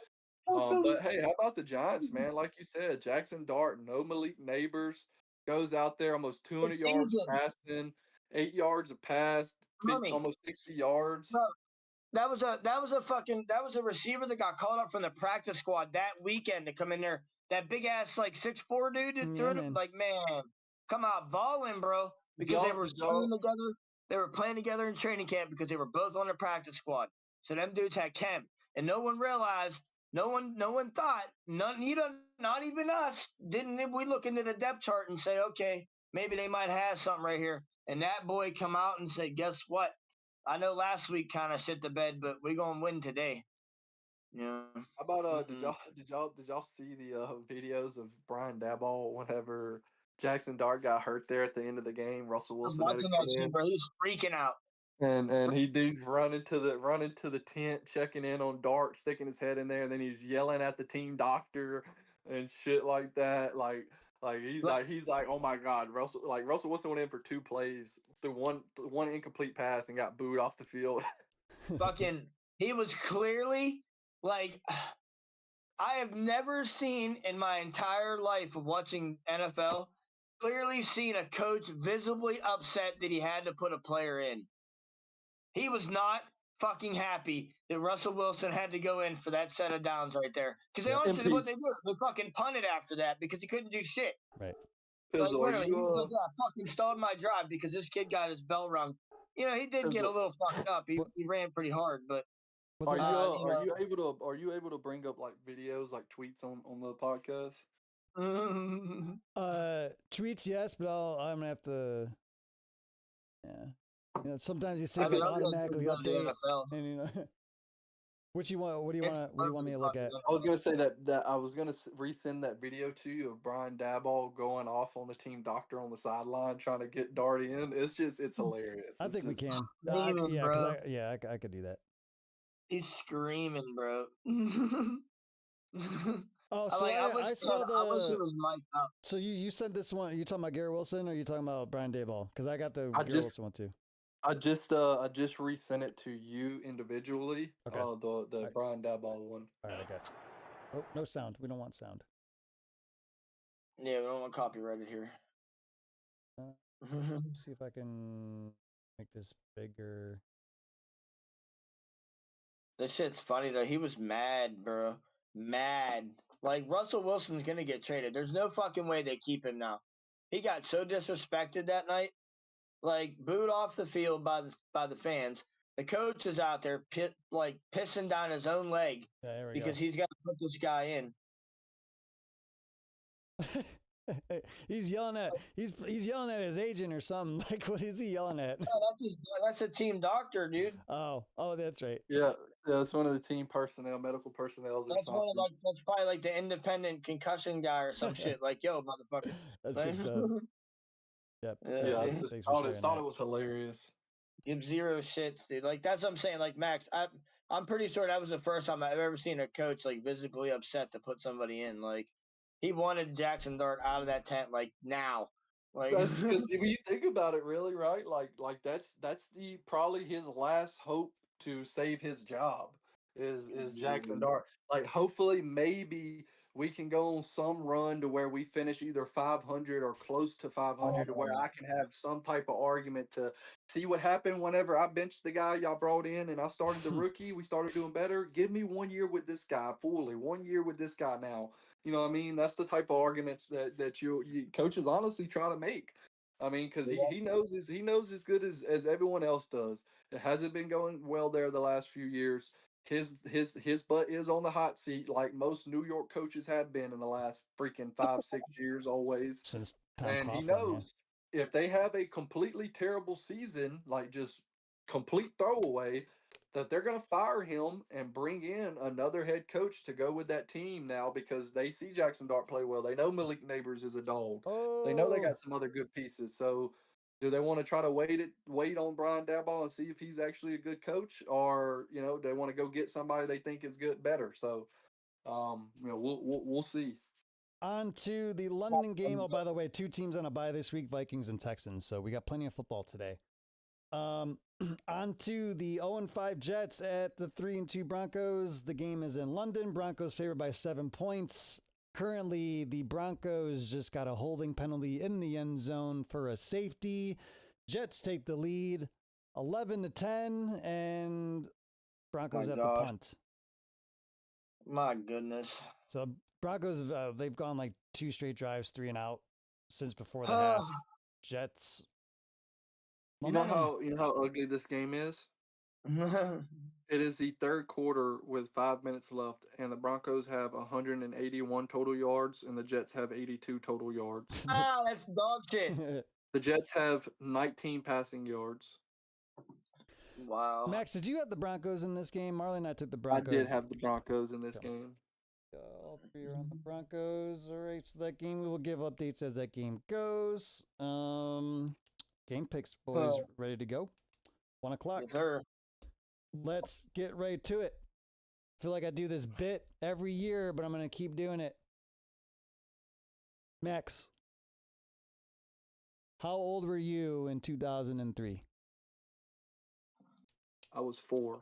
But hey, how about the Giants, man? Like you said, Jackson Dart, no Malik Neighbors, goes out there almost 200 yards season. passing, 8 yards of pass, Money. almost 60 yards. Bro, that was a receiver that got called up from the practice squad that weekend to come in there. That big ass like 6'4" dude that threw it. man. Like, man, come out balling, bro. Because they were playing together. They were playing together in training camp because they were both on the practice squad. So them dudes had chem. And no one realized, no one thought, not even us, didn't we look into the depth chart and say, okay, maybe they might have something right here. And that boy come out and said, guess what? I know last week kind of shit the bed, but we're gonna win today. Yeah. How about did y'all see the videos of Brian Daboll whenever Jackson Dart got hurt there at the end of the game? Russell Wilson had to Watching come that shit, in, bro, he's freaking out. and he dude's running to the tent, checking in on Dart, sticking his head in there, and then he's yelling at the team doctor and shit like that. Like he's like, oh my god, Russell Wilson went in for 2 plays, threw one incomplete pass and got booed off the field. Fucking, he was clearly like, I have never seen in my entire life of watching NFL, clearly seen a coach visibly upset that he had to put a player in. He was not fucking happy that Russell Wilson had to go in for that set of downs right there. Because they honestly, what they do, they fucking punted after that because he couldn't do shit. Right. Like, literally, he was like, yeah, fucking stalled my drive because this kid got his bell rung. You know, he did get a little fucked up. He ran pretty hard, but What's Are you able to bring up like videos, like tweets on the podcast? Tweets, yes, but I'm gonna have to. Yeah. You know, sometimes you see it automatically update, and you know. What do you want? What do you want me to look at? I was gonna say that I was gonna resend that video to you of Brian Daboll going off on the team doctor on the sideline trying to get Dart in. It's hilarious. I think we can. Screaming, Yeah, I could do that. He's screaming, bro. Oh, so I saw the. I wish it was mic'd up. So you sent this one. Are you talking about Garrett Wilson, or are you talking about Brian Daboll? Because I got the Garrett Wilson one too. I just resent it to you individually. Okay. The Brian Daboll one. All right, I got you. Oh, no sound. We don't want sound. Yeah, we don't want copyrighted here. Let's see if I can make this bigger. This shit's funny though. He was mad, bro. Mad. Like, Russell Wilson's gonna get traded. There's no fucking way they keep him now. He got so disrespected that night. Like, booed off the field by the fans. The coach is out there pissing down his own leg because he's got to put this guy in. He's yelling at his agent or something. Like, what is he yelling at? No, that's a team doctor, dude. Oh, that's right. Yeah, it's one of the team personnel, medical personnel. That's probably like the independent concussion guy or some shit. Like, yo, motherfucker. That's good stuff. Yep. Yeah, I just thought it was hilarious. Give zero shits, dude. Like, that's what I'm saying. Like, Max, I'm pretty sure that was the first time I've ever seen a coach like visibly upset to put somebody in. Like he wanted Jackson Dart out of that tent like now. Like That's because when you think about it, really, right? Like that's the probably his last hope to save his job is Jackson Dart. Like, hopefully, maybe we can go on some run to where we finish either 500 or close to 500, to where I can have some type of argument to see what happened whenever I benched the guy y'all brought in and I started the rookie. We started doing better. Give me 1 year with this guy fully. 1 year with this guy now. You know what I mean? That's the type of arguments that you coaches honestly try to make. I mean, because he knows as good as everyone else does. It hasn't been going well there the last few years. His butt is on the hot seat, like most New York coaches have been in the last freaking 5-6 years, always. Since Tom And he Coughlin, knows if they have a completely terrible season, like just complete throwaway, that they're going to fire him and bring in another head coach to go with that team now, because they see Jackson Dart play well. They know Malik Neighbors is a dog. They know they got some other good pieces. So do they want to try to wait on Brian Daboll and see if he's actually a good coach, or do they want to go get somebody they think is better? So we'll see. On to the London game. Oh, by the way, 2 teams on a bye this week, Vikings and Texans. So we got plenty of football today. On to the 0-5 Jets at the 3-2 Broncos. The game is in London. Broncos favored by 7 points. Currently, the Broncos just got a holding penalty in the end zone for a safety. Jets take the lead 11-10, and Broncos have the punt. My goodness. So Broncos, they've gone like 2 straight drives, 3 and out since before the half. Jets. You know how ugly this game is? It is the third quarter with 5 minutes left, and the Broncos have 181 total yards, and the Jets have 82 total yards. That's dog shit. The Jets have 19 passing yards. Wow. Max, did you have the Broncos in this game? Marley and I took the Broncos. I did have the Broncos in this game. All 3 are on the Broncos. All right, so that game, we will give updates as that game goes. Game picks, boys, ready to go. 1 o'clock. Yes, Let's get right to it. I feel like I do this bit every year, but I'm going to keep doing it. Max, how old were you in 2003? I was 4.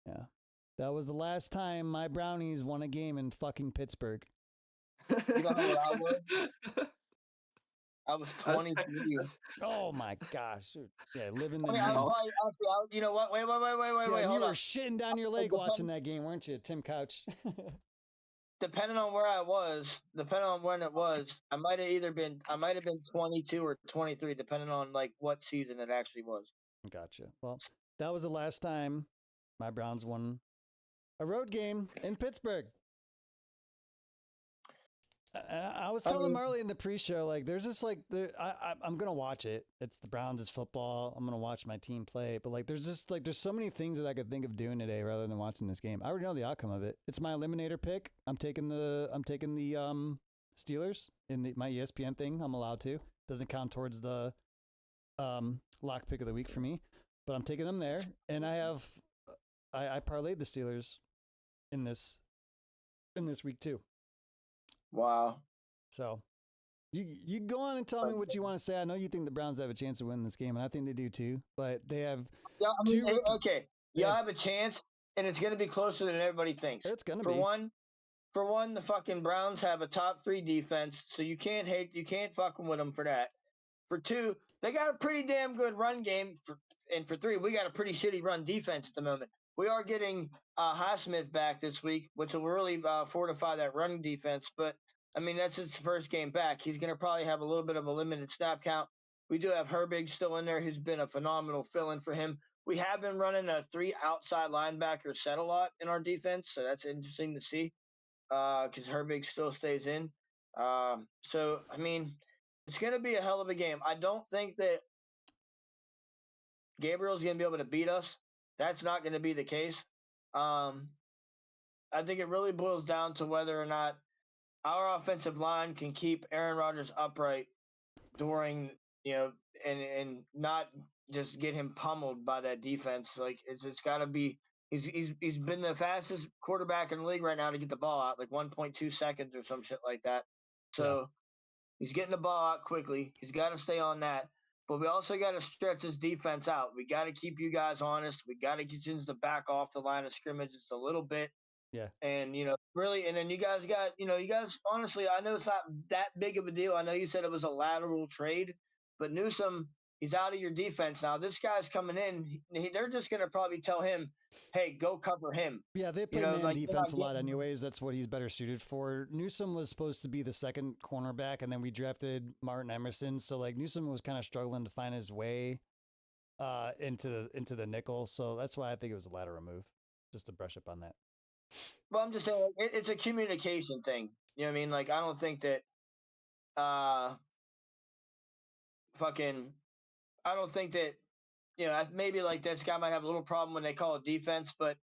Yeah. That was the last time my Brownies won a game in fucking Pittsburgh. You know how I was? I was 23. Oh my gosh. Yeah, living the I mean, dream. you know what? Wait. Yeah, Hold you on. were shitting down your leg watching that game, weren't you, Tim Couch? Depending on where I was, depending on when it was, I might have been 22 or 23, depending on like what season it actually was. Gotcha. Well, that was the last time my Browns won a road game in Pittsburgh. I was telling Marley in the pre-show, like, there's just like, I'm gonna watch it. It's the Browns, it's football. I'm gonna watch my team play, but like, there's just like, there's so many things that I could think of doing today rather than watching this game. I already know the outcome of it. It's my eliminator pick. I'm taking the Steelers in my ESPN thing. I'm allowed to. Doesn't count towards the lock pick of the week for me, but I'm taking them there, and I parlayed the Steelers in this week too. Wow. So you go on and tell me what you want to say. I know you think the Browns have a chance to win this game, and I think they do too, but they have okay. Y'all have a chance, and it's going to be closer than everybody thinks. It's going to be. For one, the fucking Browns have a top 3 defense, so you can't fucking with them for that. For 2, they got a pretty damn good run game, and for 3, we got a pretty shitty run defense at the moment. We are getting Highsmith back this week, which will really fortify that run defense. But, I mean, that's his first game back. He's going to probably have a little bit of a limited snap count. We do have Herbig still in there, who's been a phenomenal fill-in for him. We have been running a 3 outside linebacker set a lot in our defense, so that's interesting to see because Herbig still stays in. So, I mean, it's going to be a hell of a game. I don't think that Gabriel's going to be able to beat us. That's not going to be the case. I think it really boils down to whether or not our offensive line can keep Aaron Rodgers upright during, and not just get him pummeled by that defense. Like it's got to be He's been the fastest quarterback in the league right now to get the ball out, like 1.2 seconds or some shit like that. So he's getting the ball out quickly. He's got to stay on that. But we also got to stretch his defense out. We got to keep you guys honest. We got to get you to back off the line of scrimmage just a little bit. Yeah. And, really, and then you guys got, you guys, honestly, I know it's not that big of a deal. I know you said it was a lateral trade, but Newsome, he's out of your defense now. This guy's coming in. They're just going to probably tell him, hey, go cover him. Yeah, they play man defense a lot anyways. That's what he's better suited for. Newsome was supposed to be the second cornerback, and then we drafted Martin Emerson. So, like, Newsome was kind of struggling to find his way into the nickel. So that's why I think it was a lateral move, just to brush up on that. Well, I'm just saying it's a communication thing. You know what I mean? Like, I don't think that I don't think that, maybe like this guy might have a little problem when they call it defense, but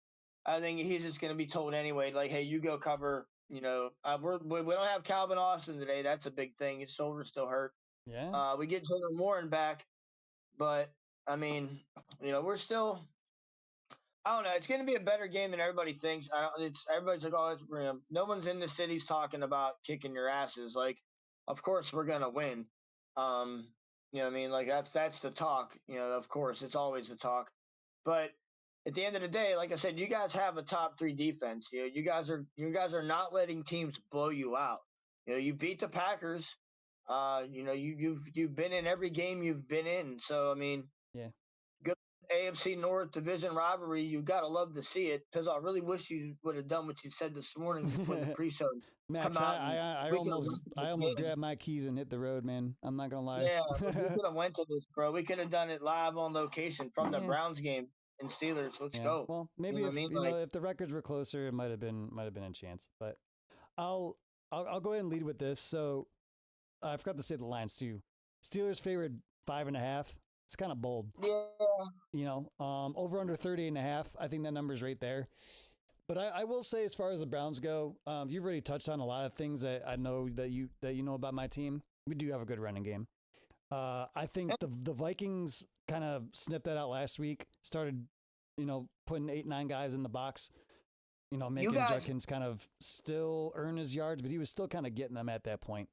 I think he's just going to be told anyway, like, hey, you go cover, we don't have Calvin Austin today. That's a big thing. His shoulder's still hurt. Yeah. We get Jalen Warren back, but I mean, we're still, I don't know. It's going to be a better game than everybody thinks. Everybody's like, oh, no one's in the cities talking about kicking your asses. Like, of course we're going to win. You know what I mean? Like that's the talk, of course it's always the talk, but at the end of the day, like I said, you guys have a top 3 defense. You guys are not letting teams blow you out. You beat the Packers. You've been in every game you've been in. So, I mean, yeah. Good AFC North division rivalry. You got to love to see it, because I really wish you would have done what you said this morning before the pre-show. Max, I almost grabbed my keys and hit the road, man. I'm not gonna lie. Yeah, we could have went to this, bro. We could have done it live on location from the Browns game and Steelers. Let's go. Well, maybe if the records were closer, it might have been a chance. But I'll go ahead and lead with this. So I forgot to say the lines too. Steelers favored 5.5. It's kind of bold. Yeah. Over under 30.5. I think that number's right there. But I will say, as far as the Browns go, you've already touched on a lot of things that I know that you know about my team. We do have a good running game. I think the Vikings kind of sniffed that out last week. Started, putting 8-9 guys in the box. Making Judkins kind of still earn his yards, but he was still kind of getting them at that point.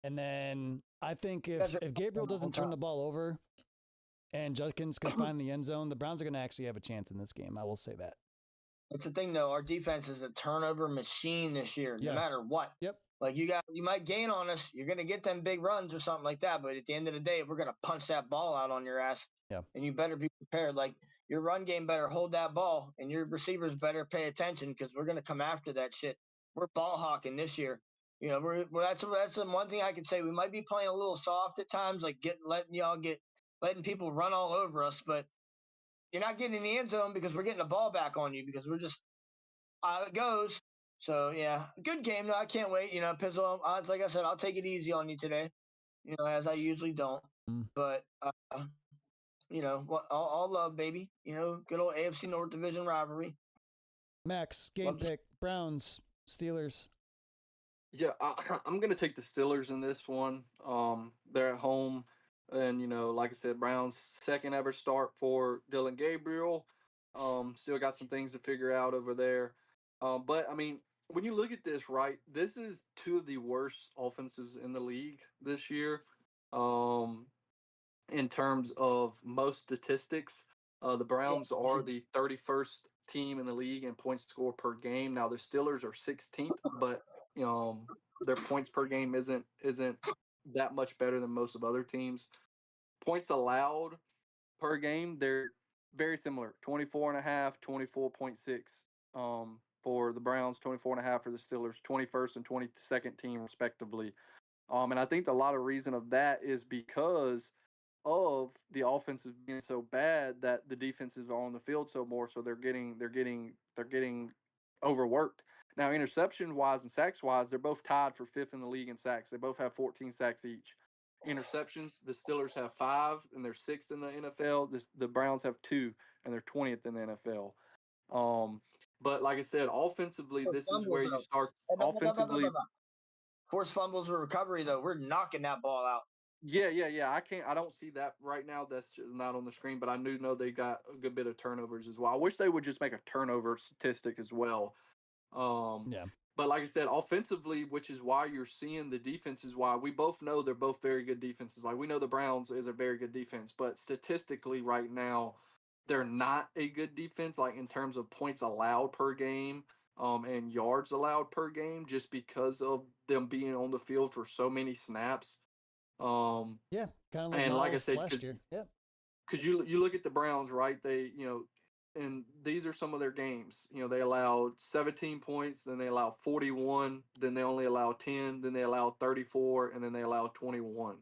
And then I think if Gabriel doesn't turn the ball over and Judkins can find the end zone, the Browns are going to actually have a chance in this game. I will say that. That's the thing, though. Our defense is a turnover machine this year, no matter what. Yep. Like, you might gain on us. You're going to get them big runs or something like that. But at the end of the day, we're going to punch that ball out on your ass. Yeah. And you better be prepared. Like, your run game better hold that ball, and your receivers better pay attention, because we're going to come after that shit. We're ball hawking this year. That's the one thing I could say. We might be playing a little soft at times, like letting people run all over us, but you're not getting in the end zone because we're getting the ball back on you, because we're just out it goes. So yeah, good game. No, I can't wait. Pizzle, like I said, I'll take it easy on you today, as I usually don't. But all love, baby. Good old AFC North division rivalry. Max, game pick: Browns, Steelers. Yeah, I'm gonna take the Steelers in this one. They're at home. And, like I said, Brown's second ever start for Dylan Gabriel. Still got some things to figure out over there. But, I mean, when you look at this, right, this is 2 of the worst offenses in the league this year. In terms of most statistics, the Browns are the 31st team in the league in points scored per game. Now, the Steelers are 16th, but, their points per game isn't that much better than most of other teams. Points allowed per game, they're very similar. 24.5, 24.6 for the Browns, 24.5 for the Steelers, 21st and 22nd team respectively. And I think a lot of reason of that is because of the offenses being so bad that the defenses are on the field so more, so they're getting overworked. Now, interception wise and sacks wise, they're both tied for 5th in the league in sacks. They both have 14 sacks each. Interceptions, the Steelers have 5 and they're 6th in the NFL. The Browns have 2 and they're 20th in the NFL. But like I said, offensively, this is where you start. Offensively, forced fumbles for recovery, though. We're knocking that ball out. Yeah. I don't see that right now. That's just not on the screen, but I do know they got a good bit of turnovers as well. I wish they would just make a turnover statistic as well. Yeah. But like I said, offensively, which is why you're seeing the defenses. Why we both know they're both very good defenses. Like we know the Browns is a very good defense, but statistically, right now, they're not a good defense. Like in terms of points allowed per game, and yards allowed per game, just because of them being on the field for so many snaps. Um, Yeah, kind of like and like I Miles said, last year. Yeah. because you look at the Browns, right? They and these are some of their games. They allowed 17 points, then they allowed 41, then they only allow 10, then they allow 34, and then they allow 21.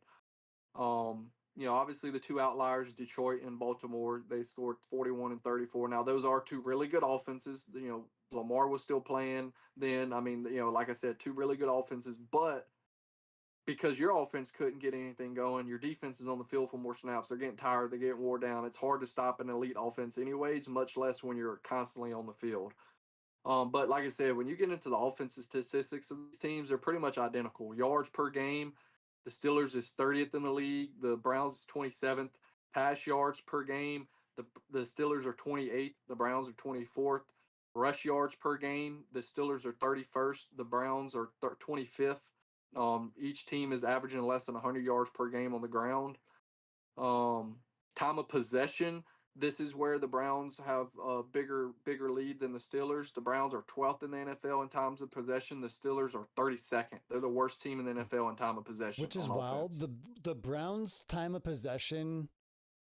Obviously the two outliers, Detroit and Baltimore, they scored 41 and 34. Now those are two really good offenses. Lamar was still playing then. I mean, like I said, two really good offenses, but because your offense couldn't get anything going. Your defense is on the field for more snaps. They're getting tired. They're getting wore down. It's hard to stop an elite offense, anyways, much less when you're constantly on the field. But like I said, when you get into the offensive statistics of these teams, they're pretty much identical. Yards per game, the Steelers is 30th in the league. The Browns is 27th. Pass yards per game, the Steelers are 28th. The Browns are 24th. Rush yards per game, the Steelers are 31st. The Browns are 25th. Each team is averaging less than 100 yards per game on the ground. Time of possession. This is where the Browns have a bigger lead than the Steelers. The Browns are 12th in the NFL in times of possession. The Steelers are 32nd. They're the worst team in the NFL in time of possession. Which is wild. The Browns' time of possession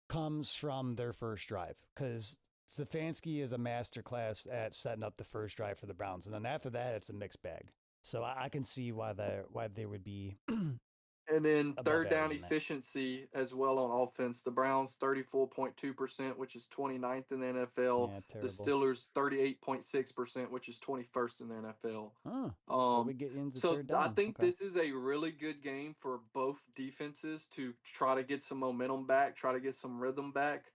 comes from their first drive because Stefanski is a masterclass at setting up the first drive for the Browns, and then after that, it's a mixed bag. So I can see why they would be. And then third down average in that. efficiency as well on offense. The Browns 34.2%, which is 29th in the NFL. Yeah, The terrible. Steelers 38.6%, which is 21st in the NFL. So we get into third down. I think Okay. this is a really good game for both defenses to try to get some momentum back, try to get some rhythm back.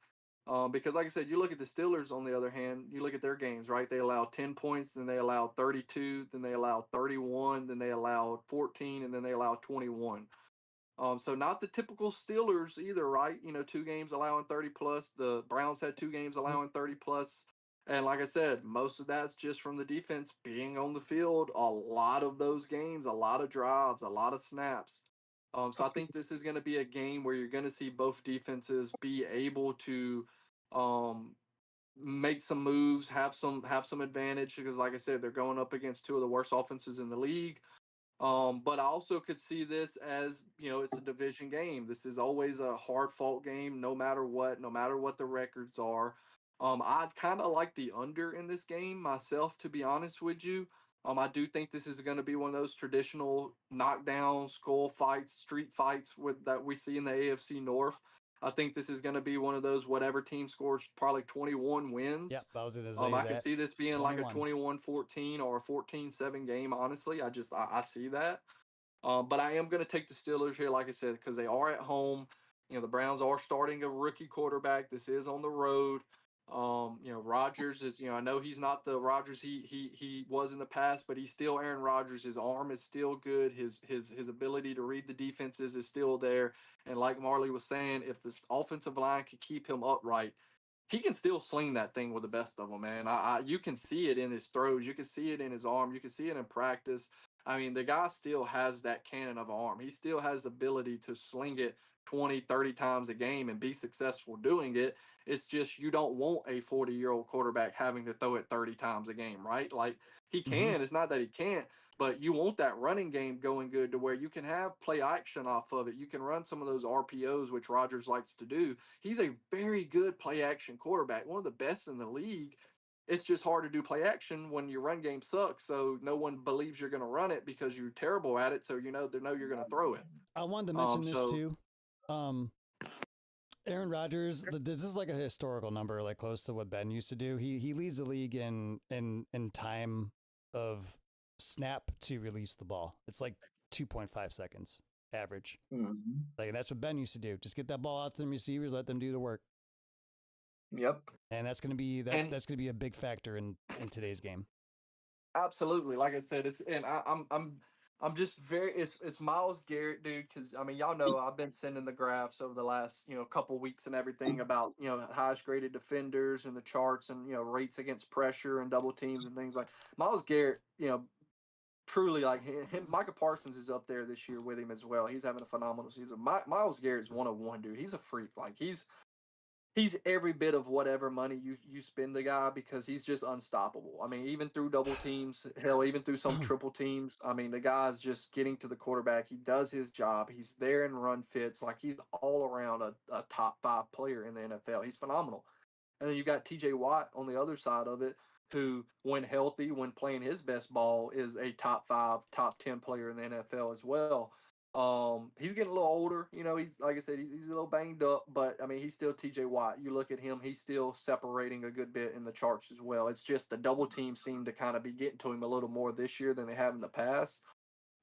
Because like I said, you look at the Steelers on the other hand, you look at their games, right? They allow 10 points, then they allow 32, then they allow 31, then they allow 14, and then they allow 21. So not the typical Steelers either, right? 2 games allowing 30 plus. The Browns had 2 games allowing 30 plus. And like I said, most of that's just from the defense being on the field. A lot of those games, a lot of drives, a lot of snaps. So I think this is going to be a game where you're going to see both defenses be able to make some moves, have some advantage because, like I said, they're going up against 2 of the worst offenses in the league. But I also could see this as, it's a division game. This is always a hard fought game, no matter what the records are. I'd kind of like the under in this game myself, to be honest with you. I do think this is going to be one of those traditional knockdown, skull fights, street fights that we see in the AFC North. I think this is going to be one of those whatever team scores probably 21 wins. Yeah, I was going to say I that. could see this being 21. like a 21-14 or a 14-7 game, honestly. I see that. But I am going to take the Steelers here, like I said, because they are at home. The Browns are starting a rookie quarterback. This is on the road. Rodgers is, I know he's not the Rodgers he was in the past, but he's still Aaron Rodgers. His arm is still good. His ability to read the defenses is still there. And like Marley was saying, if this offensive line could keep him upright, he can still sling that thing with the best of them, man. You can see it in his throws. You can see it in his arm. You can see it in practice. I mean, the guy still has that cannon of arm. He still has the ability to sling it 20, 30 times a game and be successful doing it. It's just you don't want a 40-year-old quarterback having to throw it 30 times a game, right? Like he can. It's not that he can't, but you want that running game going good to where you can have play action off of it. You can run some of those RPOs, which Rodgers likes to do. He's a very good play action quarterback, one of the best in the league. It's just hard to do play action when your run game sucks. So no one believes you're going to run it because you're terrible at it. So they know you're going to throw it. I wanted to mention this too. Aaron Rodgers, this is like a historical number, like close to what Ben used to do. He leads the league in time of snap to release the ball. It's like 2.5 seconds average. Like that's what Ben used to do. Just get that ball out to the receivers, let them do the work. Yep. And that's going to be that's going to be a big factor in today's game. Absolutely. Like I said, I'm just very it's Miles Garrett, dude. Because I mean, y'all know I've been sending the graphs over the last couple weeks and everything about highest graded defenders and the charts and rates against pressure and double teams and things like Miles Garrett. Truly like him. Micah Parsons is up there this year with him as well. He's having a phenomenal season. Miles Garrett's 101, dude. He's a freak. Like he's every bit of whatever money you spend the guy because he's just unstoppable. I mean, even through double teams, hell, even through some triple teams. I mean, the guy's just getting to the quarterback. He does his job. He's there in run fits. Like he's all around a top 5 player in the NFL. He's phenomenal. And then you got TJ Watt on the other side of it, who, when healthy, when playing his best ball, is a top 5, top 10 player in the NFL as well. He's getting a little older. He's like I said, he's a little banged up, but I mean, he's still TJ Watt. You look at him, he's still separating a good bit in the charts as well. It's just the double teams seem to kind of be getting to him a little more this year than they have in the past.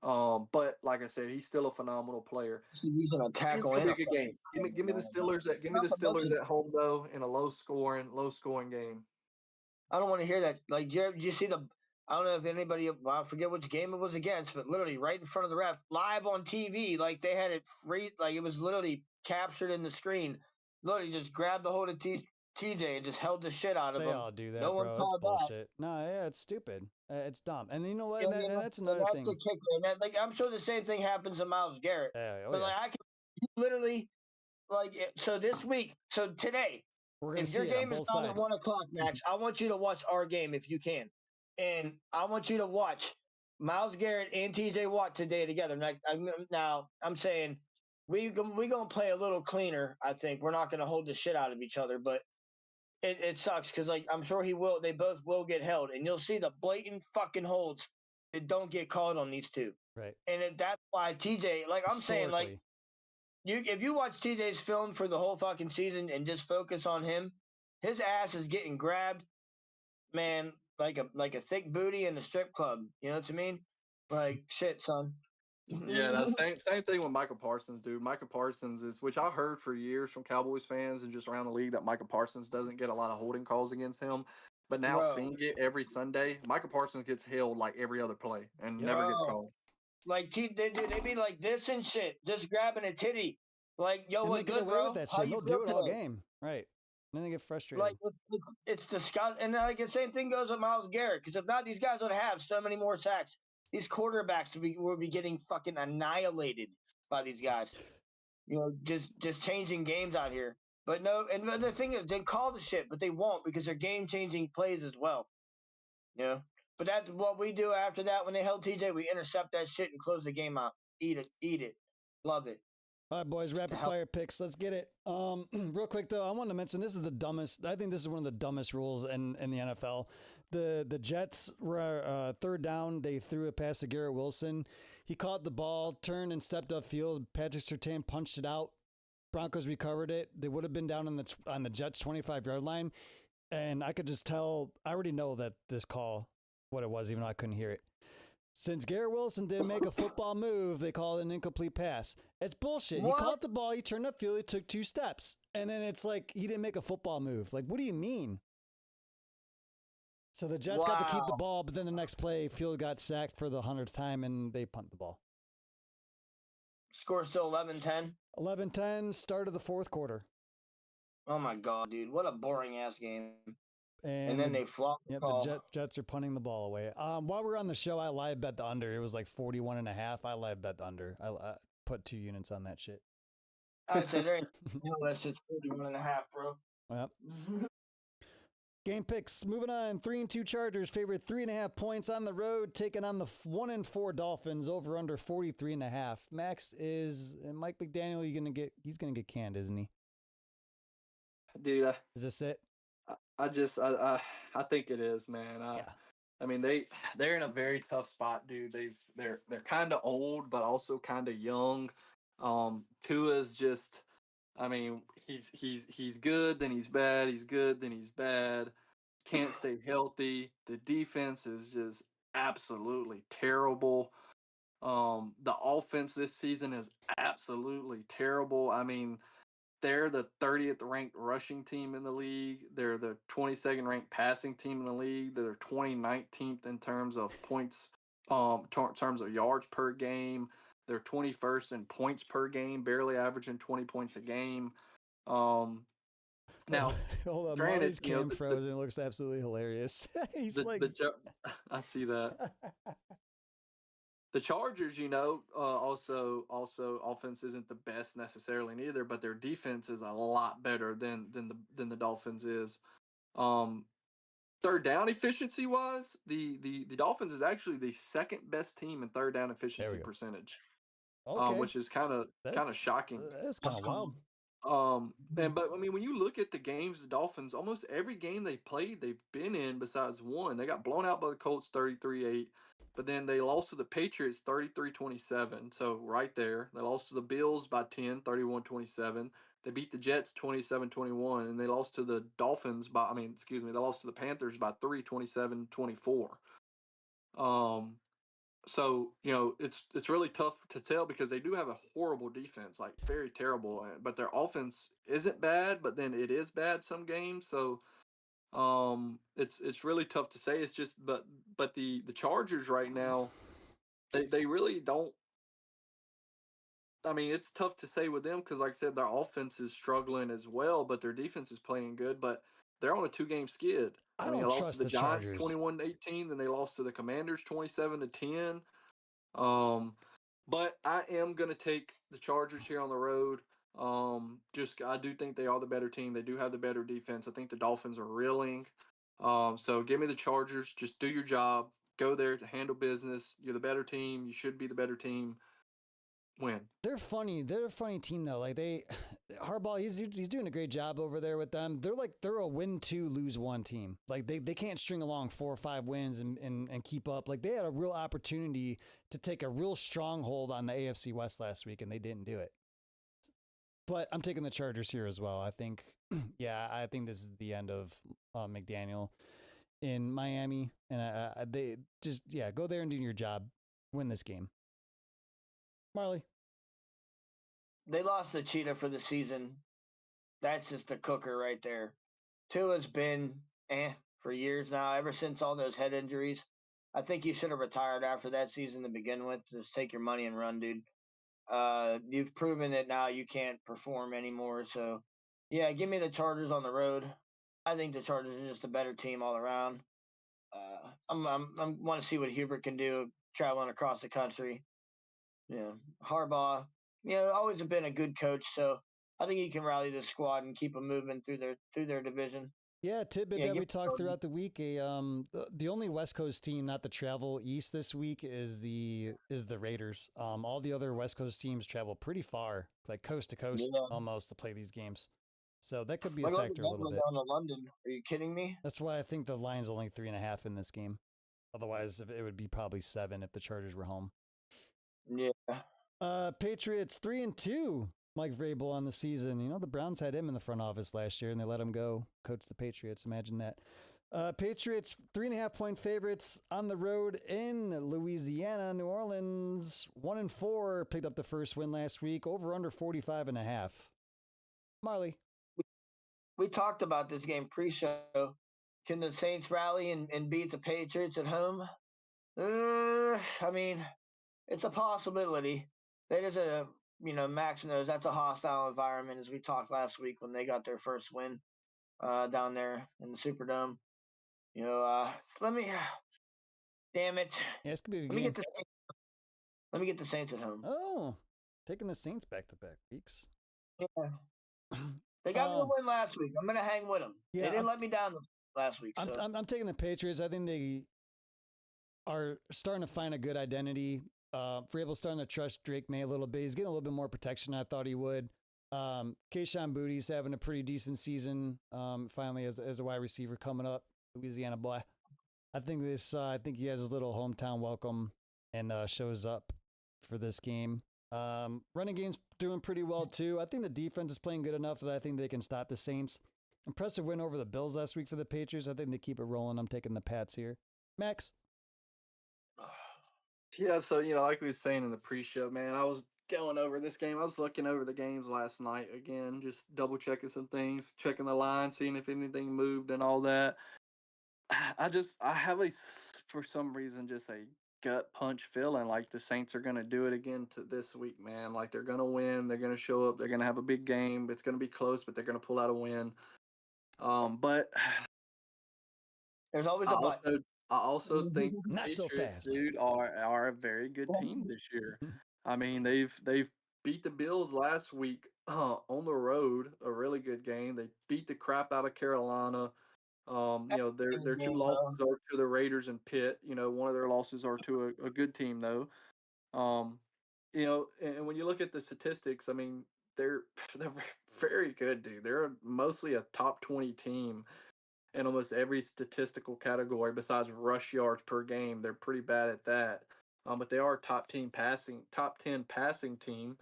But like I said, he's still a phenomenal player. He's gonna tackle in a good game. Give me the Steelers at home though in a low scoring game. I don't want to hear that. Like, you see the? I don't know if anybody. I forget which game it was against, but literally right in front of the ref, live on TV. Like they had it free. Like it was literally captured in the screen. Literally just grabbed the hold of TJ and just held the shit out of him. They all do that, no bro. One it's bullshit. No, yeah, it's stupid. It's dumb. And you know what? That's another thing. The kicker. And like I'm sure the same thing happens to Myles Garrett. But like I can literally, like, so this week, so today, if your game is on at 1 o'clock, Max, I want you to watch our game if you can, and I want you to watch Myles Garrett and TJ Watt today together. Now I'm saying we gonna play a little cleaner. I think we're not gonna hold the shit out of each other, but it sucks because like I'm sure he will. They both will get held, and you'll see the blatant fucking holds that don't get called on these two. Right. And that's why TJ, like I'm saying, like if you watch TJ's film for the whole fucking season and just focus on him, his ass is getting grabbed, man, like a thick booty in a strip club. You know what I mean? Like shit, son. Yeah, that's same thing with Micah Parsons, dude. Micah Parsons is, which I heard for years from Cowboys fans and just around the league, that Micah Parsons doesn't get a lot of holding calls against him. But now seeing it every Sunday, Micah Parsons gets held like every other play and never gets called. Like they be like this and shit, just grabbing a titty. Like, yo, what good, bro? With that shit. They'll do it all game, right? And then they get frustrated. Like it's disgusting. And like the same thing goes with Myles Garrett, because if not, these guys would have so many more sacks. These quarterbacks would be getting fucking annihilated by these guys. Just changing games out here. But no, and the thing is, they call the shit, but they won't because they're game-changing plays as well. But that's what we do after that. When they held TJ, we intercept that shit and close the game out. Eat it. Love it. All right, boys, rapid fire picks. Let's get it. Real quick, though, I want to mention this is the dumbest. I think this is one of the dumbest rules in the NFL. The Jets were third down. They threw a pass to Garrett Wilson. He caught the ball, turned and stepped upfield. Patrick Surtain punched it out. Broncos recovered it. They would have been down on the Jets' 25-yard line. And I could just tell, I already know that this call, what it was, even though I couldn't hear it. Since Garrett Wilson didn't make a football move, they call it an incomplete pass. It's bullshit. What? He caught the ball, he turned upfield, he took 2 steps. And then it's like, he didn't make a football move. Like, what do you mean? So the Jets got to keep the ball, but then the next play, Field got sacked for the 100th time, and they punt the ball. Score still 11-10? 11-10, start of the fourth quarter. Oh, my God, dude. What a boring-ass game. And then they flop. Yep, the Jets are punting the ball away. While we're on the show, I live bet the under. It was like 41.5. I live bet the under. I put 2 units on that shit. I'd say there ain't that's just 41.5, bro. Yep. Game picks. Moving on. 3-2 Chargers favorite 3.5 points on the road, taking on the 1-4 Dolphins over under 43.5. Max, is Mike McDaniel? He's gonna get canned, isn't he? Dude, is this it? I think it is, man. Yeah. I mean, they're in a very tough spot, dude. They're kind of old, but also kind of young. Tua's just, I mean, he's good, then he's bad. He's good, then he's bad. Can't stay healthy. The defense is just absolutely terrible. The offense this season is absolutely terrible. I mean, they're the 30th ranked rushing team in the league. They're the 22nd ranked passing team in the league. They're 29th in terms of points terms of yards per game. They're 21st in points per game, barely averaging 20 points a game. Now, Hold on, granted, Marley's you know, cam frozen. It looks absolutely hilarious. He's the, like, the, the I see that. The Chargers, also offense isn't the best necessarily neither, but their defense is a lot better than the Dolphins is. Third down efficiency wise, the Dolphins is actually the second best team in third down efficiency go. percentage, okay, which is kind of shocking. That's kind of wild. But I mean, when you look at the games, the Dolphins, almost every game they've played, they've been in besides one. They got blown out by the Colts 33-8, but then they lost to the Patriots 33-27. So right there, they lost to the Bills by 10, 31-27. They beat the Jets 27-21, and they lost to the Dolphins they lost to the Panthers by 3, 27-24. So it's really tough to tell because they do have a horrible defense, like very terrible, but their offense isn't bad, but then it is bad some games. So it's really tough to say. It's just but the Chargers right now, they really don't. I mean, it's tough to say with them because, like I said, their offense is struggling as well, but their defense is playing good. But they're on a 2-game skid. I mean, don't they lost trust to the Giants Chargers. 21-18, then they lost to the Commanders 27-10. But I am going to take the Chargers here on the road. I do think they are the better team. They do have the better defense. I think the Dolphins are reeling. So give me the Chargers. Just do your job. Go there to handle business. You're the better team. You should be the better team. Win. They're funny. They're a funny team though. Like Harbaugh, he's doing a great job over there with them. They're a win 2, lose 1 team. Like they can't string along 4 or 5 wins and keep up. Like they had a real opportunity to take a real stronghold on the AFC West last week and they didn't do it. But I'm taking the Chargers here as well. I think, I think this is the end of McDaniel in Miami, and they just go there and do your job, win this game. Marley. They lost the cheetah for the season. That's just a cooker right there. Tua's been for years now, ever since all those head injuries. I think you should have retired after that season to begin with. Just take your money and run, dude. You've proven that now you can't perform anymore. So, give me the Chargers on the road. I think the Chargers are just a better team all around. I want to see what Hubert can do traveling across the country. Harbaugh, always have been a good coach, so I think he can rally the squad and keep them moving through their division. Yeah, tidbit that we talked throughout the week. The only West Coast team not to travel east this week is the Raiders. All the other West Coast teams travel pretty far, like coast to coast, almost, to play these games. So that could be a factor a little bit. Down to London? Are you kidding me? That's why I think the line's only 3.5 in this game. Otherwise, it would be probably 7 if the Chargers were home. Yeah. Patriots 3-2. Mike Vrabel on the season. The Browns had him in the front office last year, and they let him go coach the Patriots. Imagine that. Patriots 3.5-point favorites on the road in Louisiana. New Orleans 1-4 picked up the first win last week. Over under 45.5. Marley. We talked about this game pre-show. Can the Saints rally and beat the Patriots at home? I mean, it's a possibility. That is Max knows that's a hostile environment, as we talked last week when they got their first win down there in the Superdome. Damn it. Yeah, it's gonna be a good game. Let me get the Saints at home. Oh, taking the Saints back-to-back weeks. Yeah. They got me a win last week. I'm going to hang with them. Yeah, they didn't let me down last week. So. I'm taking the Patriots. I think they are starting to find a good identity. Vrabel's starting to trust Drake May a little bit. He's getting a little bit more protection than I thought he would. Kayshon Bouttie's having a pretty decent season. Finally, as a wide receiver coming up, Louisiana boy. I think he has his little hometown welcome and shows up for this game. Running game's doing pretty well too. I think the defense is playing good enough that I think they can stop the Saints. Impressive win over the Bills last week for the Patriots. I think they keep it rolling. I'm taking the Pats here. Max. Yeah, so like we were saying in the pre-show, man, I was going over this game. I was looking over the games last night again, just double checking some things, checking the line, seeing if anything moved and all that. I have for some reason, just a gut punch feeling like the Saints are going to do it again this week, man. Like they're going to win. They're going to show up. They're going to have a big game. It's going to be close, but they're going to pull out a win. But There's always I a but. also think the Not so Patriots, fast. dude, are a very good team this year. I mean, they've beat the Bills last week on the road, a really good game. They beat the crap out of Carolina. Their two losses are to the Raiders and Pitt. One of their losses are to a good team though. And when you look at the statistics, I mean, they're they're very good, dude. They're mostly a top 20 team in almost every statistical category besides rush yards per game. They're pretty bad at that. But they are top 10 passing team.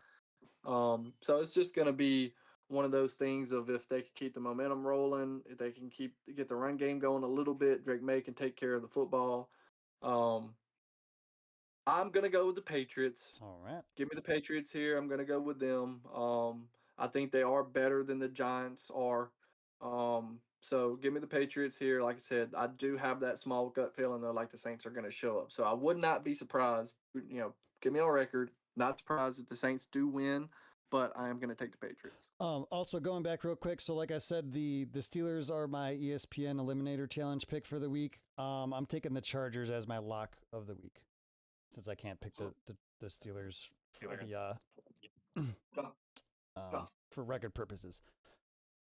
So it's just going to be one of those things of if they can keep the momentum rolling, if they can get the run game going a little bit, Drake May can take care of the football. I'm going to go with the Patriots. All right. Give me the Patriots here. I'm going to go with them. I think they are better than the Giants are. So give me the Patriots here. Like I said, I do have that small gut feeling though, like the Saints are going to show up. So I would not be surprised. Give me on record. Not surprised if the Saints do win, but I am going to take the Patriots. Also going back real quick. So like I said, the Steelers are my ESPN Eliminator Challenge pick for the week. I'm taking the Chargers as my lock of the week, since I can't pick the Steelers for for record purposes.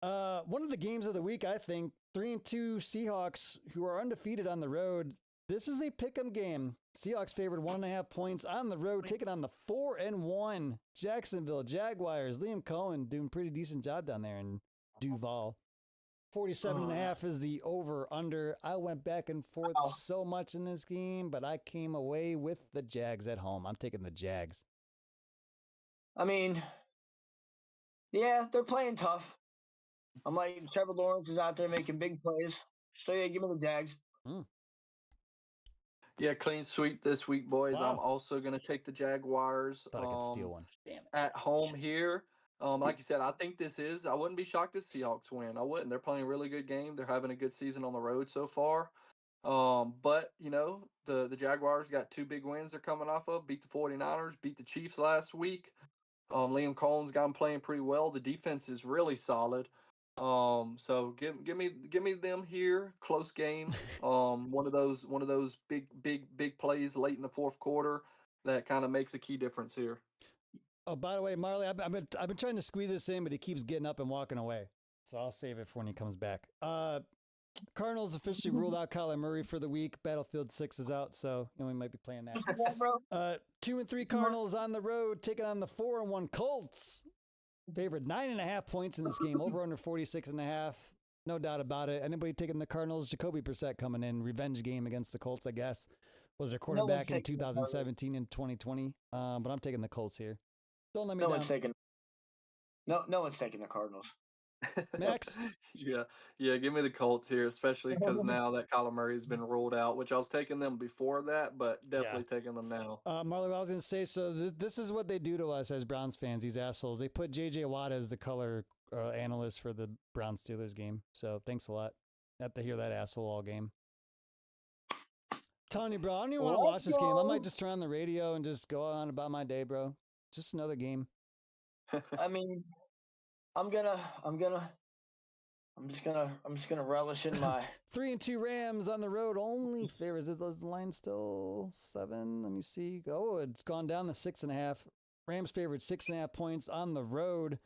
One of the games of the week, I think, 3-2 Seahawks, who are undefeated on the road. This is a pick'em game. Seahawks favored 1.5 points on the road, taking on the 4-1 Jacksonville Jaguars. Liam Cohen doing a pretty decent job down there in Duval. 47.5 is the over/under. I went back and forth so much in this game, but I came away with the Jags at home. I'm taking the Jags. I mean, yeah, they're playing tough. I'm like, Trevor Lawrence is out there making big plays. So, yeah, give me the Jags. Yeah, clean sweep this week, boys. Wow. I'm also going to take the Jaguars. Thought I could steal one. Damn it. At home here. Like you said, I think I wouldn't be shocked if Seahawks win. I wouldn't. They're playing a really good game. They're having a good season on the road so far. But, the Jaguars got 2 big wins they're coming off of. Beat the 49ers, beat the Chiefs last week. Liam Cohen's got them playing pretty well. The defense is really solid. So give me them here. Close game. One of those big plays late in the fourth quarter that kind of makes a key difference here. Oh, by the way, Marley, I've been trying to squeeze this in, but he keeps getting up and walking away. So I'll save it for when he comes back. Cardinals officially ruled out Kyler Murray for the week. Battlefield 6 is out, so we might be playing that. 2-3 Cardinals on the road, taking on the 4-1 Colts. Favored 9.5 points in this game, over under 46.5. No doubt about it. Anybody taking the Cardinals? Jacoby Brissett coming in, revenge game against the Colts, I guess. Was their quarterback in 2017 and 2020. But I'm taking the Colts here. Don't let me down. No one's taking the Cardinals. Max? Yeah, give me the Colts here, especially because now that Kyler Murray has been ruled out, which I was taking them before that, but definitely taking them now. Marley, I was going to say, so this is what they do to us as Browns fans, these assholes. They put J.J. Watt as the color analyst for the Browns-Steelers game, so thanks a lot. Have to hear that asshole all game. Telling you, bro, I don't even want to watch this game. I might just turn on the radio and just go on about my day, bro. Just another game. I mean, I'm just gonna relish in my 3-2 Rams on the road only favors. Is the line still 7? Let me see. Oh, it's gone down to 6.5. Rams favored 6.5 points on the road,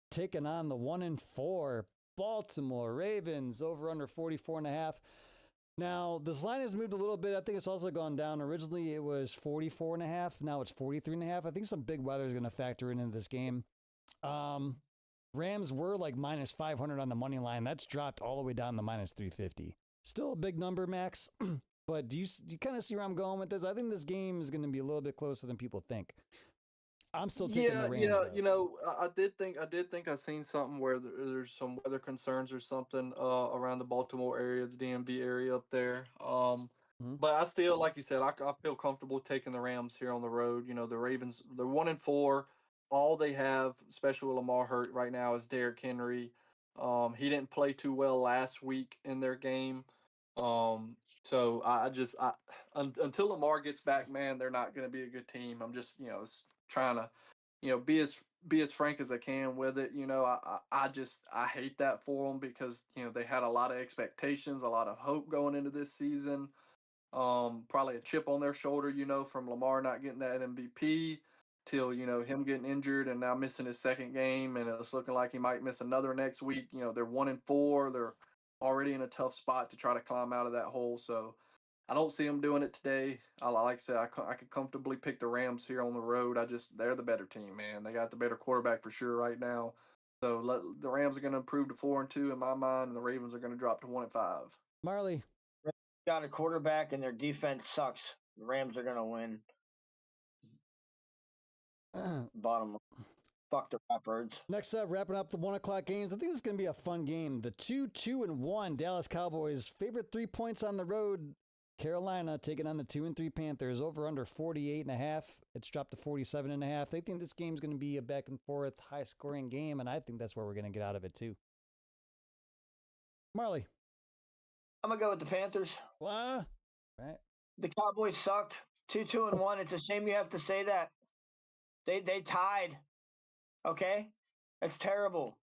taking on the 1-4 Baltimore Ravens, over under 44.5. Now, this line has moved a little bit. I think it's also gone down. Originally, it was 44.5. Now it's 43.5. I think some big weather is going to factor into this game. Rams were like minus 500 on the money line. That's dropped all the way down to minus 350. Still a big number, Max. But do you kind of see where I'm going with this? I think this game is going to be a little bit closer than people think. I'm still taking the Rams. I did think I seen something where there's some weather concerns or something around the Baltimore area, the DMV area up there. But I still, like you said, I feel comfortable taking the Rams here on the road. The Ravens, they're 1-4. All they have, especially with Lamar hurt right now, is Derrick Henry. He didn't play too well last week in their game. So until Lamar gets back, man, they're not going to be a good team. I'm just trying to be as frank as I can with it. I hate that for them because they had a lot of expectations, a lot of hope going into this season. Probably a chip on their shoulder, from Lamar not getting that MVP till him getting injured and now missing his second game, and it's looking like he might miss another next week. They're 1-4. They're already in a tough spot to try to climb out of that hole. So I don't see them doing it today. Like I said, I could comfortably pick the Rams here on the road. They're the better team, man. They got the better quarterback for sure right now. So the Rams are going to improve to 4-2 in my mind, and the Ravens are going to drop to 1-5. Marley. Got a quarterback and their defense sucks. The Rams are gonna win. Bottom line. Fuck the Birds. Next up, wrapping up the 1 o'clock games. I think this is going to be a fun game. The 2-2-1 Dallas Cowboys, favorite 3 points on the road. Carolina taking on the 2-3 Panthers. Over under 48.5. It's dropped to 47.5. They think this game's going to be a back and forth, high scoring game, and I think that's what we're going to get out of it too. Marley. I'm gonna go with the Panthers. What? Right. The Cowboys suck. 2-2-1. It's a shame you have to say that. They tied. Okay, that's terrible.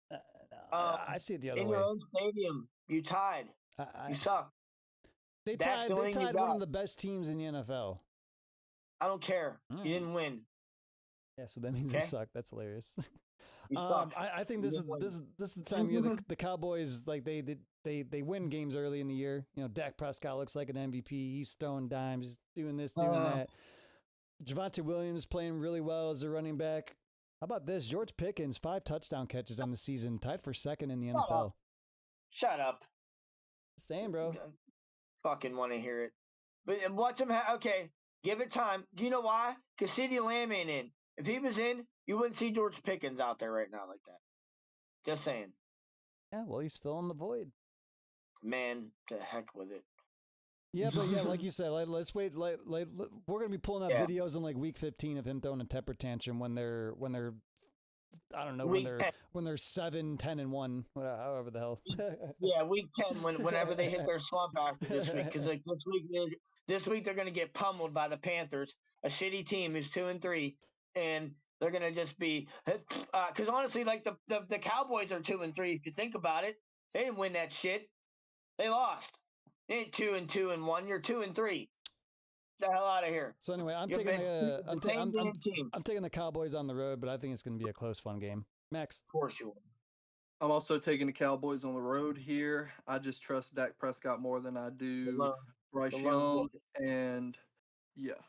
I see it the other in way. In your own stadium, you tied. You suck. They tied one of the best teams in the NFL. I don't care. You didn't win. Yeah, so that means they suck. That's hilarious. Suck. I think this is the time of year the Cowboys, like they win games early in the year. Dak Prescott looks like an MVP. He's throwing dimes, he's doing this, doing that. Javonte Williams playing really well as a running back. How about this? George Pickens, 5 touchdown catches on the season, tied for second in the NFL. Shut up. Same, bro. Fucking want to hear it. But watch him. Okay, give it time. Do you know why? Because CeeDee Lamb ain't in. If he was in, you wouldn't see George Pickens out there right now like that. Just saying. Yeah, well, he's filling the void. Man, to heck with it. Yeah, but like you said, let's wait. We're gonna be pulling up videos in like week 15 of him throwing a temper tantrum when they're I don't know, when they're 7-10-1, however the hell. Yeah, week 10 whenever they hit their slump after this week, because like this week they're gonna get pummeled by the Panthers, a shitty team who's 2-3, and they're gonna just be because honestly, like the Cowboys are 2-3. If you think about it, they didn't win that shit. They lost. They ain't 2-2-1. You're 2-3. The hell out of here. So anyway, I'm taking the Cowboys on the road, but I think it's going to be a close, fun game. Max. Of course you will. I'm also taking the Cowboys on the road here. I just trust Dak Prescott more than I do Bryce Young, and yeah.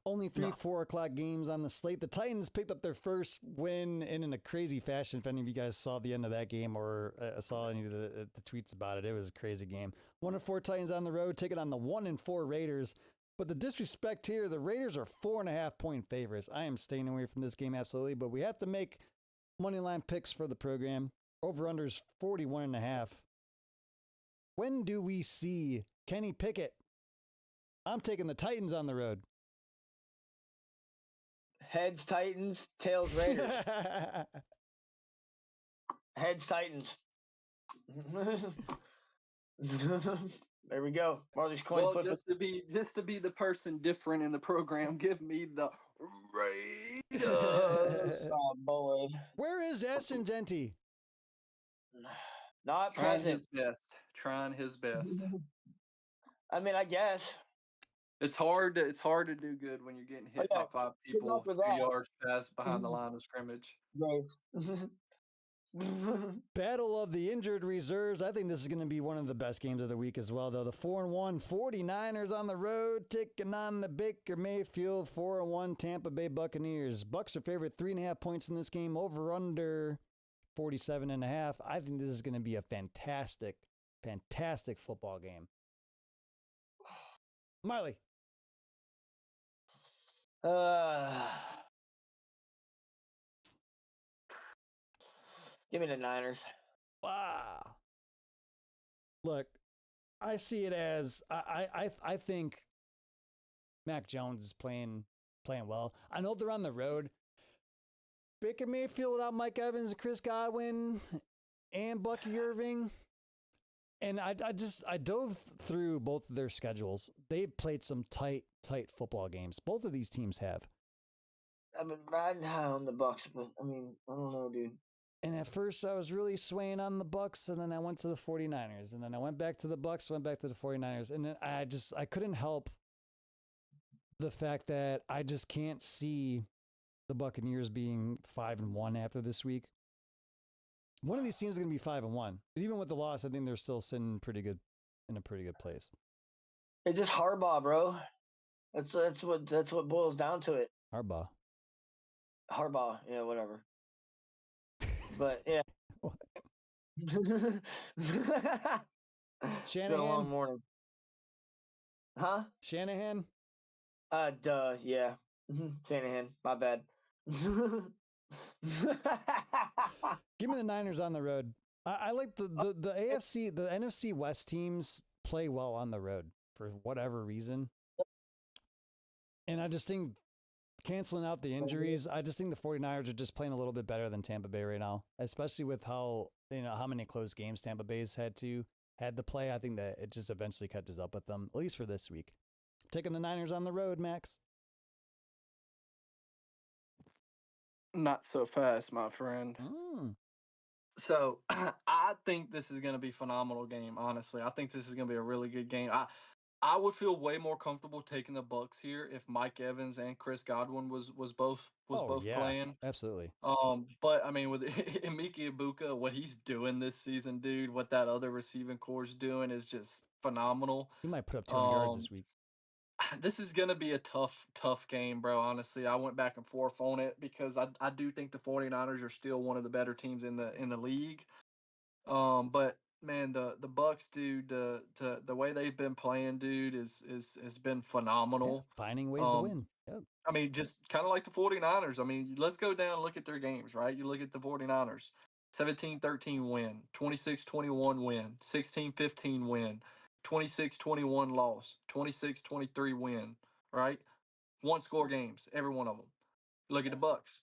Only 4 o'clock games on the slate. The Titans picked up their first win in a crazy fashion. If any of you guys saw the end of that game or saw any of the tweets about it, it was a crazy game. 1-4 Titans on the road, taking on the 1-4 Raiders. But the disrespect here, the Raiders are 4.5 point favorites. I am staying away from this game absolutely, but we have to make money line picks for the program. Over-unders 41.5. When do we see Kenny Pickett? I'm taking the Titans on the road. Heads Titans, tails Raiders. Heads Titans. There we go. Marley's coin flip. Just to be the person different in the program, give me the Raiders. Oh boy. Where is Ashton Genty? Not present. Trying his best. I mean, I guess. It's hard to do good when you're getting hit by 5 people 2 yards past behind the line of scrimmage. Battle of the injured reserves. I think this is going to be one of the best games of the week as well, though. The 4-1 49ers on the road taking on the Baker Mayfield 4-1 Tampa Bay Buccaneers. Bucks are favorite 3.5 points in this game. Over under 47.5. I think this is going to be a fantastic football game. Marley. Give me the Niners. Wow. Look, I see it as I think Mac Jones is playing well. I know they're on the road. Baker Mayfield without Mike Evans, Chris Godwin, and Bucky Irving. And I dove through both of their schedules. They've played some tight football games. Both of these teams have. I've been riding high on the Bucks, but I mean, I don't know, dude. And at first I was really swaying on the Bucks, and then I went to the 49ers, and then I went back to the Bucks, went back to the 49ers, and then I couldn't help the fact that I just can't see the Buccaneers being 5-1 after this week. One of these teams is going to be 5-1, but even with the loss, I think they're still sitting in a pretty good place. It's just Harbaugh, bro. That's what boils down to it. Harbaugh, yeah, whatever. But yeah. It's been a long Shanahan, morning. Huh? Shanahan. Duh, yeah. Shanahan, my bad. Give me the Niners on the road. I like the AFC, the NFC West teams play well on the road for whatever reason. And I just think canceling out the injuries, I just think the 49ers are just playing a little bit better than Tampa Bay right now, especially with how many close games Tampa Bay's had to play. I think that it just eventually catches up with them, at least for this week. Taking the Niners on the road, Max. Not so fast, my friend. So I think this is going to be a phenomenal game. Honestly, I think this is going to be a really good game. I would feel way more comfortable taking the Bucks here if Mike Evans and Chris Godwin was both playing. Absolutely. But I mean, with Emeka Ibuka, what he's doing this season, dude, what that other receiving core is doing is just phenomenal. He might put up 200 yards this week. This is going to be a tough game, bro. Honestly, I went back and forth on it because I do think the 49ers are still one of the better teams in the league. But man, the Bucks, dude, the way they've been playing, dude, has been phenomenal. Yeah, finding ways to win. Yep. I mean, just kind of like the 49ers. I mean, let's go down and look at their games, right? You look at the 49ers, 17-13 win, 26-21 win, 16-15 win, 26-21 loss, 26-23 win, right? One score games, every one of them. Look at the Bucks,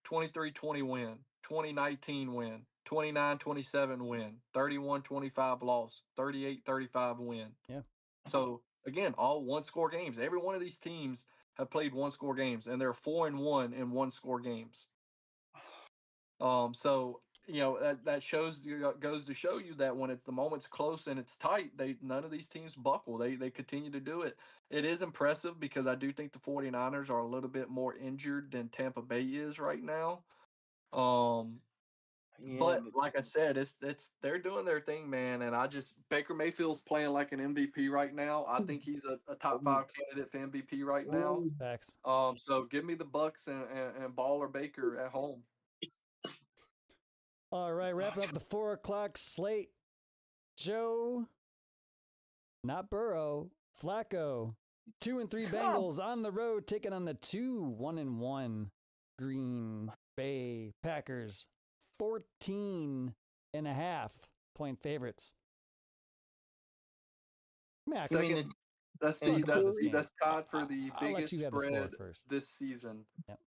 23-20 win, 20-19 win, 29-27 win, 31-25 loss, 38-35 win. Yeah. So again, all one score games. Every one of these teams have played one score games, and they're 4-1 in one score games. So that goes to show you that when the moment's close and it's tight, none of these teams buckle. They continue to do it. It is impressive because I do think the 49ers are a little bit more injured than Tampa Bay is right now. But like I said, it's they're doing their thing, man. And Baker Mayfield's playing like an MVP right now. I think he's a top 5 candidate for MVP right now. Facts. So give me the Bucks and Baller Baker at home. All right, wrapping up the 4:00 slate. Joe, not Burrow, Flacco, 2-3 Bengals on the road, taking on the 2-1-1 Green Bay Packers. 14.5-point favorites. Max, that's tied for the biggest spread this season. Yep.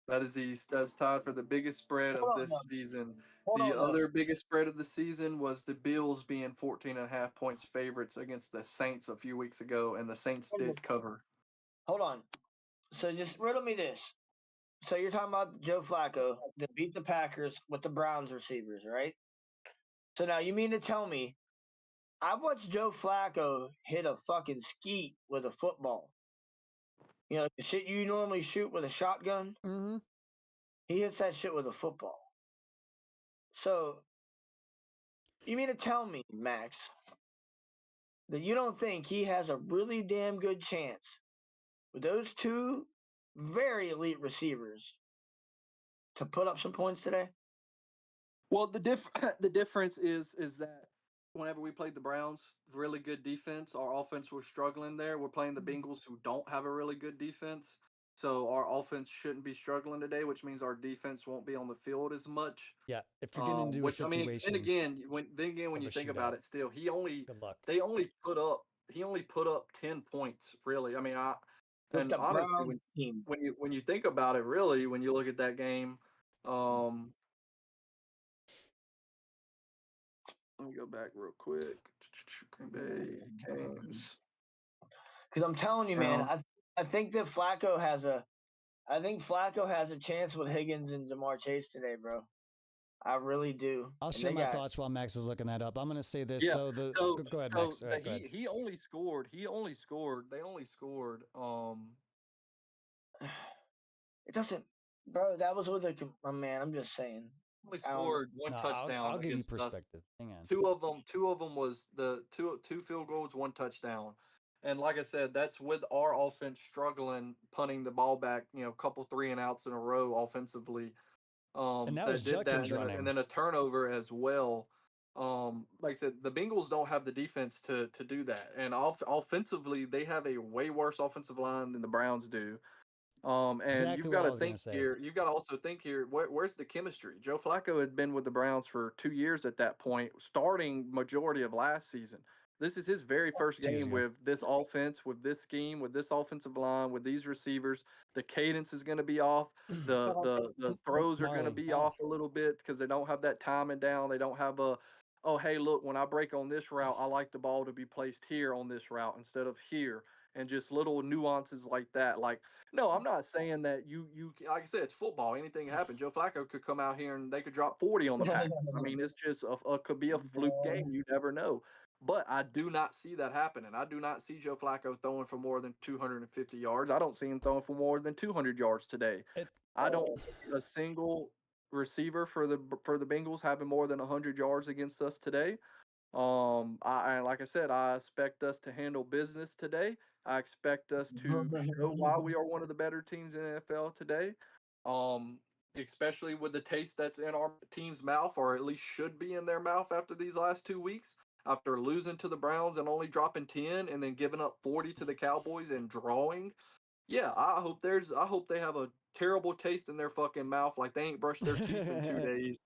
That's tied for the biggest spread of this season. The other biggest spread of the season was the Bills being 14.5 points favorites against the Saints a few weeks ago, and the Saints did cover. Hold on. So just riddle me this. So you're talking about Joe Flacco that beat the Packers with the Browns receivers, right? So now you mean to tell me I watched Joe Flacco hit a fucking skeet with a football. You know, the shit you normally shoot with a shotgun? Mm-hmm. He hits that shit with a football. So you mean to tell me, Max, that you don't think he has a really damn good chance with those two very elite receivers to put up some points today? Well, the difference is that whenever we played the Browns, really good defense, our offense was struggling there. We're playing the Bengals, who don't have a really good defense, so our offense shouldn't be struggling today, which means our defense won't be on the field as much. Yeah, if you're getting into a situation. I mean, and again, when you think about it, still he only put up 10 points. Really, I mean, and honestly, when you think about it, really, when you look at that game, Let me go back real quick. Green Bay games. Because I'm telling you, man, Browns. I think that Flacco has a chance with Higgins and Jamar Chase today, bro. I really do. I'll And share they my got- thoughts while Max is looking that up. I'm going to say this. Yeah, So go ahead, Max. So All right, go ahead. he only scored. They only scored. It doesn't, bro. That was with a man. I'm just saying. Only I don't know. scored one No, touchdown. I'll give you against us. perspective. Hang on. Two of them was the two field goals, one touchdown. And like I said, that's with our offense struggling, punting the ball back, a couple 3-and-outs in a row offensively. And that was did Judkins running. and then a turnover as well. Like I said, the Bengals don't have the defense to do that. And offensively, they have a way worse offensive line than the Browns do. And Exactly you've what got I to was gonna think say. here. You've got to also think here. Where's the chemistry? Joe Flacco had been with the Browns for 2 years at that point, starting majority of last season. This is his very first 2 years game ago. with this offense, with this scheme, with this offensive line, with these receivers. The cadence is going to be off. The throws are going to Marley. be off a little bit because they don't have that timing down. They don't have oh, hey, look, when I break on this route, I like the ball to be placed here on this route instead of here. And just little nuances like that. Like, no, I'm not saying that you like I said, it's football. Anything can happen. Joe Flacco could come out here and they could drop 40 on the Packers. I mean, it's just could be a fluke game. You never know. But I do not see that happening. I do not see Joe Flacco throwing for more than 250 yards. I don't see him throwing for more than 200 yards today. I don't see a single receiver for the Bengals having more than 100 yards against us today. Like I said, I expect us to handle business today. I expect us to show why we are one of the better teams in the NFL today. Especially with the taste that's in our team's mouth, or at least should be in their mouth after these last 2 weeks, after losing to the Browns and only dropping 10 and then giving up 40 to the Cowboys and drawing. Yeah, I hope they have a terrible taste in their fucking mouth, like they ain't brushed their teeth in 2 days.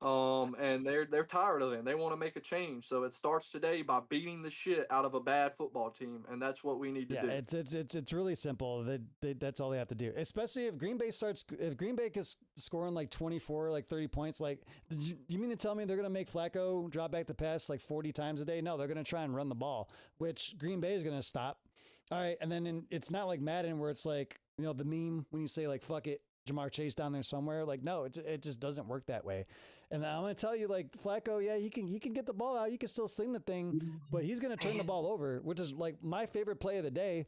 And they're tired of it. And they want to make a change. So it starts today by beating the shit out of a bad football team, and that's what we need to do. Yeah, it's really simple. That's all they have to do. Especially if Green Bay is scoring like 24, like 30 points. Like, do you mean to tell me they're going to make Flacco drop back the pass like 40 times a day? No, they're going to try and run the ball, which Green Bay is going to stop. All right, and then it's not like Madden where it's like, the meme when you say like fuck it, Jamar Chase down there somewhere. Like, no, it just doesn't work that way. And I'm going to tell you, like, Flacco, yeah, he can get the ball out. You can still sling the thing, but he's going to turn the ball over, which is like my favorite play of the day.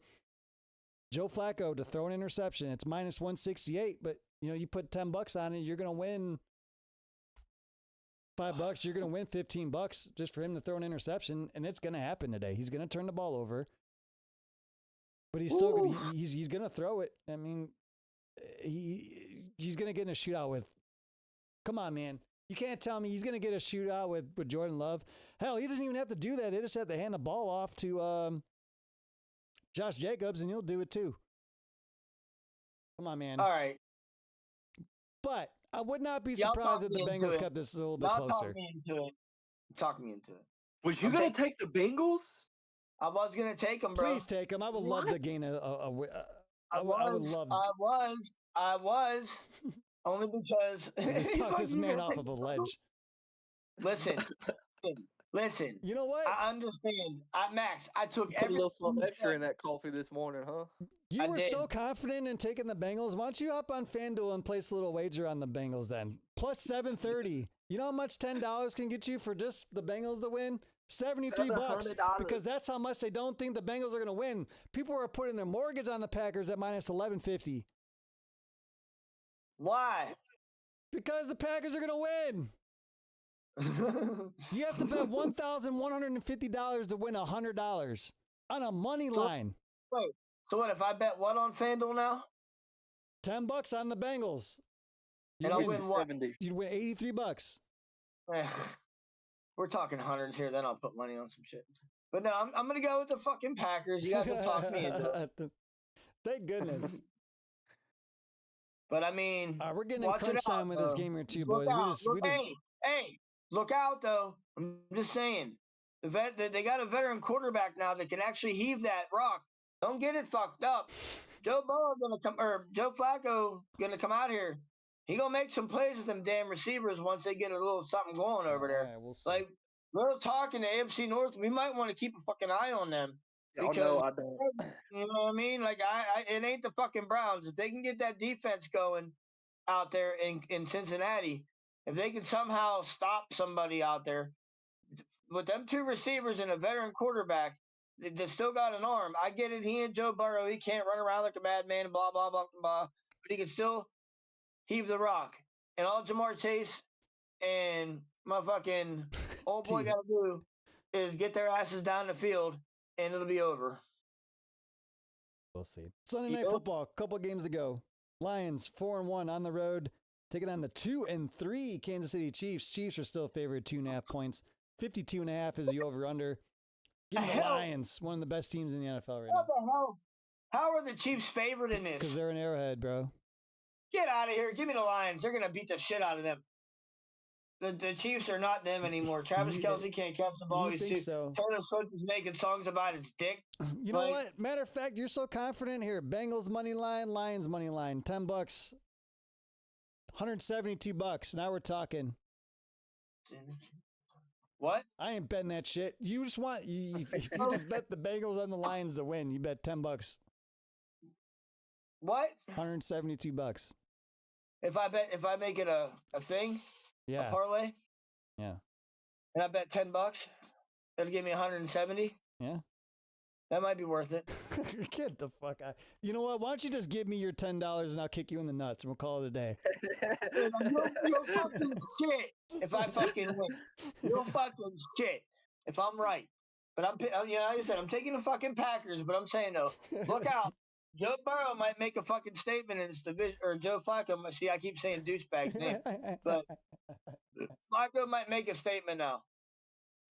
Joe Flacco to throw an interception. It's minus 168, but you put $10 on it, you're going to win $5. You're going to win $15 just for him to throw an interception. And it's going to happen today. He's going to turn the ball over, but he's still he's going to throw it. I mean, he's going to get in a shootout with, come on, man. You can't tell me he's going to get a shootout with Jordan Love. Hell, he doesn't even have to do that. They just have to hand the ball off to Josh Jacobs, and he'll do it too. Come on, man. All right. But I would not be surprised if the Bengals kept this a little bit closer. Talk me into it. Was you going to take the Bengals? I was going to take them, bro. Please take them. I would love to gain I was. Only because just talk this man off of a ledge. Listen. You know what? I understand. Max, I took Put a little something extra in that coffee this morning, huh? You were so confident in taking the Bengals. Why don't you hop on FanDuel and place a little wager on the Bengals then? Plus 730. You know how much $10 can get you for just the Bengals to win? $73, because that's how much they don't think the Bengals are going to win. People are putting their mortgage on the Packers at minus 1150. Why? Because the Packers are going to win. You have to bet $1,150 to win $100 on a money line. Wait, so what if I bet what on FanDuel now? $10 on the Bengals. And I'll win what? You'd win $83. We're talking hundreds here. Then I'll put money on some shit. But no, I'm gonna go with the fucking Packers. You guys will talk me into it. Thank goodness. But I mean, we're getting in crunch time with this game here too, boys. Hey, look out though. I'm just saying, they got a veteran quarterback now that can actually heave that rock. Don't get it fucked up. Joe Flacco gonna come out here. He gonna make some plays with them damn receivers once they get a little something going over there. Right, we'll see. Like real talk in the AFC North, we might want to keep a fucking eye on them. Oh Because no, I don't. you know what I mean? Like it ain't the fucking Browns. If they can get that defense going out there in Cincinnati, if they can somehow stop somebody out there with them two receivers and a veteran quarterback that still got an arm. I get it. He and Joe Burrow, he can't run around like a madman, blah blah blah blah, but he can still heave the rock. And all Jamar Chase and my fucking old boy T. got to do is get their asses down the field, and it'll be over. We'll see. Sunday Night Football, couple games to go. Lions 4-1 on the road, taking on the 2-3 Kansas City Chiefs. Chiefs are still favored 2.5 points. 52.5 is the over/under. Give me the Lions, one of the best teams in the NFL right What now. the hell? How are the Chiefs favored in this? Because they're an Arrowhead, bro. Get out of here. Give me the Lions. They're going to beat the shit out of them. The Chiefs are not them anymore. Travis Kelce can't catch the ball. You think so? Taylor Swift is making songs about his dick. You know what? Matter of fact, you're so confident here. Bengals money line, Lions money line, $10, $172. Now we're talking. What? I ain't betting that shit. You just want if you just bet the Bengals and the Lions to win, you bet $10. What? $172. If I make it a thing, Yeah. a parlay, Yeah. and I bet $10, it'll give me 170. Yeah. That might be worth it. Get the fuck out. You know what? Why don't you just give me your $10 and I'll kick you in the nuts and we'll call it a day. You're fucking shit if I fucking win. You're fucking shit if I'm right. But like I said, I'm taking the fucking Packers, but I'm saying though, look out. Joe Burrow might make a fucking statement in this division, or Joe Flacco. See, I keep saying douchebag's name, but Flacco might make a statement now.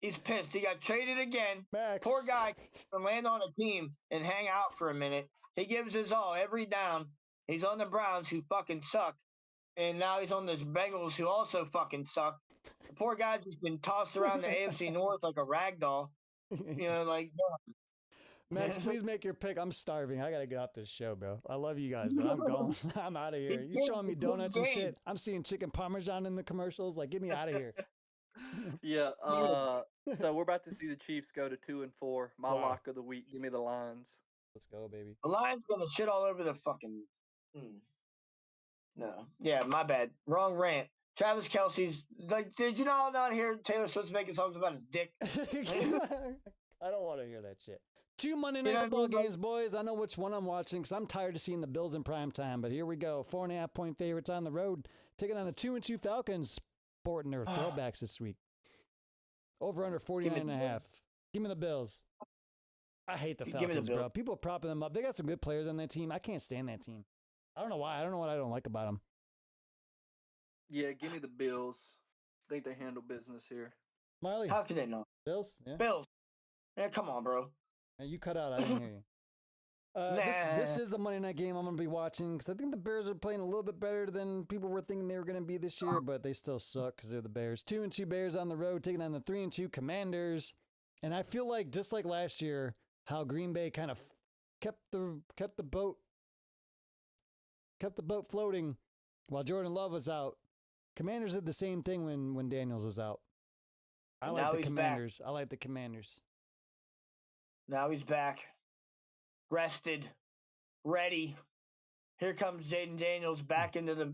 He's pissed. He got traded again. Max. Poor guy can land on a team and hang out for a minute. He gives his all every down. He's on the Browns, who fucking suck, and now he's on this Bengals, who also fucking suck. The poor guy's just been tossed around the AFC North like a rag doll. You know, like. Max, please make your pick. I'm starving. I gotta get off this show, bro. I love you guys, but I'm going. I'm out of here. You showing me donuts and shit. I'm seeing chicken parmesan in the commercials. Like, get me out of here. Yeah. So we're about to see the Chiefs go to 2-4. My Wow. lock of the week. Give me the Lions. Let's go, baby. The Lions gonna shit all over the fucking. No. Yeah, my bad. Wrong rant. Travis Kelce's like. Did you know down here Taylor Swift's making songs about his dick? I don't want to hear that shit. 2 Monday Night Football games, boys. I know which one I'm watching because I'm tired of seeing the Bills in prime time. But here we go. 4.5 point favorites on the road, taking on the 2-2 Falcons, sporting their throwbacks this week. Over under 49.5. Give me the Bills. I hate the Falcons, bro. People are propping them up. They got some good players on that team. I can't stand that team. I don't know why. I don't know what I don't like about them. Yeah, give me the Bills. I think they handle business here. Marley, How can they not? Bills? Yeah. Bills. Yeah, come on, bro. And you cut out. I didn't hear you. This is the Monday night game I'm going to be watching because I think the Bears are playing a little bit better than people were thinking they were going to be this year, but they still suck because they're the Bears. 2-2 Bears on the road, taking on the 3-2 Commanders. And I feel like, just like last year, how Green Bay kind of kept the boat floating while Jordan Love was out. Commanders did the same thing when Daniels was out. I like the Commanders. I like the Commanders. Now he's back, rested, ready. Here comes Jaden Daniels back into the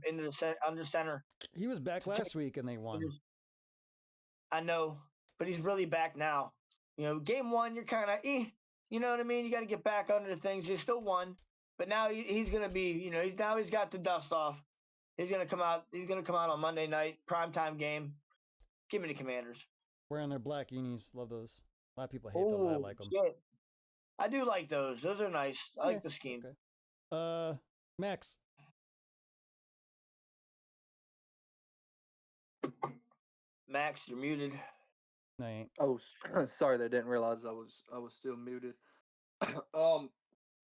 under center. He was back last week and they won. I know, but he's really back now. You know, game one, you're kind of, you know what I mean? You got to get back under things. He still won, but now he's going to be, you know, he's got the dust off. He's going to come out. He's going to come out on Monday night, primetime game. Give me the Commanders. Wearing their black unis. Love those. A lot of people hate them. I like them. Shit. I do like those. Those are nice. I like the scheme. Okay. Max. Max, you're muted. No, you ain't. Oh, sorry, I didn't realize I was still muted.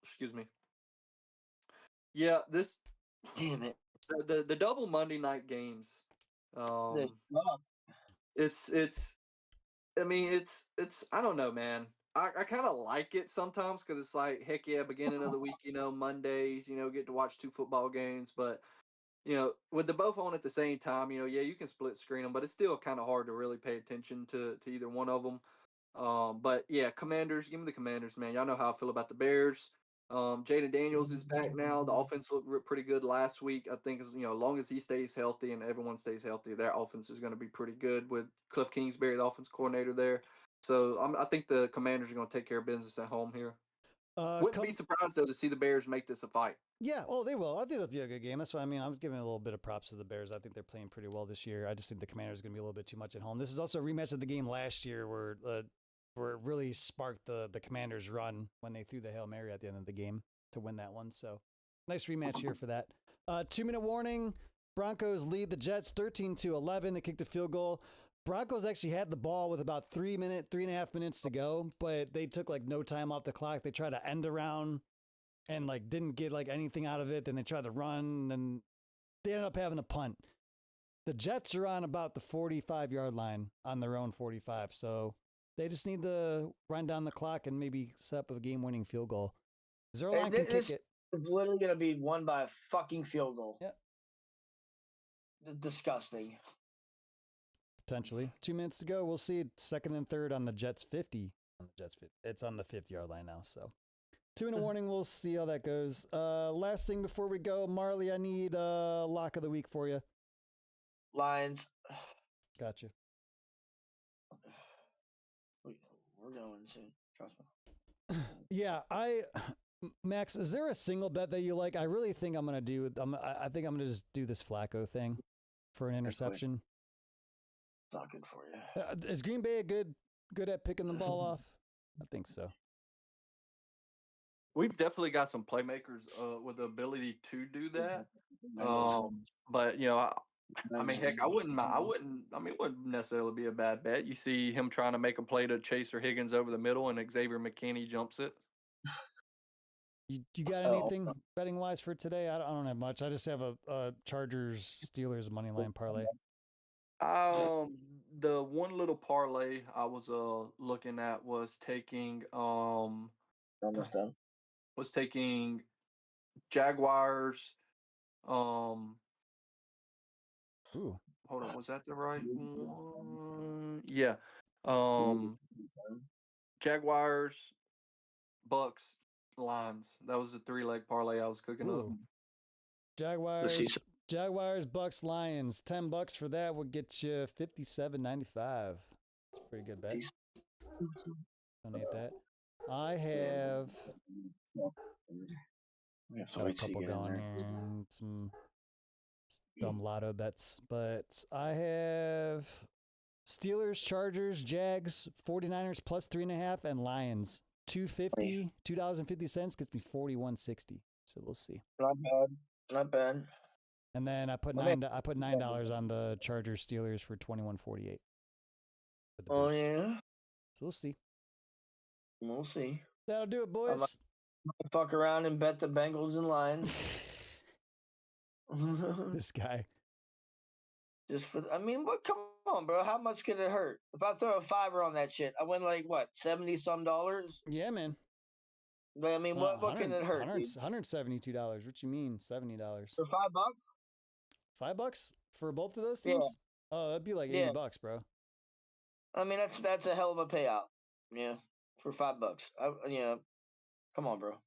Excuse me. Yeah, this. Damn it. The double Monday night games. It's. I mean, it's. I don't know, man. I kind of like it sometimes because it's like, heck yeah, beginning of the week, you know, Mondays, you know, get to watch 2 football games. But with the both on at the same time, yeah, you can split screen them, but it's still kind of hard to really pay attention to either one of them. But yeah, Commanders, give me the Commanders, man. Y'all know how I feel about the Bears. Jaden Daniels is back now. The offense looked pretty good last week. I think, as long as he stays healthy and everyone stays healthy, their offense is going to be pretty good with Cliff Kingsbury, the offense coordinator there. So I think the Commanders are going to take care of business at home here. Wouldn't be surprised, though, to see the Bears make this a fight. Yeah, they will. I think it'll be a good game. That's what I mean. I was giving a little bit of props to the Bears. I think they're playing pretty well this year. I just think the Commanders are going to be a little bit too much at home. This is also a rematch of the game last year where it really sparked the Commanders' run when they threw the Hail Mary at the end of the game to win that one. So nice rematch here for that. 2-minute warning. Broncos lead the Jets 13-11. They kicked the field goal. Broncos actually had the ball with about 3.5 minutes to go, but they took no time off the clock. They tried to end around and didn't get anything out of it. Then they tried to run and they ended up having a punt. The Jets are on about the 45-yard line on their own 45. So they just need to run down the clock and maybe set up a game-winning field goal. Zerline can kick it. It's literally going to be won by a fucking field goal. Yeah. Disgusting. Potentially. 2 minutes to go. We'll see. Second and third on the Jets 50. It's on the 50-yard line now. So 2-minute warning. We'll see how that goes. Last thing before we go, Marley, I need a lock of the week for you. Lions. Gotcha. We're going soon. Trust me. Yeah, Max, is there a single bet that you like? I really think I'm gonna do. I think I'm gonna just do this Flacco thing for an interception. It's not good for you. Is Green Bay good at picking the ball off? I think so. We've definitely got some playmakers with the ability to do that. But I mean, heck, I wouldn't. I mean, it wouldn't necessarily be a bad bet. You see him trying to make a play to Chaser Higgins over the middle, and Xavier McKinney jumps it. You got anything betting wise for today? I don't have much. I just have a Chargers Steelers money line parlay. The one little parlay I was looking at was taking Jaguars. Ooh. Hold on, was that the right one? Yeah. Jaguars, Bucks, Lions. That was the 3-leg parlay I was cooking up. Jaguars, Bucks, Lions. $10 for that would get you $57.95. That's a pretty good bet. Donate that. I have a couple going here. Some dumb lotto bets, but I have Steelers, Chargers, Jags, 49ers plus 3.5, and Lions $2.50 gets me $41.60. So we'll see. Not bad. And then I put $9 on the Chargers Steelers for $21.48. Oh yeah. So we'll see. We'll see. That'll do it, boys. I fuck around and bet the Bengals and Lions. This guy. Come on, bro. How much could it hurt? If I throw a $5 on that shit, I win $70-some? Yeah, man. But I mean, what can it hurt? $172. What you mean, $70 for $5? $5 for both of those teams? Yeah. Oh, that'd be like $80, bro. I mean, that's a hell of a payout. Yeah, for $5. Come on, bro.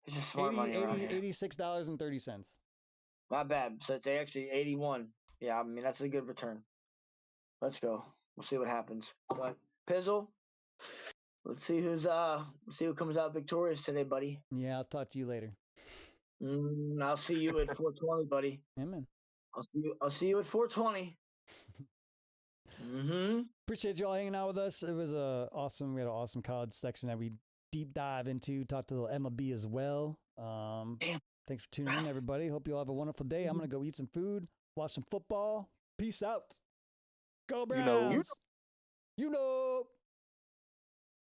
It's just smart money. $86.30. My bad. So it's actually 81. Yeah, I mean that's a good return. Let's go. We'll see what happens. But Pizzle, let's see who comes out victorious today, buddy. Yeah, I'll talk to you later. I'll see you at 420, buddy. Amen. I'll see you at 420. Appreciate you all hanging out with us. It was awesome. We had an awesome college section that we deep dive into. Talked to the MLB as well. Thanks for tuning in, everybody. Hope you all have a wonderful day. I'm gonna go eat some food, watch some football. Peace out. Go Browns. You know.